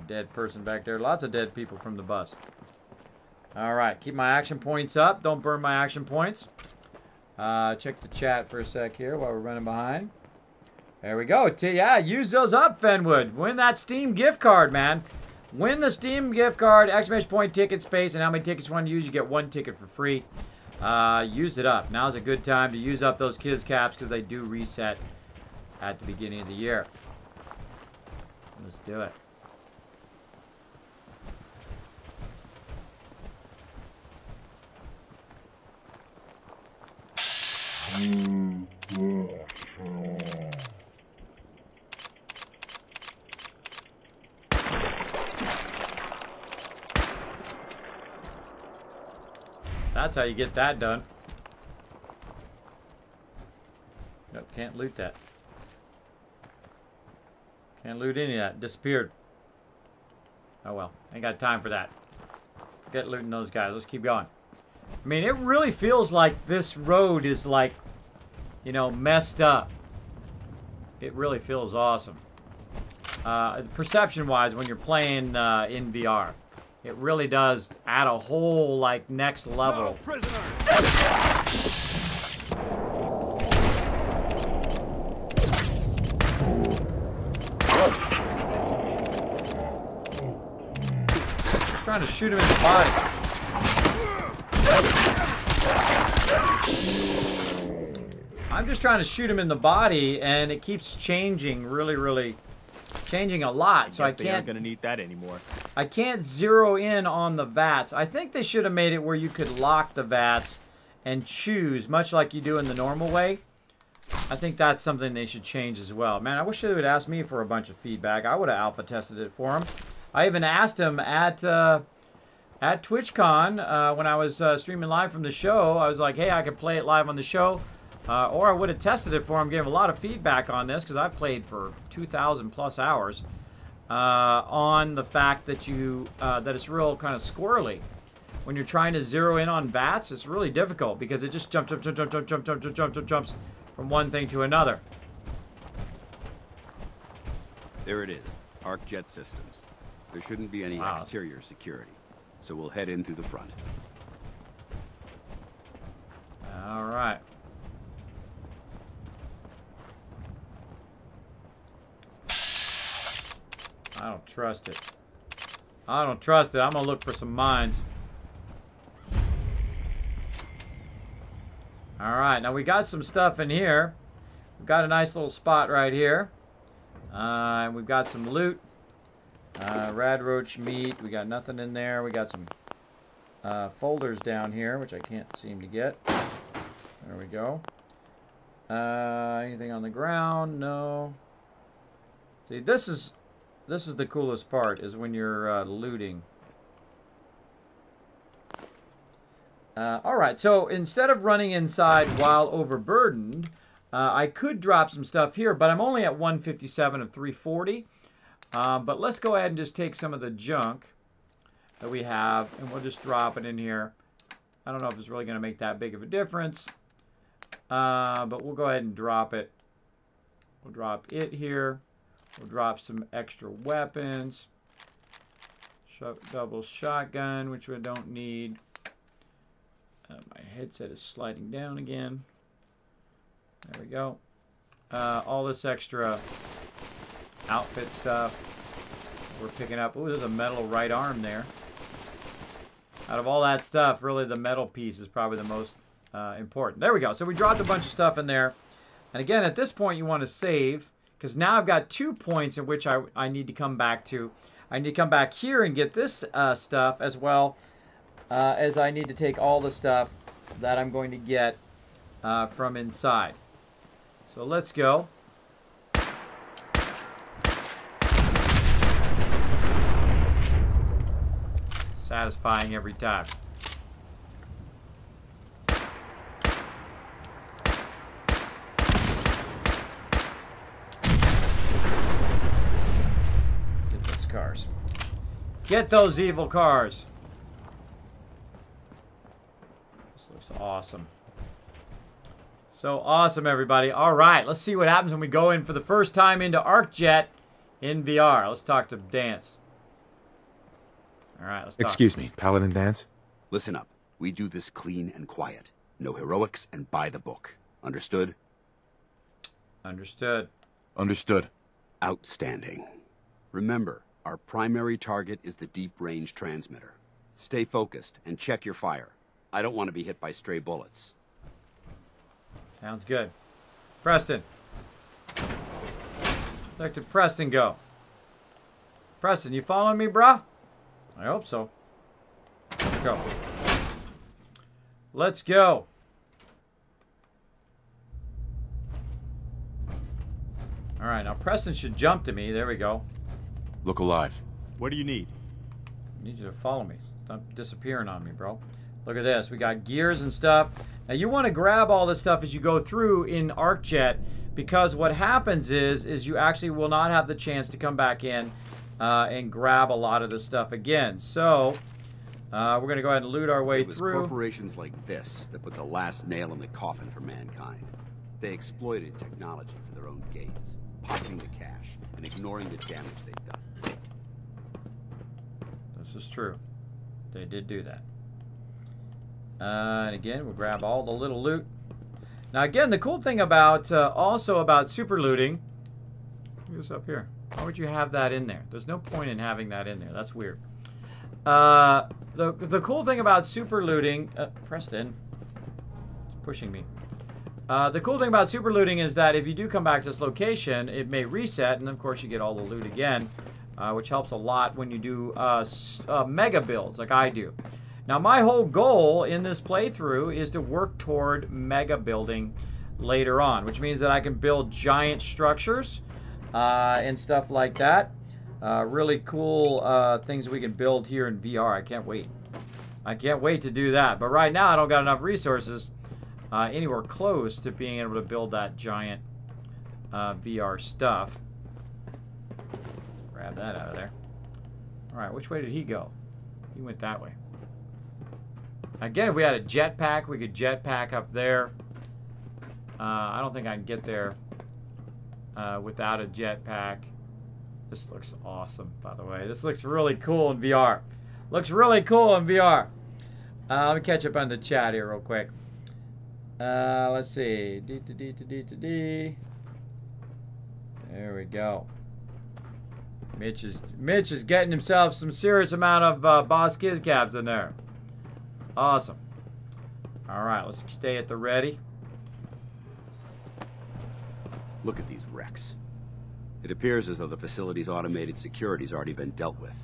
Dead person back there. Lots of dead people from the bus. Alright, keep my action points up. Don't burn my action points. Check the chat for a sec here while we're running behind. There we go. Yeah, use those up, Fenwood. Win that Steam gift card, man. Win the Steam gift card, exclamation point ticket space, and how many tickets you want to use, you get 1 ticket for free. Use it up. Now's a good time to use up those Kiz Caps because they do reset at the beginning of the year. Let's do it. That's how you get that done. Nope, can't loot that. Can't loot any of that. Disappeared. Oh well. Ain't got time for that. Get looting those guys. Let's keep going. I mean, it really feels like this road is like, you know, messed up. It really feels awesome. Perception-wise, when you're playing in VR, it really does add a whole, like, next level. No, prisoner. Just trying to shoot him in the body. I'm just trying to shoot him in the body, and it keeps changing, really changing a lot. So I They aren't can't gonna need that anymore. I can't zero in on the VATS. I think they should have made it where you could lock the VATS and choose, much like you do in the normal way. I think that's something they should change as well. Man, I wish they would ask me for a bunch of feedback. I would have alpha tested it for them. I even asked him at TwitchCon when I was streaming live from the show. I was like, hey, I could play it live on the show. Or I would have tested it for him, gave him a lot of feedback on this, because I've played for 2,000 plus hours, on the fact that that it's real kind of squirrely. When you're trying to zero in on VATS, it's really difficult, because it just jumps from one thing to another. There it is, Arc Jet Systems. There shouldn't be any exterior security, so we'll head in through the front. All right. I don't trust it. I don't trust it. I'm gonna look for some mines. Alright, now we got some stuff in here. We've got a nice little spot right here. And we've got some loot. Rad roach meat. We got nothing in there. We got some folders down here, which I can't seem to get. There we go. Anything on the ground? No. See, this is the coolest part, is when you're looting. Alright, so instead of running inside while overburdened, I could drop some stuff here, but I'm only at 157 of 340. But let's go ahead and just take some of the junk that we have, and we'll just drop it in here. I don't know if it's really going to make that big of a difference, but we'll go ahead and drop it. We'll drop it here. We'll drop some extra weapons. Double shotgun, which we don't need. My headset is sliding down again. There we go. All this extra outfit stuff we're picking up. Ooh, there's a metal right arm there. Out of all that stuff, really the metal piece is probably the most important. There we go. So we dropped a bunch of stuff in there. And again, at this point, you want to save, because now I've got 2 points in which I need to come back to. I need to come back here and get this stuff, as well as I need to take all the stuff that I'm going to get from inside. So let's go. Satisfying every time. Get those cars. Get those evil cars. This looks awesome. So awesome, everybody. All right, let's see what happens when we go in for the first time into ArcJet in VR. Let's talk to Dance. All right, let's talk. Excuse me, Paladin Dance? Listen up. We do this clean and quiet. No heroics and by the book. Understood? Understood. Understood. Outstanding. Remember, our primary target is the deep-range transmitter. Stay focused and check your fire. I don't want to be hit by stray bullets. Sounds good. Preston. Let Preston go. Preston, you following me, bruh? I hope so. Let's go. Let's go. All right, now Preston should jump to me. There we go. Look alive. What do you need? I need you to follow me. Stop disappearing on me, bro. Look at this. We got gears and stuff. Now you want to grab all this stuff as you go through in ArcJet, because what happens is you actually will not have the chance to come back in and grab a lot of the stuff again. So we're going to go ahead and loot our way through. It was corporations like this that put the last nail in the coffin for mankind. They exploited technology for their own gains, pocketing the cash and ignoring the damage they've done. This is true. They did do that. And again, we'll grab all the little loot. Now again, the cool thing about also about super looting, look this up here. Why would you have that in there? There's no point in having that in there. That's weird. The cool thing about super looting, Preston, it's pushing me. The cool thing about super looting is that if you do come back to this location, it may reset, and of course you get all the loot again, which helps a lot when you do mega builds like I do. Now my whole goal in this playthrough is to work toward mega building later on, which means that I can build giant structures and stuff like that. Really cool things we can build here in VR. I can't wait. I can't wait to do that. But right now I don't got enough resources anywhere close to being able to build that giant VR stuff. Grab that out of there. Alright, which way did he go? He went that way. Again, if we had a jetpack, we could jetpack up there. I don't think I can get there without a jetpack. This looks awesome, by the way. This looks really cool in VR. Looks really cool in VR. Let me catch up on the chat here real quick. Let's see. There we go. Mitch is getting himself some serious amount of Boss Kiz cabs in there. Awesome. Alright, let's stay at the ready. Look at these wrecks. It appears as though the facility's automated security's already been dealt with.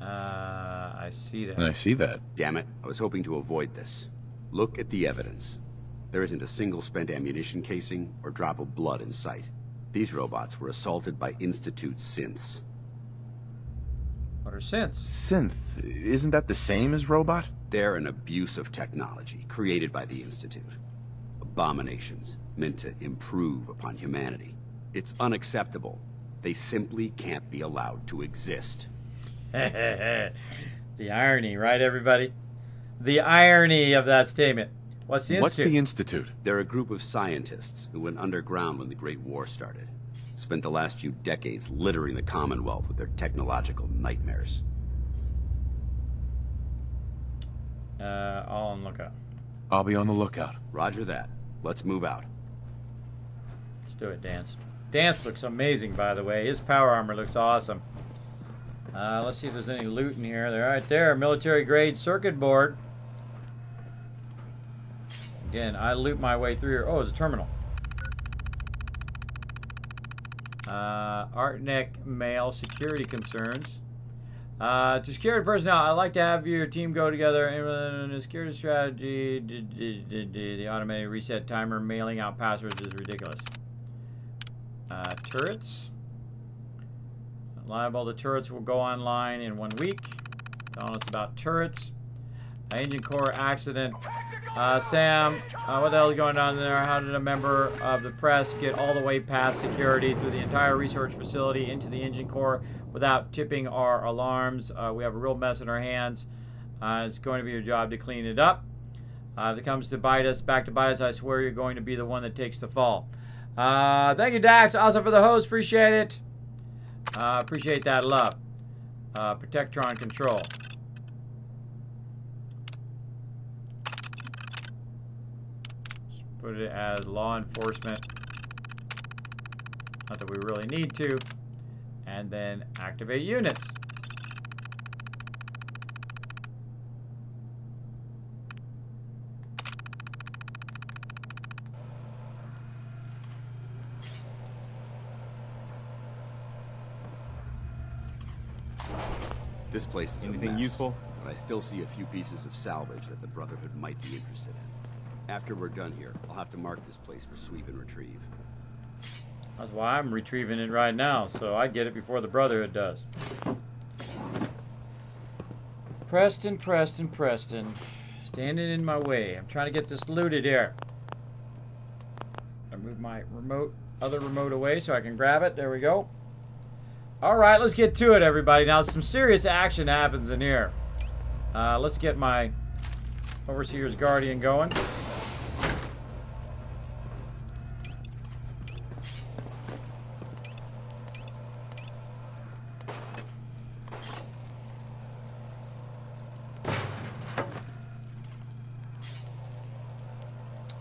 I see that. I see that. Damn it, I was hoping to avoid this. Look at the evidence. There isn't a single spent ammunition casing or drop of blood in sight. These robots were assaulted by Institute synths. What are synths? Synth? Isn't that the same as robot? They're an abuse of technology created by the Institute. Abominations meant to improve upon humanity. It's unacceptable. They simply can't be allowed to exist. The irony, right, everybody? The irony of that statement. What's the Institute? What's the Institute? They're a group of scientists who went underground when the Great War started. Spent the last few decades littering the Commonwealth with their technological nightmares. I'll on lookout. I'll be on the lookout. Roger that. Let's move out. Let's do it, Dance. Dance looks amazing, by the way. His power armor looks awesome. Let's see if there's any loot in here. They're right there. Military grade circuit board. Again, I loot my way through here. Oh, it's a terminal. Artneck mail security concerns. To security personnel, I'd like to have your team go together and a security strategy. The automated reset timer mailing out passwords is ridiculous. Turrets. Liable, the turrets will go online in 1 week. Telling us about turrets. Engine core accident. Sam, what the hell is going on there? How did a member of the press get all the way past security through the entire research facility into the engine core without tipping our alarms? We have a real mess in our hands. It's going to be your job to clean it up. If it comes to bite us, back to bite us, I swear you're going to be the one that takes the fall. Thank you, Dax. Also for the host. Appreciate it. Appreciate that love. Protectron control. Put it as law enforcement. Not that we really need to. And then activate units. This place is Anything a mess, useful? but I still see a few pieces of salvage that the Brotherhood might be interested in. After we're done here, I'll have to mark this place for sweep and retrieve. That's why I'm retrieving it right now, so I get it before the Brotherhood does. Preston, Preston, Preston. Standing in my way. I'm trying to get this looted here. I move my other remote away so I can grab it. There we go. Alright, let's get to it, everybody. Now, some serious action happens in here. Let's get my Overseer's Guardian going.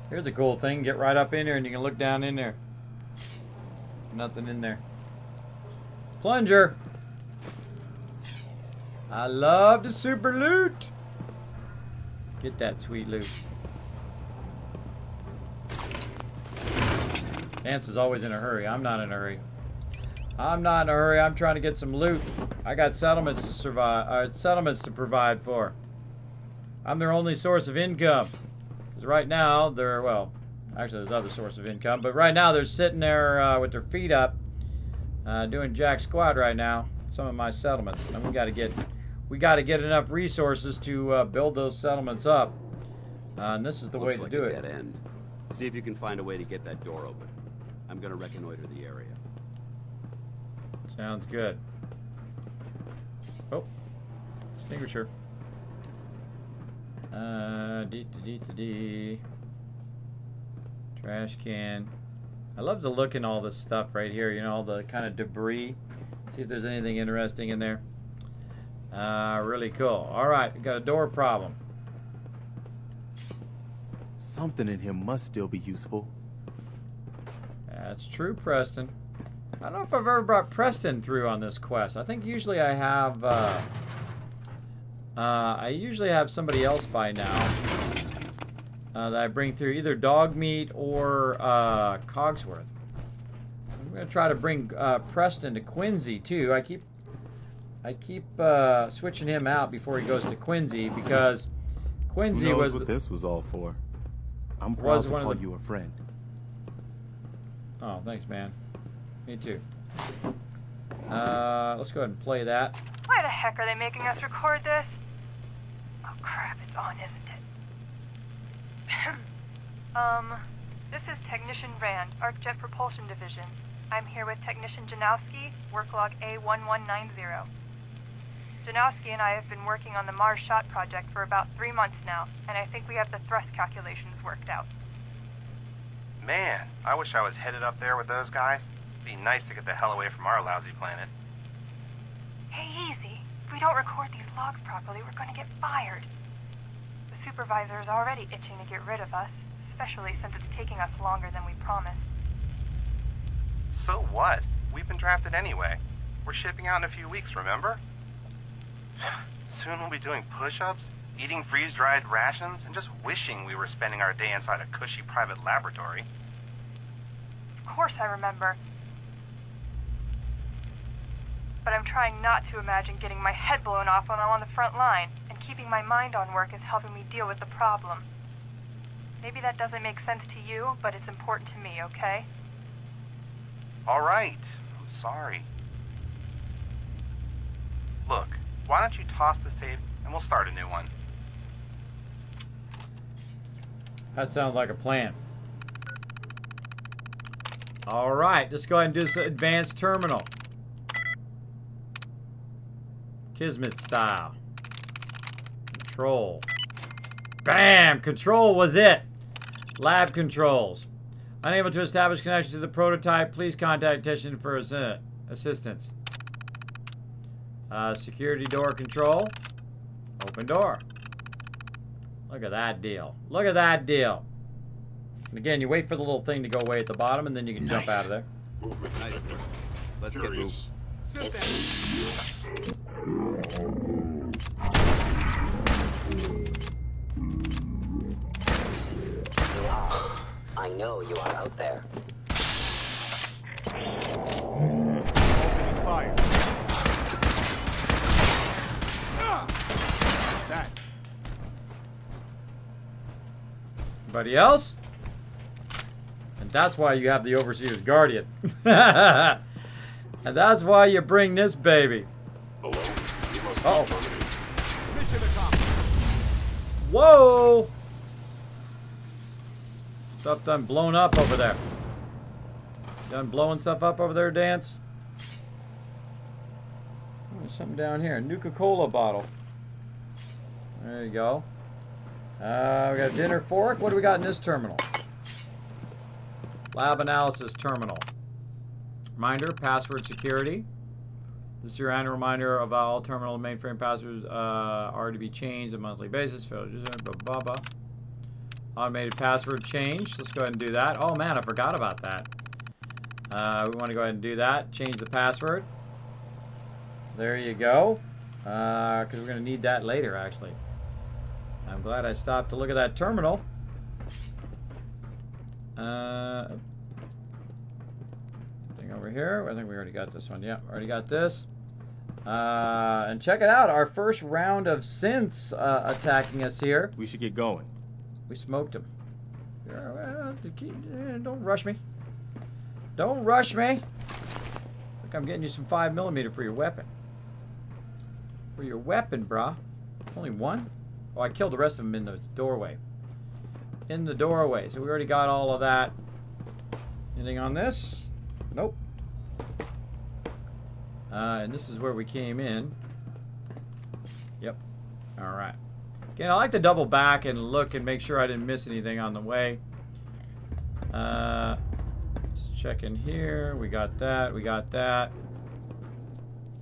Here's a cool thing. Get right up in here and you can look down in there. Nothing in there. Plunger. I love the super loot. Get that sweet loot. Dance is always in a hurry. I'm not in a hurry. I'm not in a hurry. I'm trying to get some loot. I got settlements to survive. Settlements to provide for. I'm their only source of income. Because right now they're, well, actually there's other source of income, but right now they're sitting there with their feet up, doing jack squat right now. Some of my settlements, and we got to get enough resources to build those settlements up. And this is the way to do it. Dead end. See if you can find a way to get that door open. I'm gonna reconnoiter the area. Sounds good. Oh, extinguisher. Trash can. I love the look in all this stuff right here. You know, all the kind of debris. See if there's anything interesting in there. Really cool. All right, we got a door problem. Something in here must still be useful. That's true, Preston. I don't know if I've ever brought Preston through on this quest. I think usually I have. I usually have somebody else by now that I bring through, either Dogmeat or Cogsworth. I'm gonna try to bring Preston to Quincy too. I keep switching him out before he goes to Quincy because Quincy Who knows was what this was all for. I'm proud to call you a friend. Oh, thanks, man. Me too. Let's go ahead and play that. Why the heck are they making us record this? Oh crap, it's on, isn't it? This is Technician Rand, ArcJet Propulsion Division. I'm here with Technician Janowski, work log A1190. Janowski and I have been working on the Mars Shot project for about 3 months now, and I think we have the thrust calculations worked out. Man, I wish I was headed up there with those guys. It'd be nice to get the hell away from our lousy planet. Hey, easy. If we don't record these logs properly, we're going to get fired. The supervisor is already itching to get rid of us, especially since it's taking us longer than we promised. So what? We've been drafted anyway. We're shipping out in a few weeks, remember? Soon we'll be doing push-ups, eating freeze-dried rations, and just wishing we were spending our day inside a cushy private laboratory. Of course I remember. But I'm trying not to imagine getting my head blown off when I'm on the front line, and keeping my mind on work is helping me deal with the problem. Maybe that doesn't make sense to you, but it's important to me, okay? All right. I'm sorry. Look, why don't you toss this tape and we'll start a new one. That sounds like a plan. All right, let's go ahead and do this advanced terminal. Kismet style. Control. Bam! Control was it. Lab controls. Unable to establish connection to the prototype, please contact technician for assistance. Security door control. Open door. Look at that deal. Look at that deal. And again, you wait for the little thing to go away at the bottom, and then you can jump out of there. Nice work. Let's get moving. I know you are out there. Fire. That. Anybody else? And that's why you have the Overseer's Guardian. And that's why you bring this baby. Uh-oh. Mission accomplished. Whoa! Stuff done blown up over there. Done blowing stuff up over there, Dance? Oh, there's something down here. Nuka-Cola bottle. There you go. We got a dinner fork. What do we got in this terminal? Lab analysis terminal. Reminder, password security. This is your annual reminder of all terminal mainframe passwords are to be changed on a monthly basis. Blah, blah, blah. Automated password change. Let's go ahead and do that. Oh man, I forgot about that. We want to go ahead and do that. Change the password. There you go. Because we're going to need that later, actually. I'm glad I stopped to look at that terminal. Thing over here. I think we already got this one. Yeah, already got this. And check it out. Our first round of synths attacking us here. We should get going. We smoked him. Don't rush me. Don't rush me. Look, I'm getting you some 5mm for your weapon. For your weapon, brah. Only one? Oh, I killed the rest of them in the doorway. In the doorway. So we already got all of that. Anything on this? Nope. And this is where we came in. Yep. Alright. Again, I like to double back and look and make sure I didn't miss anything on the way. Let's check in here. We got that. We got that.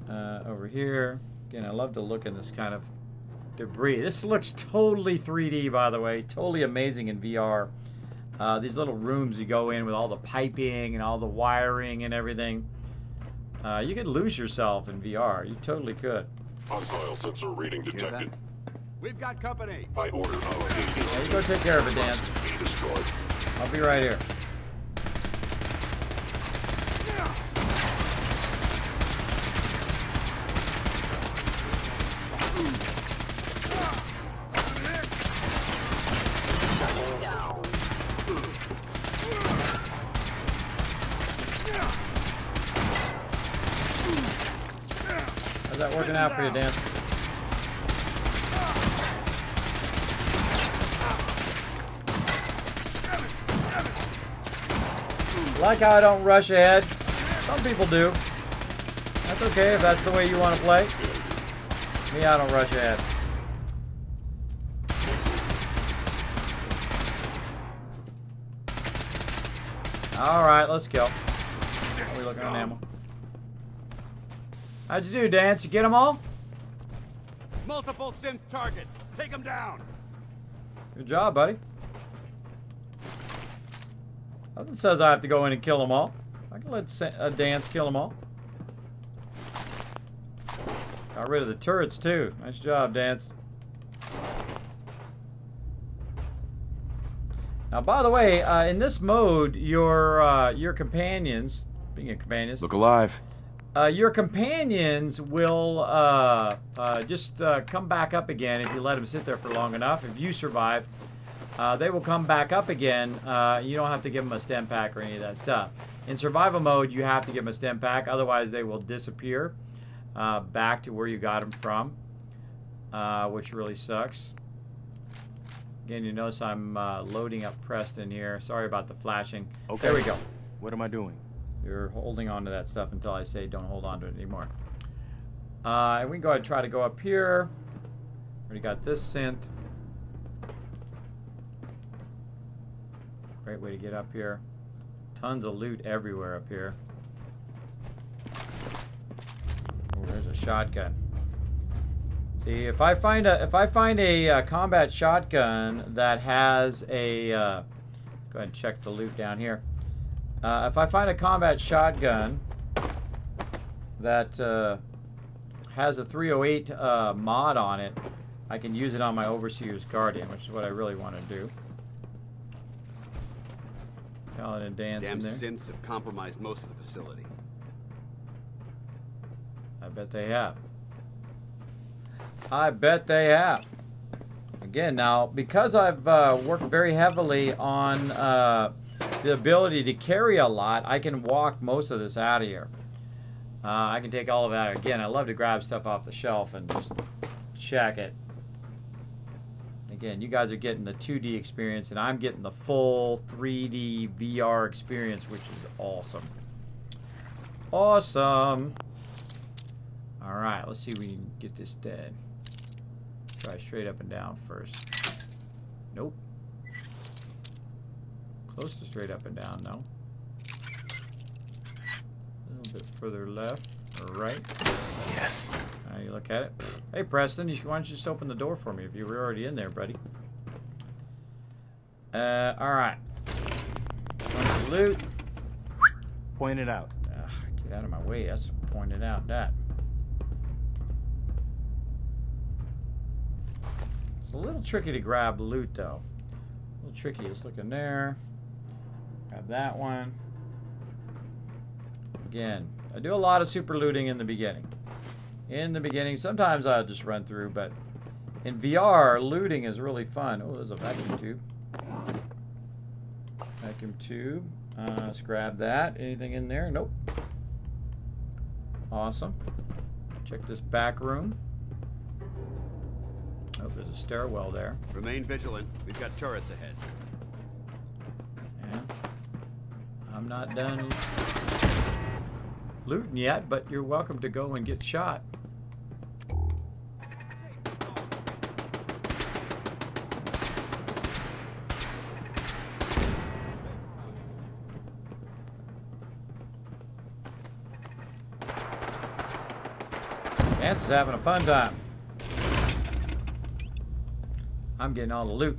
Over here. Again, I love to look in this kind of debris. This looks totally 3D, by the way. Totally amazing in VR. These little rooms you go in with all the piping and all the wiring and everything. You could lose yourself in VR. You totally could. Hostile sensor reading detected. We've got company. I order allocated. Yeah, you go take care of it, Dan. Be destroyed. I'll be right here. How's that working out for you, Dan? Like how I don't rush ahead. Some people do. That's okay if that's the way you want to play. Me, I don't rush ahead. Alright, let's go. Are we looking on ammo? How'd you do, Dance? You get them all? Multiple synth targets. Take them down. Good job, buddy. Nothing says I have to go in and kill them all. I can let Dance kill them all. Got rid of the turrets, too. Nice job, Dance. Now, by the way, in this mode, your companions, being a companions, look alive. Your companions will just come back up again if you let them sit there for long enough. If you survive, they will come back up again. You don't have to give them a stem pack or any of that stuff. In survival mode, you have to give them a stem pack, otherwise they will disappear back to where you got them from, which really sucks. Again, you notice I'm loading up Preston here. Sorry about the flashing. Okay. There we go. What am I doing? You're holding on to that stuff until I say don't hold on to it anymore. And we can go ahead and try to go up here. Already got this synth. Great way to get up here. Tons of loot everywhere up here. Oh, there's a shotgun. See, if I find a combat shotgun that has a go ahead and check the loot down here. If I find a combat shotgun that has a 308 mod on it, I can use it on my Overseer's Guardian, which is what I really want to do. Paladin Dance in there. Damn synths have compromised most of the facility. I bet they have. I bet they have. Again, now, because I've worked very heavily on the ability to carry a lot, I can walk most of this out of here. I can take all of that. Again, I love to grab stuff off the shelf and just check it. Again, you guys are getting the 2D experience, and I'm getting the full 3D VR experience, which is awesome. Awesome. Alright, let's see if we can get this dead. Try straight up and down first. Nope. Close to straight up and down, though. A little bit further left or right. Yes. You look at it. Hey, Preston, why don't you just open the door for me if you were already in there, buddy? Alright. Loot. Point it out. Get out of my way. That's pointed out that. It's a little tricky to grab loot, though. A little tricky. Just look in there. Grab that one. Again, I do a lot of super looting in the beginning. Sometimes I'll just run through, but in VR, looting is really fun. Oh, there's a vacuum tube. Vacuum tube. Let's grab that. Anything in there? Nope. Awesome. Check this back room. Oh, there's a stairwell there. Remain vigilant. We've got turrets ahead. Yeah. I'm not done looting yet, but you're welcome to go and get shot. Vance is having a fun time. I'm getting all the loot.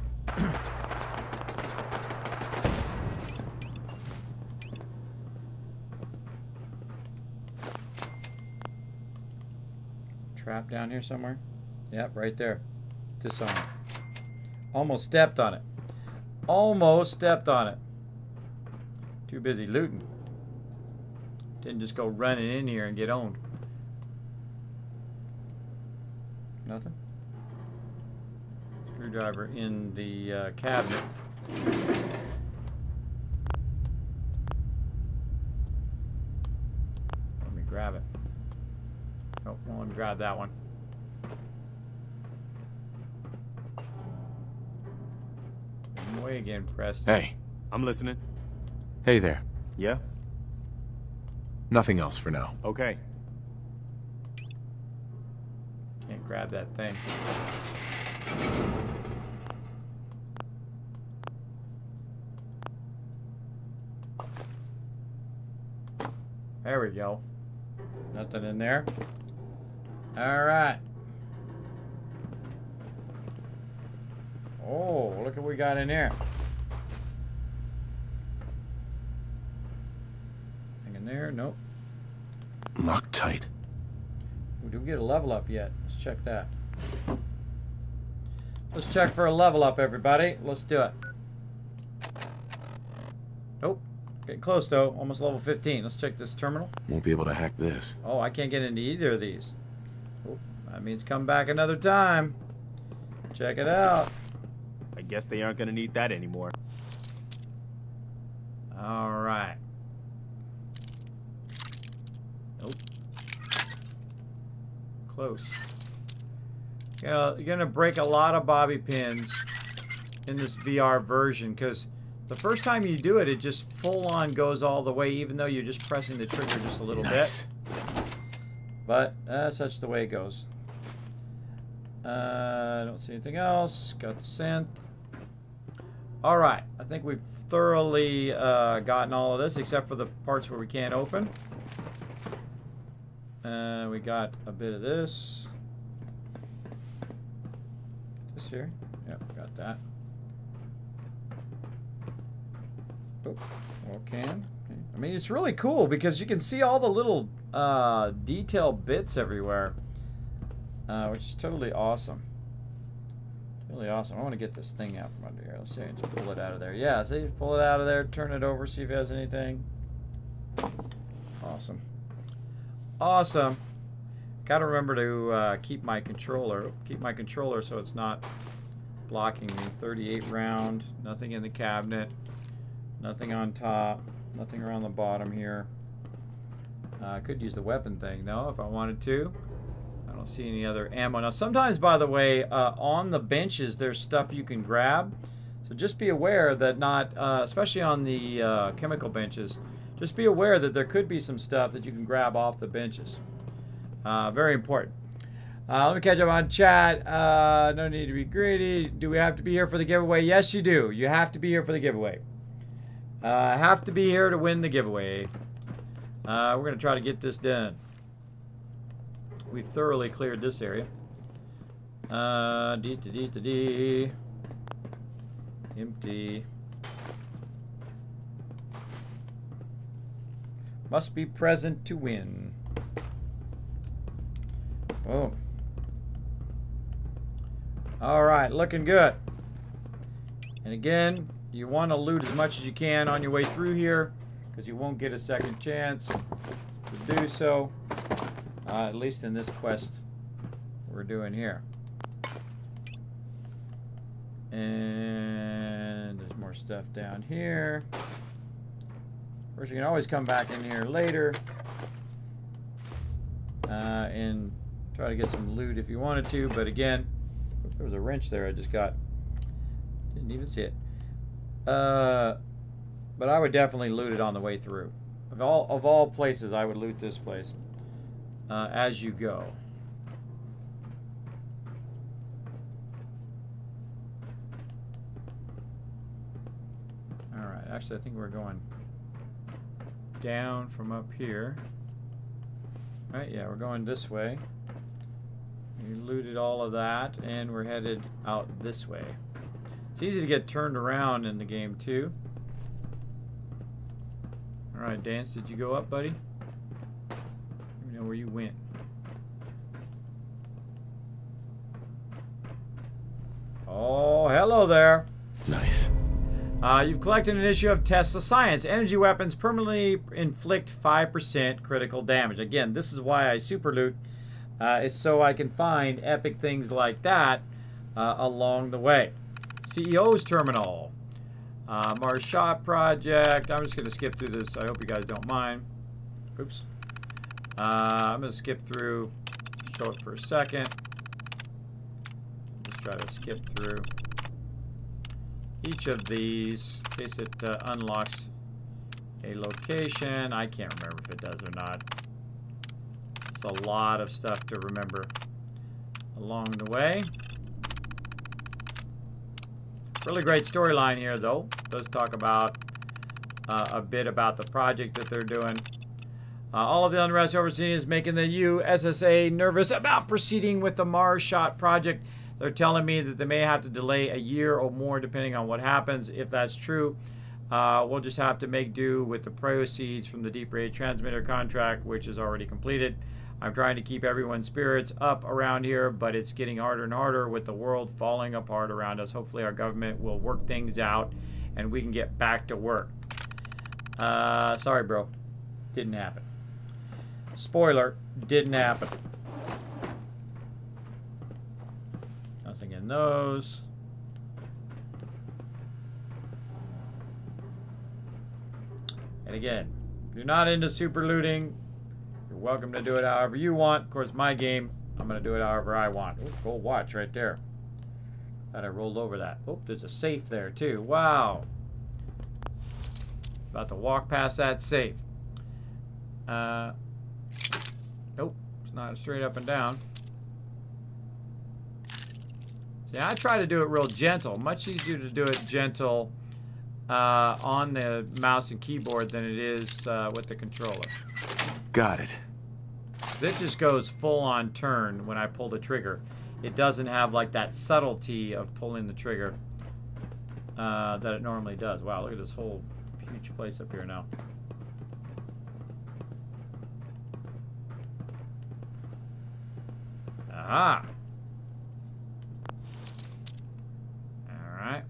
Trap down here somewhere? Yep, right there. Disarm. Almost stepped on it. Almost stepped on it. Too busy looting. Didn't just go running in here and get owned. Nothing? Screwdriver in the cabinet. Let me grab it. Oh, well, let me grab that one. Away again, Preston. Hey. I'm listening. Hey there. Yeah? Nothing else for now. Okay. Can't grab that thing. There we go. Nothing in there. All right. Oh, look what we got in there. Anything in there? Nope. Locked tight. Did we get a level up yet? Let's check that. Let's check for a level up, everybody. Let's do it. Nope. Getting close, though. Almost level 15. Let's check this terminal. Won't be able to hack this. Oh, I can't get into either of these. Oh, that means come back another time. Check it out. I guess they aren't going to need that anymore. All right. Nope. Close. You know, you're going to break a lot of bobby pins in this VR version because the first time you do it, it just full-on goes all the way, even though you're just pressing the trigger just a little bit. But that's such the way it goes. I don't see anything else. Got the synth. All right. I think we've thoroughly gotten all of this, except for the parts where we can't open. We got a bit of this. This here. Yep, got that. Oh, oil can. Okay. I mean, it's really cool because you can see all the little detailed bits everywhere, which is totally awesome. Totally awesome. I want to get this thing out from under here. Let's see. Just pull it out of there. Yeah, see? Pull it out of there. Turn it over. See if it has anything. Awesome. Awesome. Got to remember to keep my controller so it's not blocking me. 38 round. Nothing in the cabinet. Nothing on top. Nothing around the bottom here. I could use the weapon thing though if I wanted to. I don't see any other ammo. Now, sometimes, by the way, on the benches, there's stuff you can grab. So just be aware that not, especially on the chemical benches, just be aware that there could be some stuff that you can grab off the benches. Very important. Let me catch up on chat. No need to be greedy. Do we have to be here for the giveaway? Yes, you do. You have to be here for the giveaway. Have to be here to win the giveaway. We're going to try to get this done. We've thoroughly cleared this area. Empty. Must be present to win. Boom. Alright, looking good. And again, you want to loot as much as you can on your way through here, because you won't get a second chance to do so. At least in this quest we're doing here. And there's more stuff down here. Of course, you can always come back in here later and try to get some loot if you wanted to. But again, there was a wrench there I just got. Didn't even see it. But I would definitely loot it on the way through. Of all places, I would loot this place as you go. Alright, actually I think we're going down from up here. Right, yeah, we're going this way. We looted all of that, and we're headed out this way. It's easy to get turned around in the game, too. Alright, Dance, did you go up, buddy? Let me know where you went. Oh, hello there. Nice. You've collected an issue of Tesla Science. Energy weapons permanently inflict 5% critical damage. Again, this is why I super loot, is so I can find epic things like that along the way. CEO's Terminal. Mars Shop Project. I'm just going to skip through this. I hope you guys don't mind. Oops. I'm going to skip through. Show it for a second. Let's try to skip through each of these in case it unlocks a location. I can't remember if it does or not. It's a lot of stuff to remember along the way. Really great storyline here, though. It does talk about a bit about the project that they're doing. All of the unrest overseen is making the USSA nervous about proceeding with the Mars Shot project. They're telling me that they may have to delay a year or more depending on what happens. If that's true, we'll just have to make do with the proceeds from the deep range transmitter contract, which is already completed. I'm trying to keep everyone's spirits up around here, but it's getting harder and harder with the world falling apart around us. Hopefully our government will work things out and we can get back to work. Sorry, bro. Didn't happen. Spoiler, didn't happen. Nothing in those. And again, if you're not into super looting, you're welcome to do it however you want. Of course, my game, I'm going to do it however I want. Ooh, gold watch right there. Glad I rolled over that. Oh, there's a safe there too. Wow. About to walk past that safe. Nope, it's not straight up and down. See, I try to do it real gentle. Much easier to do it gentle on the mouse and keyboard than it is with the controller. Got it. This just goes full on turn when I pull the trigger. It doesn't have like that subtlety of pulling the trigger that it normally does. Wow, look at this whole huge place up here now. Aha! Alright.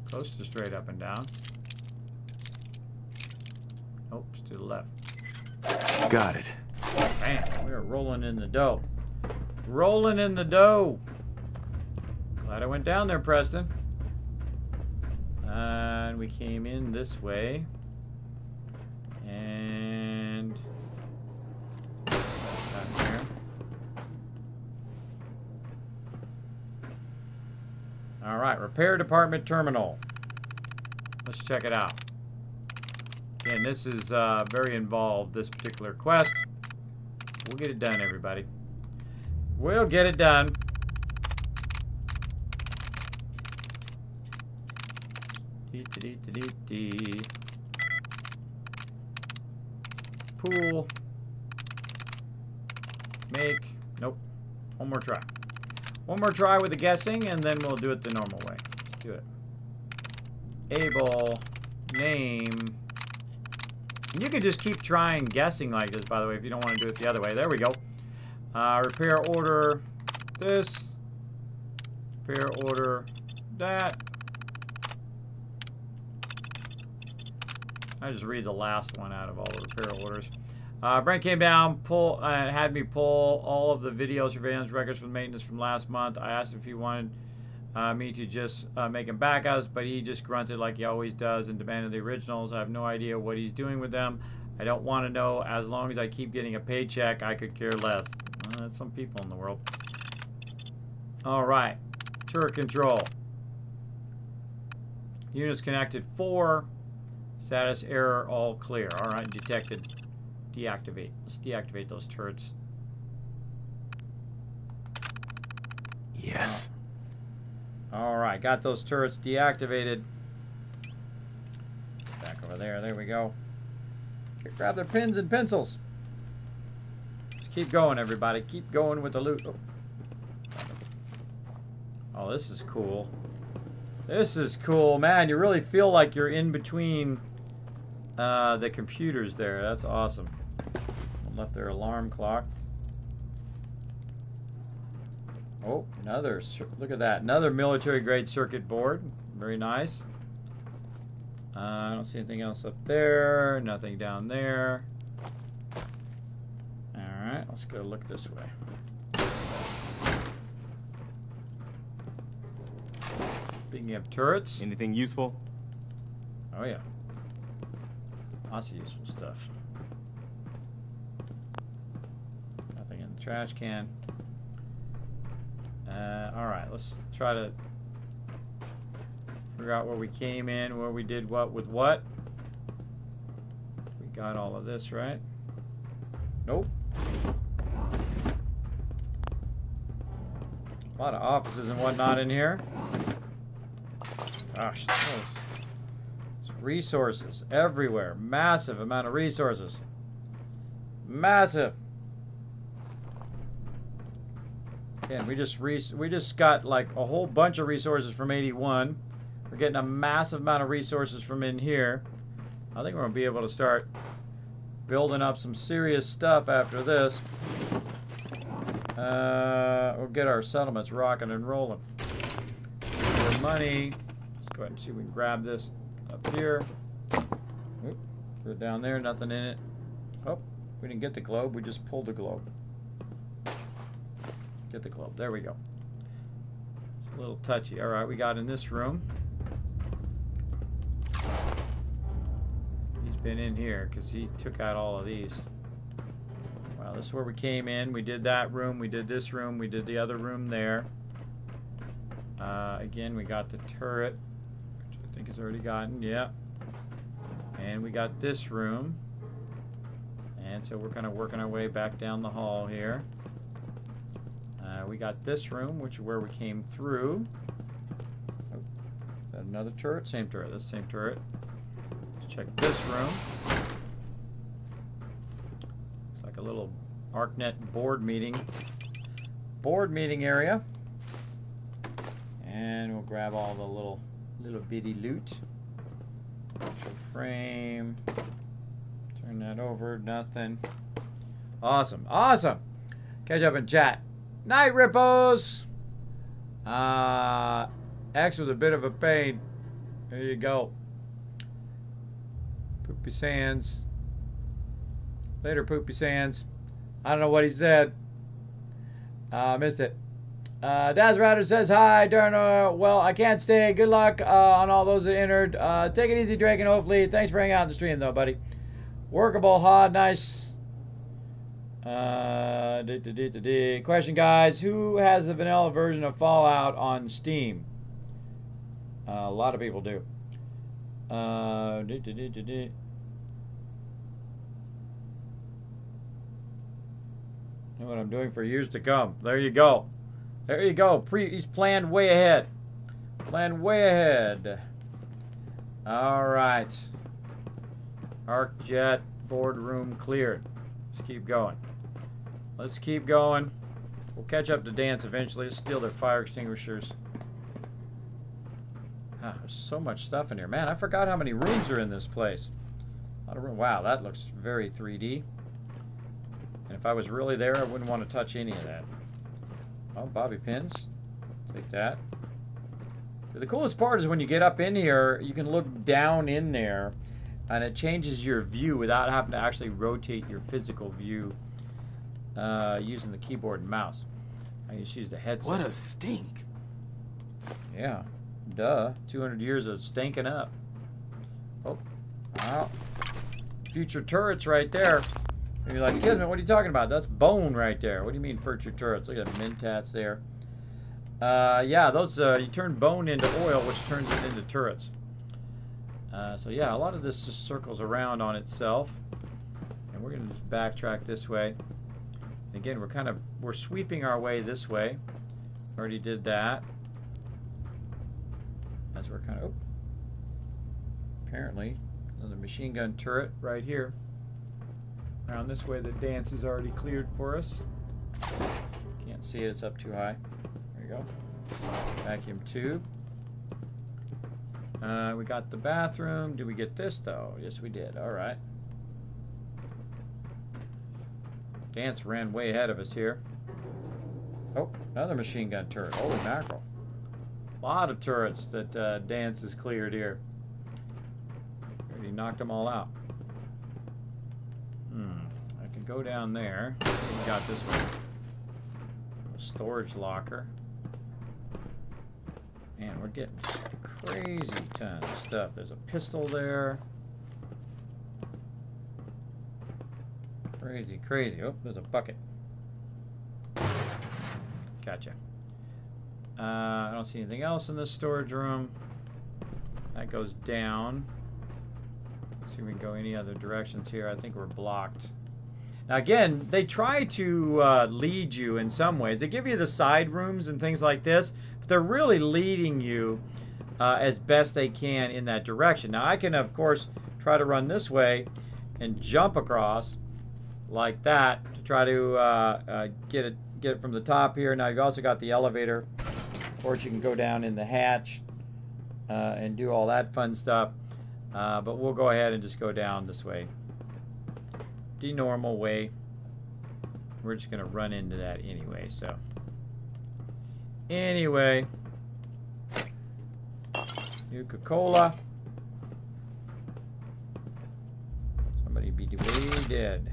Close to straight up and down. Nope, it's to the left. Got it. Bam, we are rolling in the dough. Rolling in the dough. Glad I went down there, Preston. And we came in this way. And All right, repair department terminal. Let's check it out. Again, this is very involved, this particular quest. We'll get it done, everybody. We'll get it done. Pool. Make. Nope. One more try. One more try with the guessing, and then we'll do it the normal way. Let's do it. Able. Name. And you can just keep trying guessing like this, by the way, if you don't want to do it the other way. There we go. Repair order. This. Repair order. That. I just read the last one out of all the repair orders. Brent came down, had me pull all of the video surveillance records from maintenance from last month. I asked if he wanted me to just make him backups, but he just grunted like he always does and demanded the originals. I have no idea what he's doing with them. I don't want to know. As long as I keep getting a paycheck, I could care less. That's some people in the world. All right. Turret control. Units connected 4. Status error all clear. All right, detected. Deactivate. Let's deactivate those turrets. Yes. All right, got those turrets deactivated. Back over there. There we go. Okay, grab their pens and pencils. Just keep going, everybody. Keep going with the loot. Oh, this is cool. This is cool, man. You really feel like you're in between the computers there. That's awesome. Left their alarm clock. Oh, another. Look at that. Another military-grade circuit board. Very nice. I don't see anything else up there. Nothing down there. All right, let's go look this way. Speaking of turrets. Anything useful? Oh, yeah. Lots of useful stuff. Nothing in the trash can. Alright, let's try to figure out where we came in, where we did what with what. We got all of this, right? Nope. A lot of offices and whatnot in here. Gosh, those resources everywhere. Massive amount of resources. Massive. Again, we just got like a whole bunch of resources from 81. We're getting a massive amount of resources from in here. I think we're gonna be able to start building up some serious stuff after this. We'll get our settlements rocking and rolling. For money, let's go ahead and see if we can grab this up here. Oop, put it down there, nothing in it. Oh, we didn't get the globe, we just pulled the globe. Get the globe, there we go. It's a little touchy. All right, we got in this room. He's been in here because he took out all of these. Wow, this is where we came in. We did that room, we did this room, we did the other room there. Again, we got the turret, which I think is already gotten, yeah. And we got this room. And so we're kind of working our way back down the hall here. We got this room, which is where we came through. Oh, is that another turret? Same turret. That's the same turret. Let's check this room. It's like a little ArcNet board meeting. Board meeting area. And we'll grab all the little bitty loot. Actual frame. Turn that over. Nothing. Awesome. Awesome. Catch up in chat. Night, Rippos! X with a bit of a pain. There you go. Poopy Sands. Later, Poopy Sands. I don't know what he said. Missed it. Daz Router says hi. Darn, well, I can't stay. Good luck on all those that entered. Take it easy, Drake, and hopefully, thanks for hanging out in the stream, though, buddy. Workable, hard, nice. Question, guys. Who has the vanilla version of Fallout on Steam? A lot of people do. Know what I'm doing for years to come. There you go. There you go. He's planned way ahead. Planned way ahead. All right. Arc jet boardroom cleared. Let's keep going. Let's keep going. We'll catch up to Dance eventually. Let's steal their fire extinguishers. Ah, there's so much stuff in here. Man, I forgot how many rooms are in this place. A lot of room. Wow, that looks very 3D. And if I was really there, I wouldn't want to touch any of that. Oh, bobby pins. Take that. So the coolest part is when you get up in here, you can look down in there, and it changes your view without having to actually rotate your physical view using the keyboard and mouse. I just use the headset. What a stink. Yeah. Duh. 200 years of stinking up. Oh. Wow. Future turrets right there. And you're like, Kismet, what are you talking about? That's bone right there. What do you mean future turrets? Look at the Mentats there. Yeah, those, you turn bone into oil, which turns it into turrets. So yeah, a lot of this just circles around on itself. And we're going to just backtrack this way. And again, we're sweeping our way this way. Already did that. As we're kind of, apparently, another machine gun turret right here. Around this way, the Dance is already cleared for us. Can't see it, it's up too high. There you go. Vacuum tube. We got the bathroom. Did we get this, though? Yes, we did. All right. Dance ran way ahead of us here. Oh, another machine gun turret. Holy mackerel. A lot of turrets that Dance has cleared here. Already knocked them all out. I can go down there. What we got this one? A storage locker. Man, we're getting just crazy tons of stuff. There's a pistol there. Crazy, crazy. Oh, there's a bucket. Gotcha. I don't see anything else in this storage room. That goes down. Let's see if we can go any other directions here. I think we're blocked. Now again, they try to lead you in some ways. They give you the side rooms and things like this, but they're really leading you as best they can in that direction. Now I can, of course, try to run this way and jump across like that to try to get it from the top here. Now you've also got the elevator. Of course, you can go down in the hatch and do all that fun stuff. But we'll go ahead and just go down this way. The normal way. We're just going to run into that anyway, so. Anyway. Nuka-Cola. Somebody be way dead.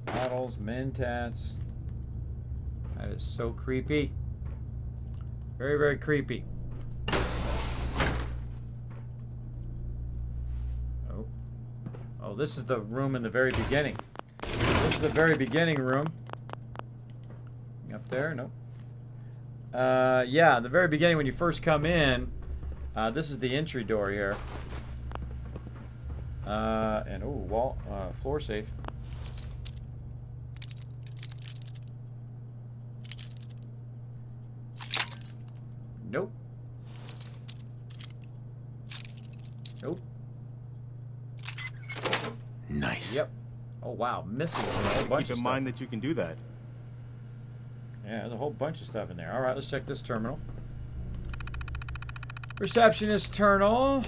Bottles, Mentats. That is so creepy. Very, very creepy. Oh, this is the room in the very beginning. This is the very beginning room. Up there? Nope. Yeah, the very beginning when you first come in, this is the entry door here. And, oh, floor safe. Nope. Nope. Nice. Yep. Oh, wow. Missing a whole bunch Keep in mind that you can do that. Yeah, there's a whole bunch of stuff in there. All right, let's check this terminal. Receptionist terminal.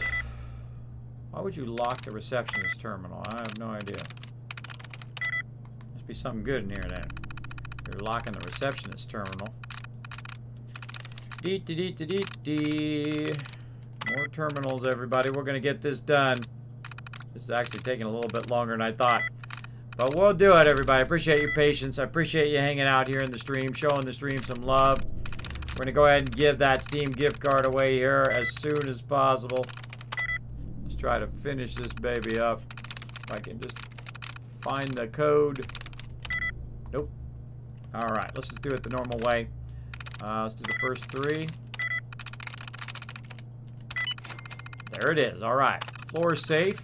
Why would you lock the receptionist terminal? I have no idea. Must be something good in here then. You're locking the receptionist terminal. Dee. More terminals, everybody. We're going to get this done. This is actually taking a little bit longer than I thought. But we'll do it, everybody. I appreciate your patience. I appreciate you hanging out here in the stream, showing the stream some love. We're going to go ahead and give that Steam gift card away here as soon as possible. Let's try to finish this baby up. If I can just find the code. Nope. All right, let's just do it the normal way. Let's do the first 3. There it is. All right. Floor safe.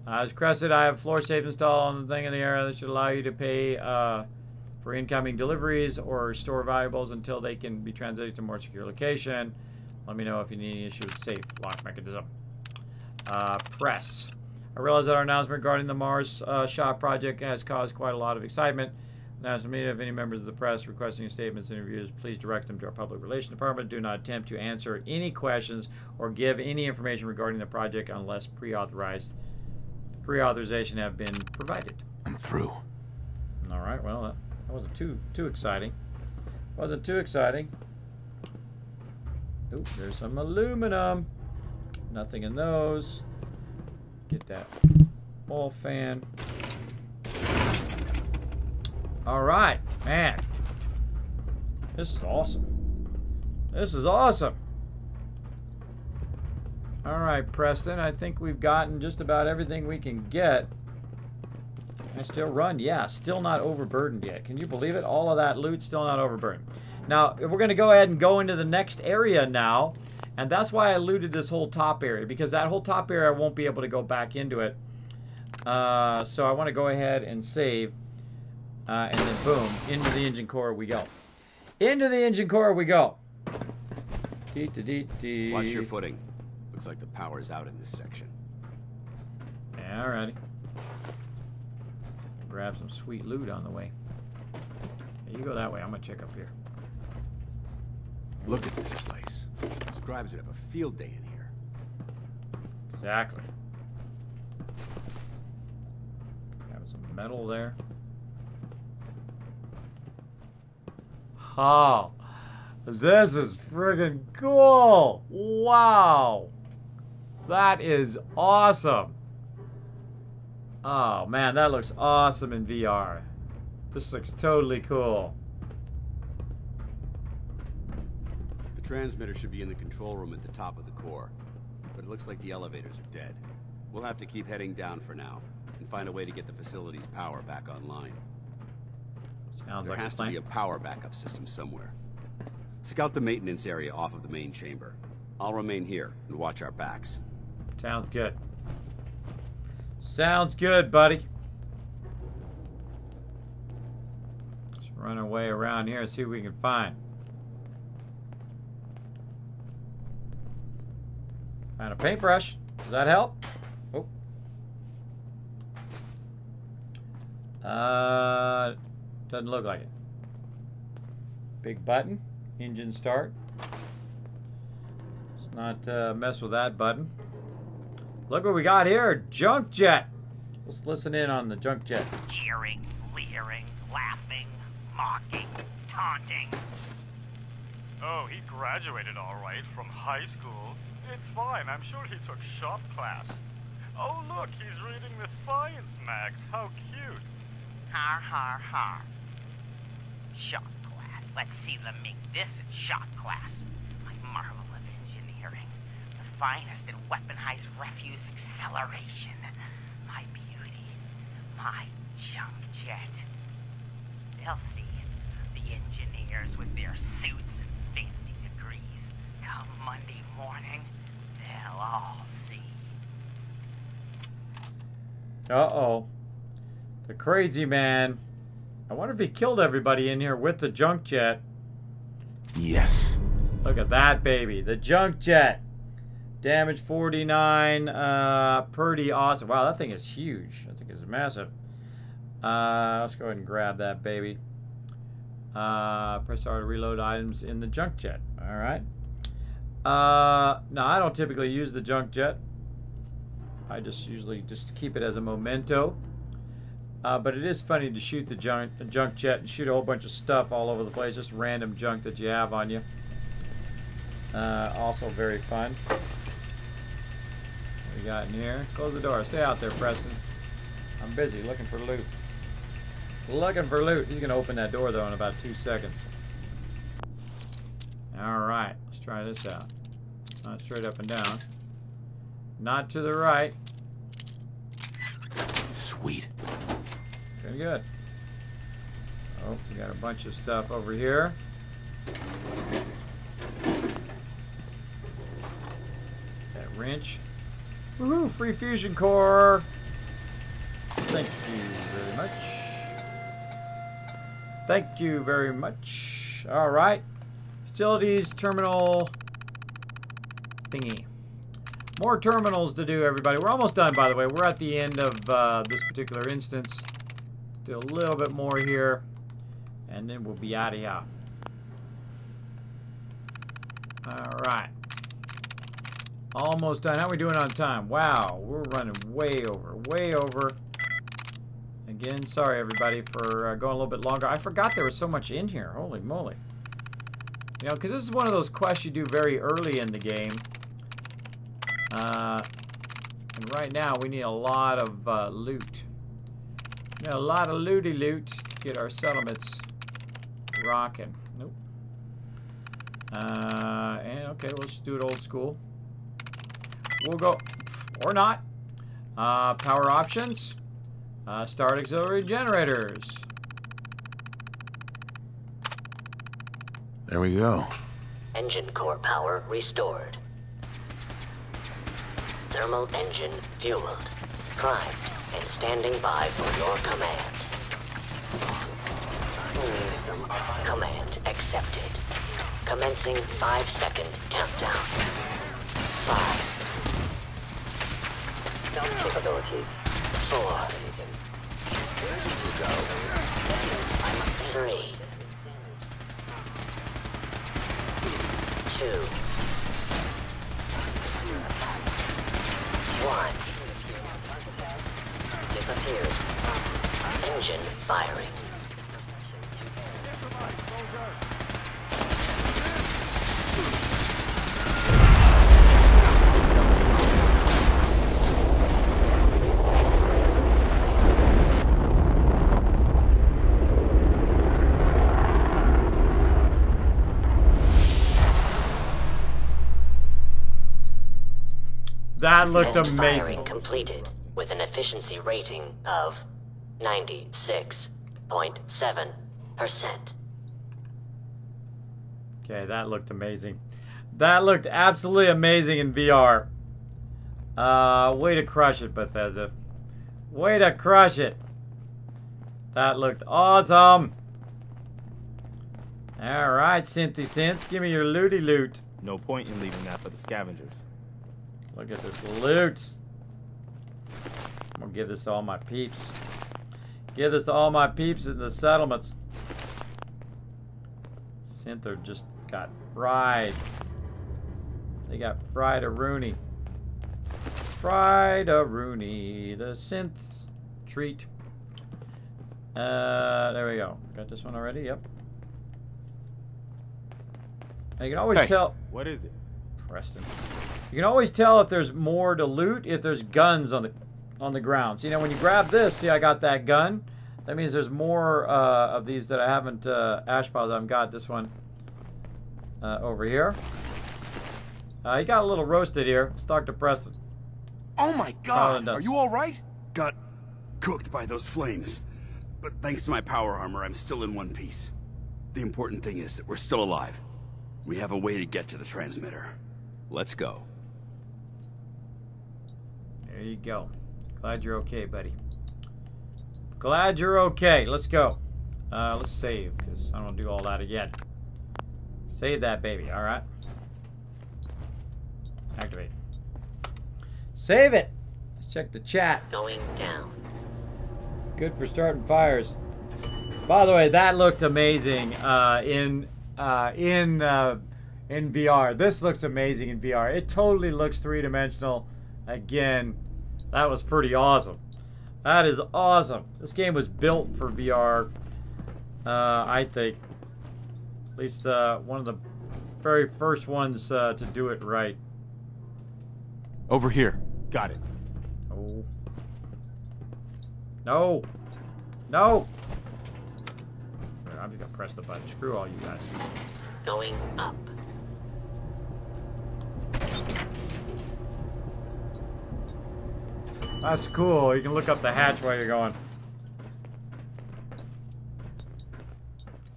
As requested, I have floor safe installed on the thing in the area that should allow you to pay for incoming deliveries or store valuables until they can be translated to a more secure location. Let me know if you need any issue with safe lock mechanism. Press. I realize that our announcement regarding the Mars shop project has caused quite a lot of excitement. National media, if any members of the press requesting statements and interviews, please direct them to our public relations department. Do not attempt to answer any questions or give any information regarding the project unless pre-authorization have been provided. I'm through. All right. Well, that wasn't too exciting. Wasn't too exciting. Oop, there's some aluminum. Nothing in those. Get that wall fan. All right, man. This is awesome. This is awesome. All right, Preston. I think we've gotten just about everything we can get. I still run? Yeah, still not overburdened yet. Can you believe it? All of that loot still not overburdened. Now, we're going to go ahead and go into the next area now. And that's why I looted this whole top area. Because that whole top area, I won't be able to go back into it. So I want to go ahead and save. And then boom, into the engine core we go. Into the engine core we go. Watch your footing. Looks like the power's out in this section. Yeah, alrighty. Grab some sweet loot on the way. Yeah, you go that way. I'm gonna check up here. Look at this place. Scribes would have a field day in here. Exactly. Have some metal there. Oh, this is friggin' cool. Wow. That is awesome. Oh, man, that looks awesome in VR. This looks totally cool. The transmitter should be in the control room at the top of the core, but it looks like the elevators are dead. We'll have to keep heading down for now and find a way to get the facility's power back online. There has to be a power backup system somewhere. Scout the maintenance area off of the main chamber. I'll remain here and watch our backs. Sounds good. Sounds good, buddy. Let's run our way around here and see what we can find. Found a paintbrush. Does that help? Oh. Doesn't look like it. Big button. Engine start. Let's not mess with that button. Look what we got here. Junk jet. Let's listen in on the junk jet. Jeering, leering, laughing, mocking, taunting. Oh, he graduated all right from high school. It's fine. I'm sure he took shop class. Oh, look, he's reading the science mags. How cute. Har, har, har. Shop class. Let's see them make this in shop class. My marvel of engineering. The finest in weaponized refuse acceleration. My beauty. My junk jet. They'll see. The engineers with their suits and fancy degrees. Come Monday morning, they'll all see. Uh-oh. The crazy man. I wonder if he killed everybody in here with the junk jet. Yes. Look at that, baby. The junk jet. Damage 49. Pretty awesome. Wow, that thing is huge. I think it's massive. Let's go ahead and grab that, baby. Press R to reload items in the junk jet. All right. Now, I don't typically use the junk jet. I just usually just keep it as a memento. But it is funny to shoot the junk jet and shoot a whole bunch of stuff all over the place. Just random junk that you have on you. Also very fun. What we got in here? Close the door. Stay out there, Preston. I'm busy looking for loot. Looking for loot. He's going to open that door, though, in about 2 seconds. Alright. Let's try this out. Not straight up and down. Not to the right. Sweet. Very good. Oh, we got a bunch of stuff over here. That inch. Woohoo! Free fusion core. Thank you very much. Thank you very much. All right. Facilities terminal thingy. More terminals to do, everybody. We're almost done, by the way. We're at the end of this particular instance. Do a little bit more here, and then we'll be out of here. All right. Almost done. How are we doing on time? Wow, we're running way over, way over. Again, sorry everybody for going a little bit longer. I forgot there was so much in here. Holy moly. You know, because this is one of those quests you do very early in the game. And right now we need a lot of loot. We need a lot of looty loot to get our settlements rocking. Nope. And okay, let's just do it old school. We'll go, or not. Power options. Start auxiliary generators. There we go. Engine core power restored. Thermal engine fueled, primed, and standing by for your command. Command accepted. Commencing 5-second countdown. 5. Stealth capabilities. 4. 3. 2. 1. Disappeared. Engine firing. That looked Test amazing. Firing completed with an efficiency rating of 96.7%. Okay, that looked amazing. That looked absolutely amazing in VR. Way to crush it, Bethesda. Way to crush it. That looked awesome. Alright, Cynthy Synths, give me your looty loot. No point in leaving that for the scavengers. Look at this loot. I'm gonna give this to all my peeps. Give this to all my peeps in the settlements. Synther just got fried. They got fried-a-rooney. Fried-a-rooney. The synths treat. There we go. Got this one already? Yep. Now you can always tell. What is it? Preston. You can always tell if there's more to loot if there's guns on the ground. So, you know, when you grab this, see I got that gun. That means there's more of these that I haven't, ash piles I haven't got. This one over here. He got a little roasted here. Let's talk to Preston. Oh my God! Are you all right? Got cooked by those flames. But thanks to my power armor, I'm still in one piece. The important thing is that we're still alive. We have a way to get to the transmitter. Let's go. There you go. Glad you're okay, buddy. Glad you're okay. Let's go. Let's save, because I don't want to do all that again. Save that baby, alright? Activate. Save it! Let's check the chat. Going down. Good for starting fires. By the way, that looked amazing in VR. This looks amazing in VR. It totally looks three-dimensional. Again, that was pretty awesome. That is awesome. This game was built for VR, I think. At least one of the very first ones to do it right. Over here. Got it. Oh. No. No. I'm just gonna press the button. Screw all you guys. Going up. That's cool. You can look up the hatch while you're going.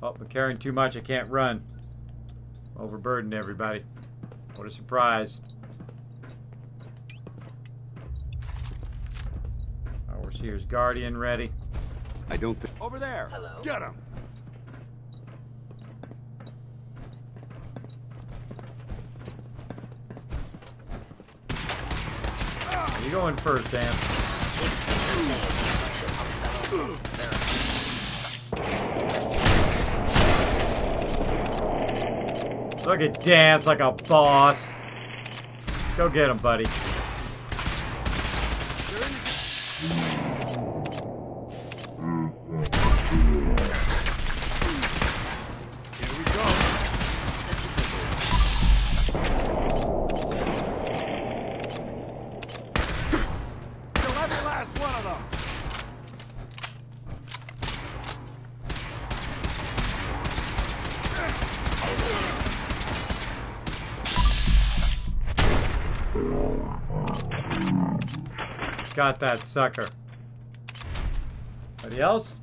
Oh, I'm carrying too much. I can't run. Overburdened everybody. What a surprise. Overseer's Guardian ready. I don't think... Over there! Hello. Get him! You going first, Dan. Look at Dance like a boss. Go get him, buddy. Got that sucker. Anybody else?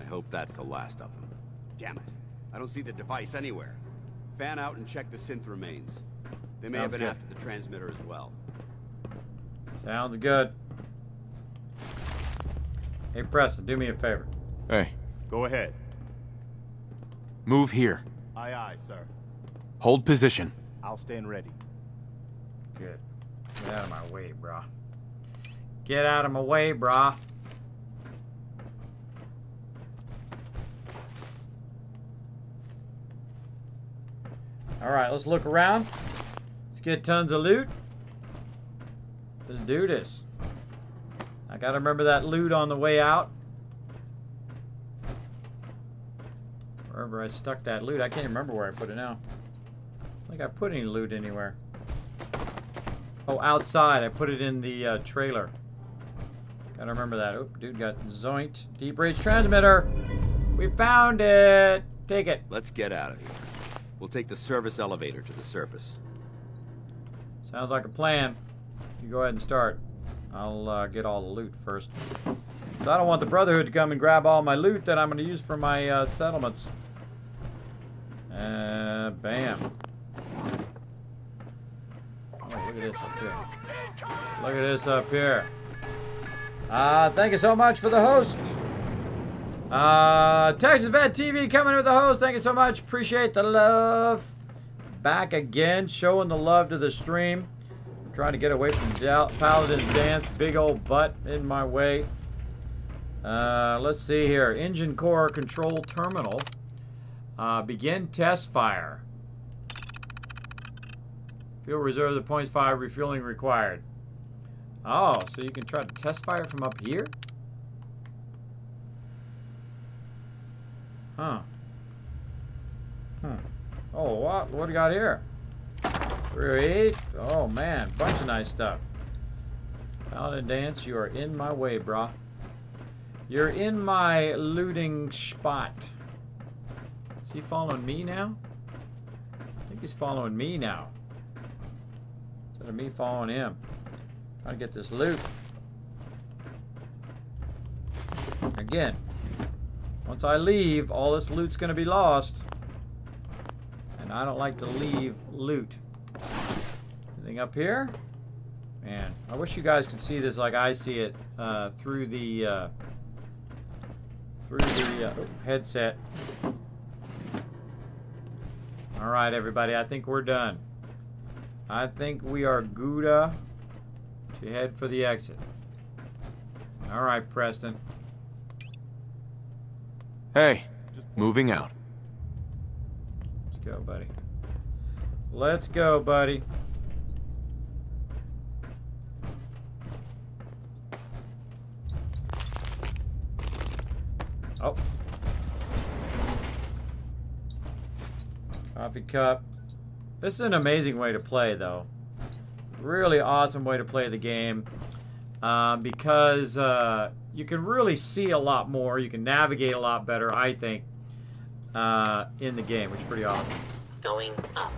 I hope that's the last of them. Damn it. I don't see the device anywhere. Fan out and check the synth remains. They may have been after the transmitter as well. Sounds good. Hey, Preston, do me a favor. Hey. Go ahead. Move here. Aye, aye, sir. Hold position. I'll stand ready. Good. Get out of my way, brah. Get out of my way, brah. Alright, let's look around. Let's get tons of loot. Let's do this. I gotta remember that loot on the way out. Wherever I stuck that loot. I can't remember where I put it now. I don't think I put any loot anywhere. Oh, outside. I put it in the trailer. Gotta remember that. Oop, dude got zoinked. Deep range transmitter. We found it. Take it. Let's get out of here. We'll take the service elevator to the surface. Sounds like a plan. You go ahead and start. I'll get all the loot first. So I don't want the Brotherhood to come and grab all my loot that I'm going to use for my settlements. Bam. Oh, look at this up here. Look at this up here. Thank you so much for the host. Texas Vet TV coming in with the host. Thank you so much. Appreciate the love. Back again, showing the love to the stream. I'm trying to get away from Paladin's Dance. Big old butt in my way. Let's see here. Engine core control terminal. Begin test fire. Fuel reserve at 0.5, refueling required. Oh, so you can try to test fire from up here? Huh. Oh, what do we got here? 308. Oh, man. Bunch of nice stuff. Paladin Dance, you are in my way, brah. You're in my looting spot. Is he following me now? I think he's following me now. Instead of me following him. Trying to get this loot. Again. Once I leave, all this loot's going to be lost. And I don't like to leave loot. Anything up here? Man, I wish you guys could see this like I see it through the headset. All right, everybody. I think we're done. I think we are Gouda to head for the exit. All right, Preston. Hey, moving out. Let's go, buddy. Let's go, buddy. Oh. Coffee cup. This is an amazing way to play, though. Really awesome way to play the game. Because you can really see a lot more. You can navigate a lot better, I think, in the game, which is pretty awesome. Going up.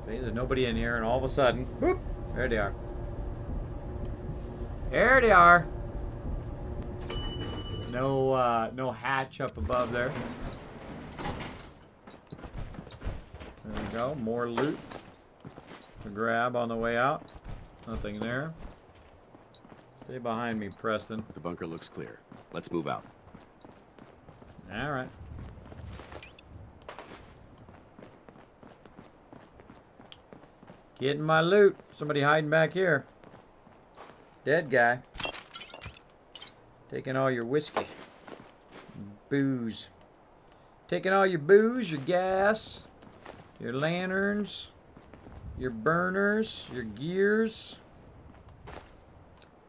See, there's nobody in here, and all of a sudden, whoop, there they are. There they are. No hatch up above there. There we go. More loot to grab on the way out. Nothing there. Stay behind me, Preston. The bunker looks clear. Let's move out. All right. Getting my loot. Somebody hiding back here. Dead guy. Taking all your whiskey. Booze. Taking all your booze, your gas, your lanterns, your burners, your gears.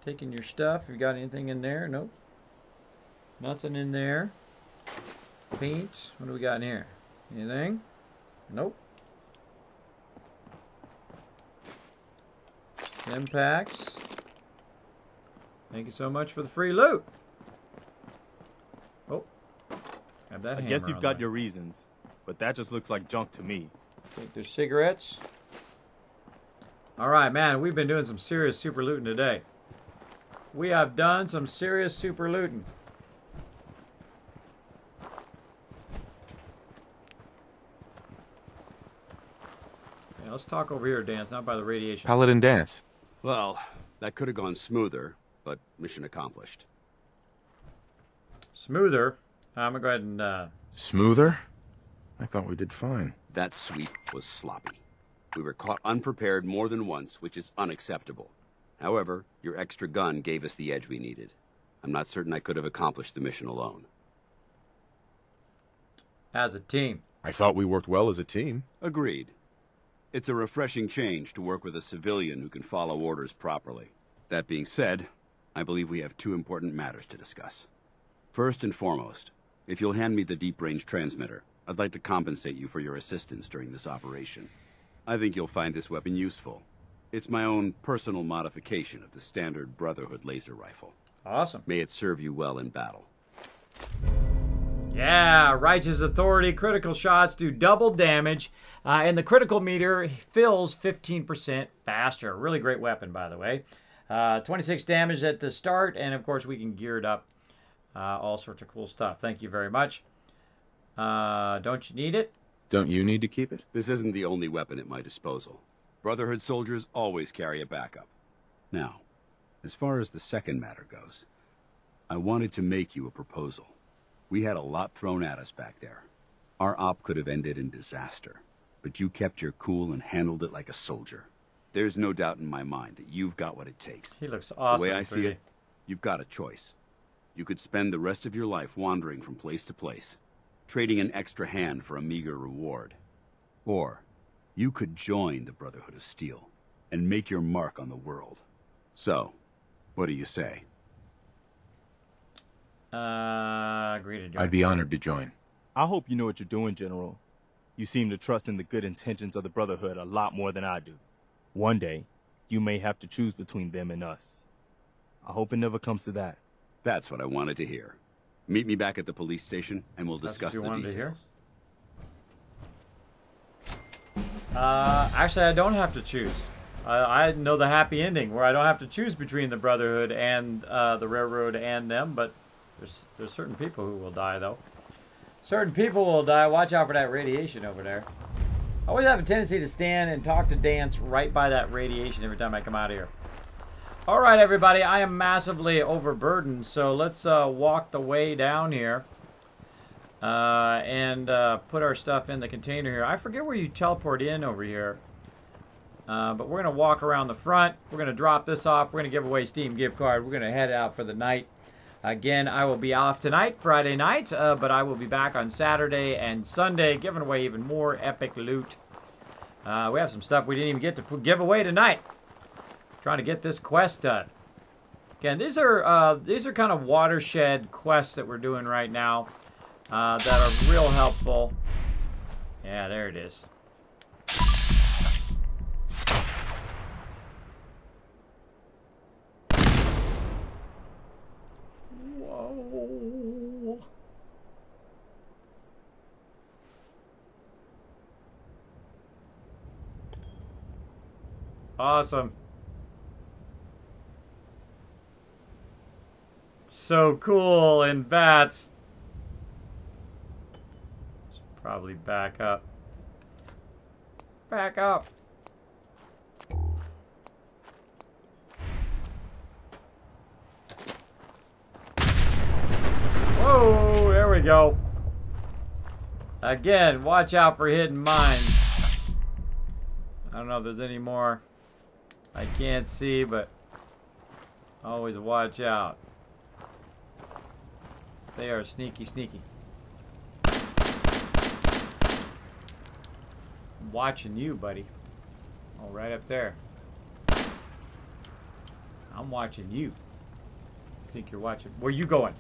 Taking your stuff. You got anything in there? Nope. Nothing in there. Paint. What do we got in here? Anything? Nope. 10 packs. Thank you so much for the free loot. Oh. Have that I guess you've got your reasons, but that just looks like junk to me. Take their cigarettes. Alright, man, we've been doing some serious super looting today. We have done some serious super looting. Yeah, let's talk over here, Dan. It's not by the radiation. Paladin dance. Well, that could have gone smoother, but mission accomplished. Smoother? I'm gonna go ahead and, Smoother? I thought we did fine. That sweep was sloppy. We were caught unprepared more than once, which is unacceptable. However, your extra gun gave us the edge we needed. I'm not certain I could have accomplished the mission alone. As a team. I thought we worked well as a team. Agreed. It's a refreshing change to work with a civilian who can follow orders properly. That being said, I believe we have two important matters to discuss. First and foremost, if you'll hand me the deep-range transmitter, I'd like to compensate you for your assistance during this operation. I think you'll find this weapon useful. It's my own personal modification of the standard Brotherhood laser rifle. Awesome. May it serve you well in battle. Yeah, Righteous Authority critical shots do double damage, and the critical meter fills 15% faster. Really great weapon, by the way. 26 damage at the start, and of course we can gear it up. All sorts of cool stuff. Thank you very much. Don't you need it? Don't you need to keep it? This isn't the only weapon at my disposal. Brotherhood soldiers always carry a backup. Now, as far as the second matter goes, I wanted to make you a proposal. We had a lot thrown at us back there. Our op could have ended in disaster, but you kept your cool and handled it like a soldier. There's no doubt in my mind that you've got what it takes. He looks awesome. The way I see it, you've got a choice. You could spend the rest of your life wandering from place to place, trading an extra hand for a meager reward. Or, you could join the Brotherhood of Steel and make your mark on the world. So, what do you say? Agree to join. I'd be honored to join. I hope you know what you're doing, General. You seem to trust in the good intentions of the Brotherhood a lot more than I do. One day, you may have to choose between them and us. I hope it never comes to that. That's what I wanted to hear. Meet me back at the police station, and we'll discuss the details. Actually, I don't have to choose. I know the happy ending, where I don't have to choose between the Brotherhood and the Railroad and them, but there's certain people who will die, though. Certain people will die. Watch out for that radiation over there. I always have a tendency to stand and talk to dance right by that radiation every time I come out of here. All right, everybody, I am massively overburdened, so let's walk the way down here and put our stuff in the container here. I forget where you teleport in over here, but we're going to walk around the front. We're going to drop this off. We're going to give away Steam gift card. We're going to head out for the night. Again, I will be off tonight, Friday night, but I will be back on Saturday and Sunday, giving away even more epic loot. We have some stuff we didn't even get to give away tonight. Trying to get this quest done. Again, these are kind of watershed quests that we're doing right now that are real helpful. Yeah, there it is. Whoa. Awesome. So cool in bats. Should probably back up. Back up. go. Again, watch out for hidden mines. I don't know if there's any more I can't see, but always watch out. They are sneaky, sneaky. I'm watching you, buddy. Oh, right up there. I'm watching you. I think you're watching. Where you going?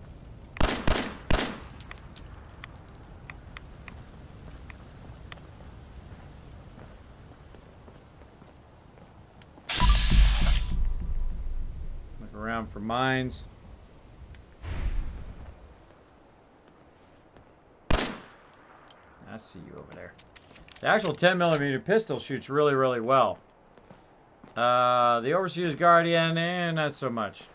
Look around for mines. I see you over there. The actual 10mm pistol shoots really, really well. The Overseer's Guardian, not so much.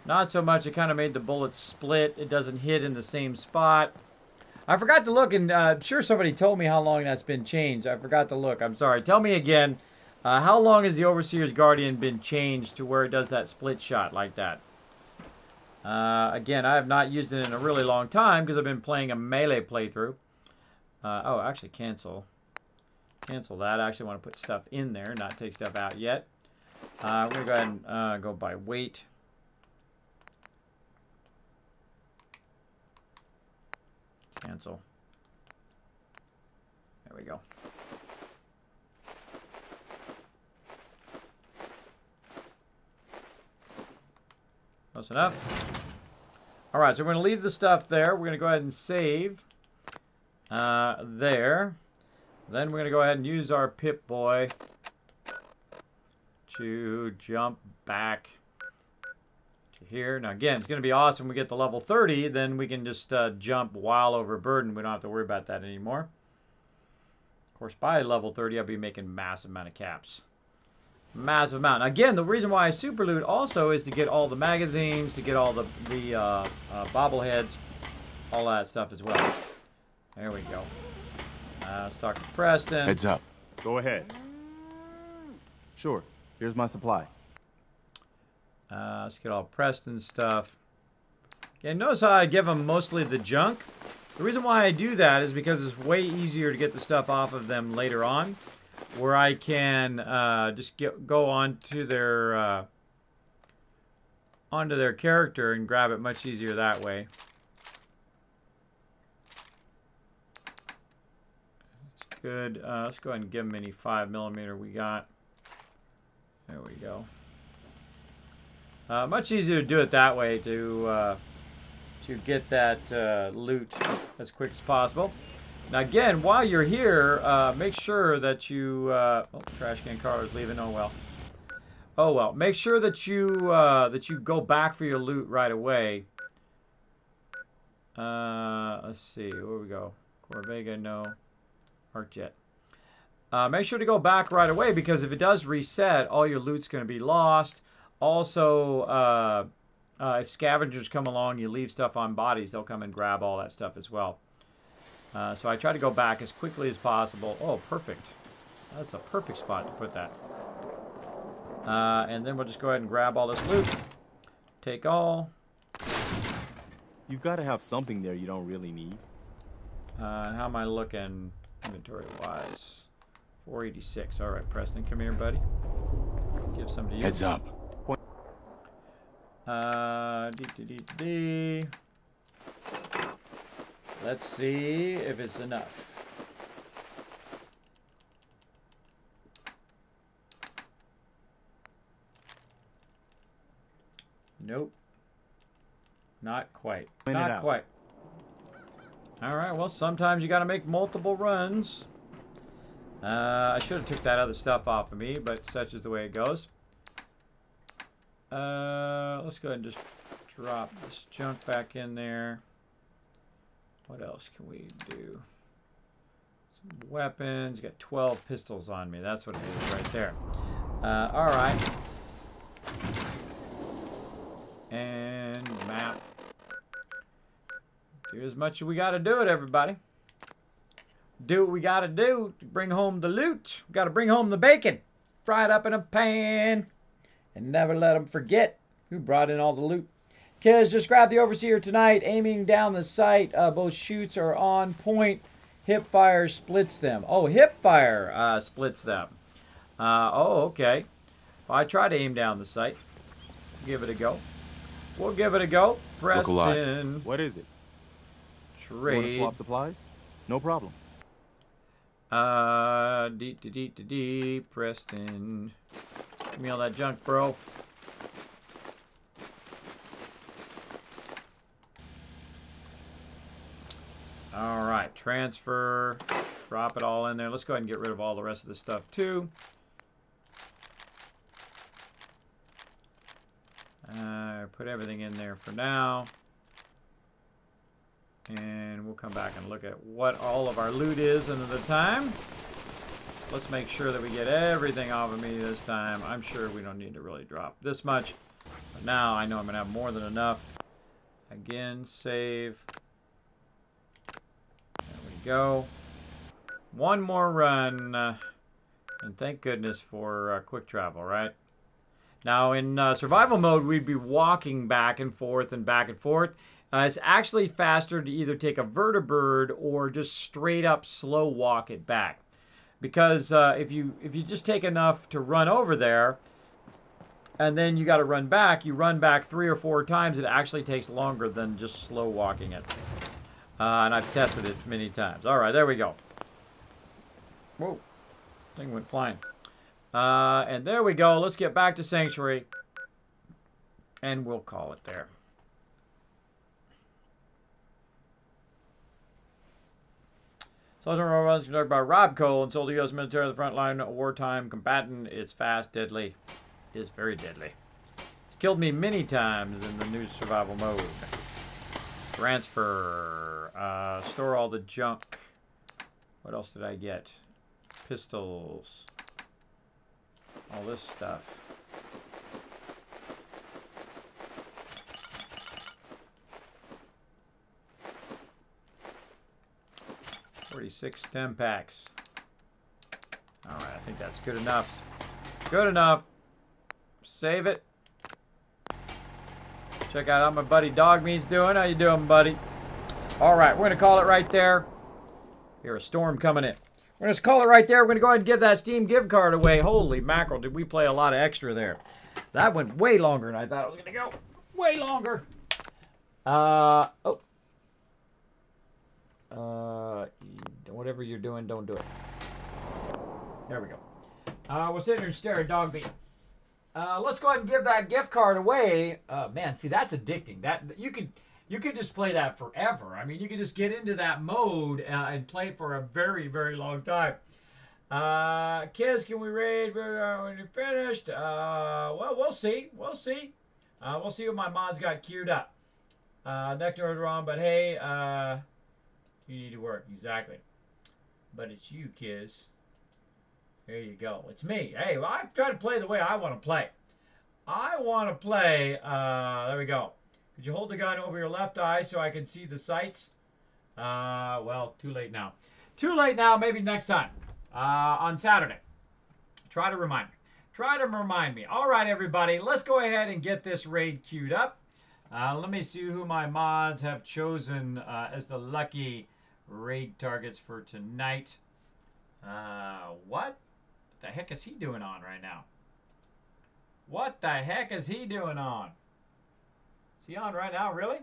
Not so much. It kind of made the bullets split. It doesn't hit in the same spot. I forgot to look, and I'm sure somebody told me how long that's been changed. I forgot to look. I'm sorry. Tell me again, how long has the Overseer's Guardian been changed to where it does that split shot like that? Again, I have not used it in a really long time because I've been playing a melee playthrough. Oh, actually, cancel. Cancel that. I actually want to put stuff in there, not take stuff out yet. We're going to go ahead and go by weight. Cancel. There we go. Close enough. All right, so we're going to leave the stuff there. We're going to go ahead and save there. Then we're going to go ahead and use our Pip-Boy to jump back to here. Now, again, it's going to be awesome when we get to level 30. Then we can just jump while overburdened. We don't have to worry about that anymore. Of course, by level 30, I'll be making massive amount of caps. Massive amount. Again, the reason why I super loot also is to get all the magazines, to get all the bobbleheads, all that stuff as well. There we go. Let's talk to Preston. Heads up. Go ahead. Sure. Here's my supply. Let's get all Preston's stuff. Okay, notice how I give them mostly the junk. The reason why I do that is because it's way easier to get the stuff off of them later on, where I can just go onto their character and grab it much easier that way. Good. Let's go ahead and give them any 5mm we got. There we go. Much easier to do it that way to get that loot as quick as possible. Now again, while you're here, make sure that you... oh, trash can car is leaving. Oh well. Oh well. Make sure that you go back for your loot right away. Let's see. Where we go? Corvega, no. Arcjet. Make sure to go back right away because if it does reset, all your loot's going to be lost. Also, if scavengers come along, you leave stuff on bodies, they'll come and grab all that stuff as well. So I try to go back as quickly as possible. Oh, perfect. That's a perfect spot to put that. And then we'll just go ahead and grab all this loot. Take all. You've got to have something there you don't really need. How am I looking inventory-wise? 486. All right, Preston, come here, buddy. Give some to you. Heads up. Let's see if it's enough. Nope. Not quite. Not quite. Alright, well, sometimes you gotta make multiple runs. I should have took that other stuff off of me, but such is the way it goes. Let's go ahead and just drop this junk back in there. What else can we do? Some weapons. Got 12 pistols on me. That's what it is right there. Alright. And map. Do as much as we gotta do it, everybody. Do what we gotta do to bring home the loot. We gotta bring home the bacon. Fry it up in a pan. And never let them forget who brought in all the loot. Kids, just grab the Overseer tonight. Aiming down the sight. Both shoots are on point. Hip fire splits them. Oh, hip fire splits them. Oh, okay. Well, I try to aim down the sight. Give it a go. We'll give it a go. Preston. What is it? Trade. You want to swap supplies? No problem. Preston. Give me all that junk, bro. All right, transfer. Drop it all in there. Let's go ahead and get rid of all the rest of this stuff, too. Put everything in there for now. And we'll come back and look at what all of our loot is another time. Let's make sure that we get everything off of me this time. I'm sure we don't need to really drop this much. But now I know I'm going to have more than enough. Again, save. There we go. One more run. And thank goodness for quick travel, right? Now, in survival mode, we'd be walking back and forth and back and forth. It's actually faster to either take a vertibird or just straight up slow walk it back. Because if you just take enough to run over there, and then you got to run back, you run back 3 or 4 times, it actually takes longer than just slow walking it. And I've tested it many times. All right, there we go. Whoa, thing went flying. And there we go. Let's get back to Sanctuary. And we'll call it there. So I don't know what talk about Rob Cole and sold the U.S. military on the front line, a wartime combatant. It's fast, deadly. It is very deadly. It's killed me many times in the new survival mode. Transfer. Store all the junk. What else did I get? Pistols. All this stuff. $46 stem packs. All right, I think that's good enough. Good enough. Save it. Check out how my buddy Dogmeat's doing. How you doing, buddy? All right, we're gonna call it right there. Hear a storm coming in. We're going to call it right there. We're going to go ahead and give that Steam gift card away. Holy mackerel, did we play a lot of extra there. That went way longer than I thought it was going to go. Way longer. Whatever you're doing, don't do it. There we go. We'll sit here and stare at Dogmeat. Let's go ahead and give that gift card away. Man, see, that's addicting. You could just play that forever. I mean, you could just get into that mode and play for a very, very long time. Kids, can we raid when you're finished? Well, we'll see. We'll see. We'll see what my mods got queued up. Nectar is wrong, but hey, you need to work. Exactly. But it's you, kids. There you go. It's me. Hey, well, I'm trying to play the way I want to play. I want to play, there we go. Could you hold the gun over your left eye so I can see the sights? Well, too late now. Too late now, maybe next time. On Saturday. Try to remind me. Try to remind me. All right, everybody. Let's go ahead and get this raid queued up. Let me see who my mods have chosen as the lucky raid targets for tonight. What the heck is he doing on right now? What the heck is he doing on? Is he on right now, really?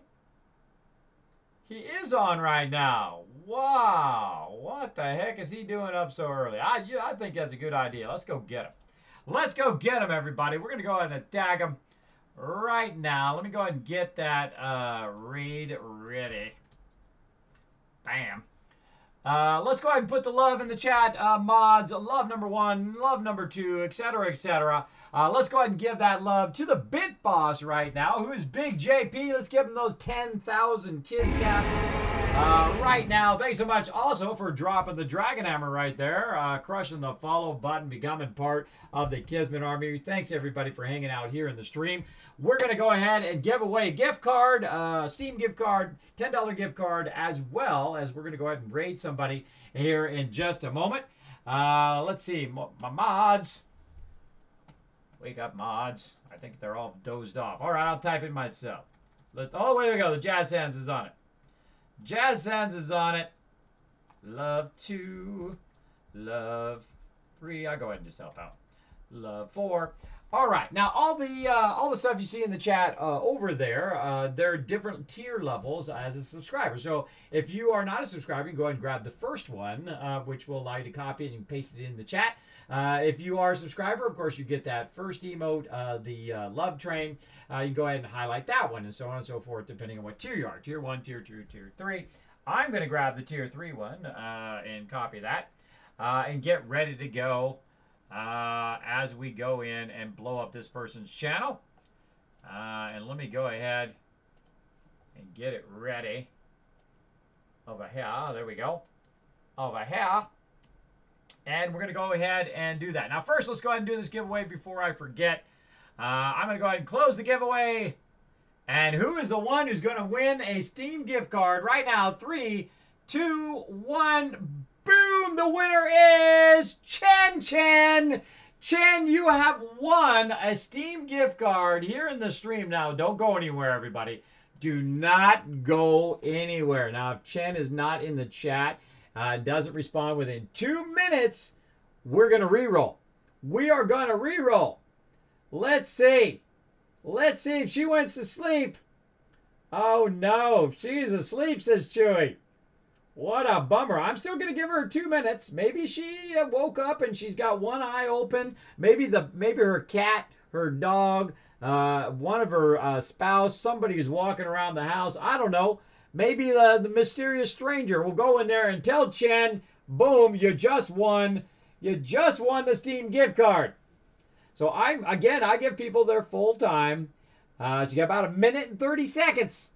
He is on right now. Wow. What the heck is he doing up so early? I think that's a good idea. Let's go get him. Let's go get him, everybody. We're going to go ahead and attack him right now. Let me go ahead and get that raid ready. Bam. Let's go ahead and put the love in the chat. Mods, love number 1, love number 2, etc., etc. Let's go ahead and give that love to the Bit Boss right now, who is Big JP. Let's give him those 10,000 kiss caps right now. Thanks so much also for dropping the Dragon Hammer right there, crushing the follow button, becoming part of the Kismet Army. Thanks, everybody, for hanging out here in the stream. We're going to go ahead and give away a gift card, Steam gift card, $10 gift card, as well as we're going to go ahead and raid somebody here in just a moment. Let's see, my mods. Wake up, mods. I think they're all dozed off. All right, I'll type it myself. Oh, there we go. The Jazz Hands is on it. Jazz Hands is on it. Love 2. Love 3. I'll go ahead and just help out. Love 4. All right. Now, all the stuff you see in the chat over there, there are different tier levels as a subscriber. So if you are not a subscriber, you can go ahead and grab the first one, which will allow you to copy it and paste it in the chat. If you are a subscriber, of course, you get that first emote, the love train. You can go ahead and highlight that one and so on and so forth, depending on what tier you are. Tier 1, Tier 2, Tier 3. I'm going to grab the Tier 3 one and copy that and get ready to go as we go in and blow up this person's channel. And let me go ahead and get it ready. Over here. There we go. Over here. And we're going to go ahead and do that. Now, first, let's go ahead and do this giveaway before I forget. I'm going to go ahead and close the giveaway. And who is the one who's going to win a Steam gift card right now? 3, 2, 1. Boom! The winner is Chen Chen. Chen, you have won a Steam gift card here in the stream. Now, don't go anywhere, everybody. Do not go anywhere. Now, if Chen is not in the chat, doesn't respond within 2 minutes, we're going to reroll. We are going to reroll. Let's see. Let's see if she went to sleep. Oh, no. She's asleep, says Chewy. What a bummer. I'm still going to give her 2 minutes. Maybe she woke up and she's got one eye open. Maybe her cat, her dog, one of her spouse, somebody who's walking around the house. I don't know. Maybe the mysterious stranger will go in there and tell Chen, boom, you just won. You just won the Steam gift card. So I give people their full time. She got about 1 minute and 30 seconds.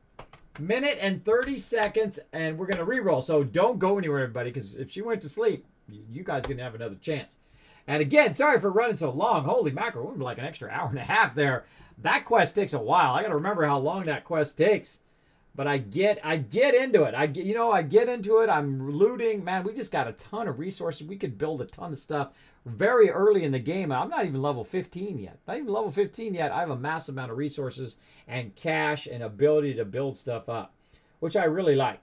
Minute and 30 seconds, and we're going to re-roll. So don't go anywhere, everybody, because if she went to sleep, you guys are going to have another chance. And again, sorry for running so long. Holy mackerel, we're like an extra hour and a half there. That quest takes a while. I got to remember how long that quest takes. But I get into it. I get into it. I'm looting. Man, we just got a ton of resources. We could build a ton of stuff very early in the game. I'm not even level 15 yet. Not even level 15 yet. I have a massive amount of resources and cash and ability to build stuff up, which I really like.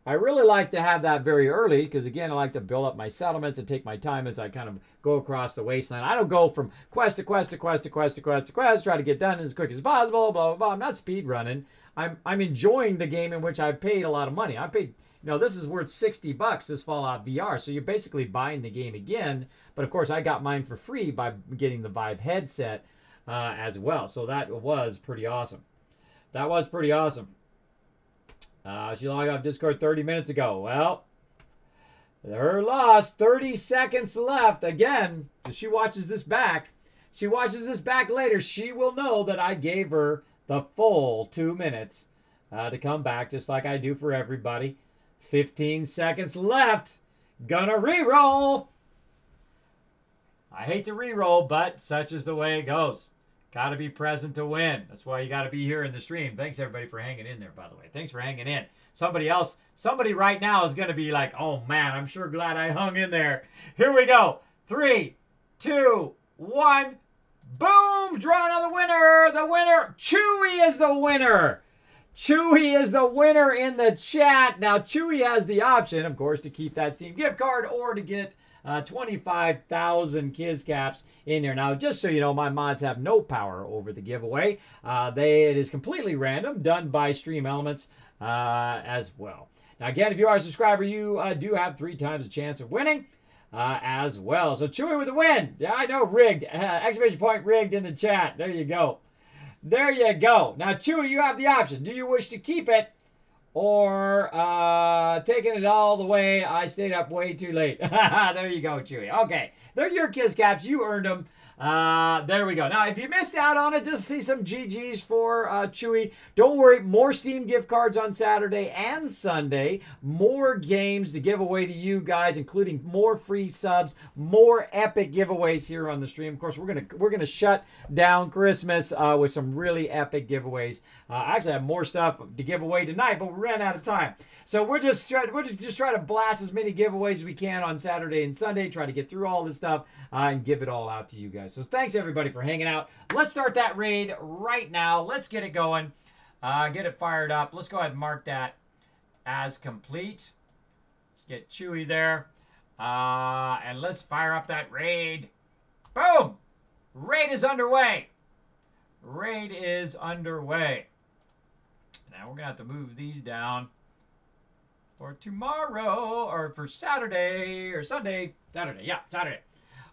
I really like to have that very early because, again, I like to build up my settlements and take my time as I kind of go across the wasteland. I don't go from quest to quest to quest to quest to quest to quest, try to get done as quick as possible, blah, blah, blah. I'm not speed running. I'm enjoying the game in which I've paid a lot of money. I paid, this is worth $60, this Fallout VR. So you're basically buying the game again. But of course, I got mine for free by getting the Vive headset as well. So that was pretty awesome. That was pretty awesome. She logged off Discord 30 minutes ago. Well, her loss, 30 seconds left. Again, if she watches this back, later, she will know that I gave her the full 2 minutes to come back, just like I do for everybody. 15 seconds left. Gonna re-roll. I hate to re-roll, but such is the way it goes. Got to be present to win. That's why you got to be here in the stream. Thanks, everybody, for hanging in there, by the way. Thanks for hanging in. Somebody right now is going to be like, oh, man, I'm sure glad I hung in there. Here we go. 3, 2, 1. Boom! Draw another winner. The winner, Chewy, is the winner. Chewy is the winner in the chat. Now, Chewy has the option, of course, to keep that Steam gift card or to get 25,000 Kiz Caps in there. Now, just so you know, my mods have no power over the giveaway. It is completely random, done by Stream Elements as well. Now, again, if you are a subscriber, you do have 3 times the chance of winning as well. So, Chewy with the win. Yeah, I know, rigged. Exclamation point rigged in the chat. There you go. There you go. Now, Chewy, you have the option. Do you wish to keep it or taking it all the way? I stayed up way too late. There you go, Chewy. Okay. They're your Kiz Caps. You earned them. There we go. Now, if you missed out on it, just see some GGs for Chewy. Don't worry, more Steam gift cards on Saturday and Sunday. More games to give away to you guys, including more free subs, more epic giveaways here on the stream. Of course, we're gonna shut down Christmas with some really epic giveaways. I actually have more stuff to give away tonight, but we ran out of time. So we're just trying to blast as many giveaways as we can on Saturday and Sunday, try to get through all this stuff and give it all out to you guys. So thanks, everybody, for hanging out. Let's start that raid right now. Let's get it going. Get it fired up. Let's go ahead and mark that as complete. Let's get Chewie there. And let's fire up that raid. Boom! Raid is underway. Raid is underway. Now we're going to have to move these down for tomorrow, or for Saturday, or Sunday. Saturday, yeah, Saturday.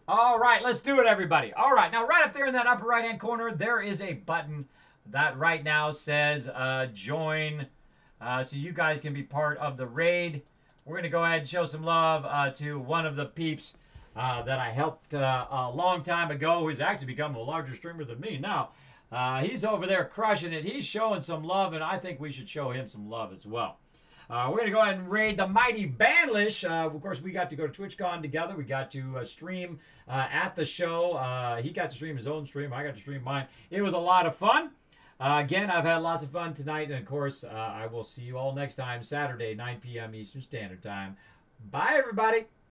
All right, let's do it, everybody. All right, now right up there in that upper right-hand corner, there is a button that right now says join, so you guys can be part of the raid. We're going to go ahead and show some love to one of the peeps that I helped a long time ago, who's actually become a larger streamer than me now. He's over there crushing it. He's showing some love, and I think we should show him some love as well. We're going to go ahead and raid the mighty Banlish. Of course, we got to go to TwitchCon together. We got to stream at the show. He got to stream his own stream. I got to stream mine. It was a lot of fun. Again, I've had lots of fun tonight. And, of course, I will see you all next time, Saturday, 9 p.m. Eastern Standard Time. Bye, everybody.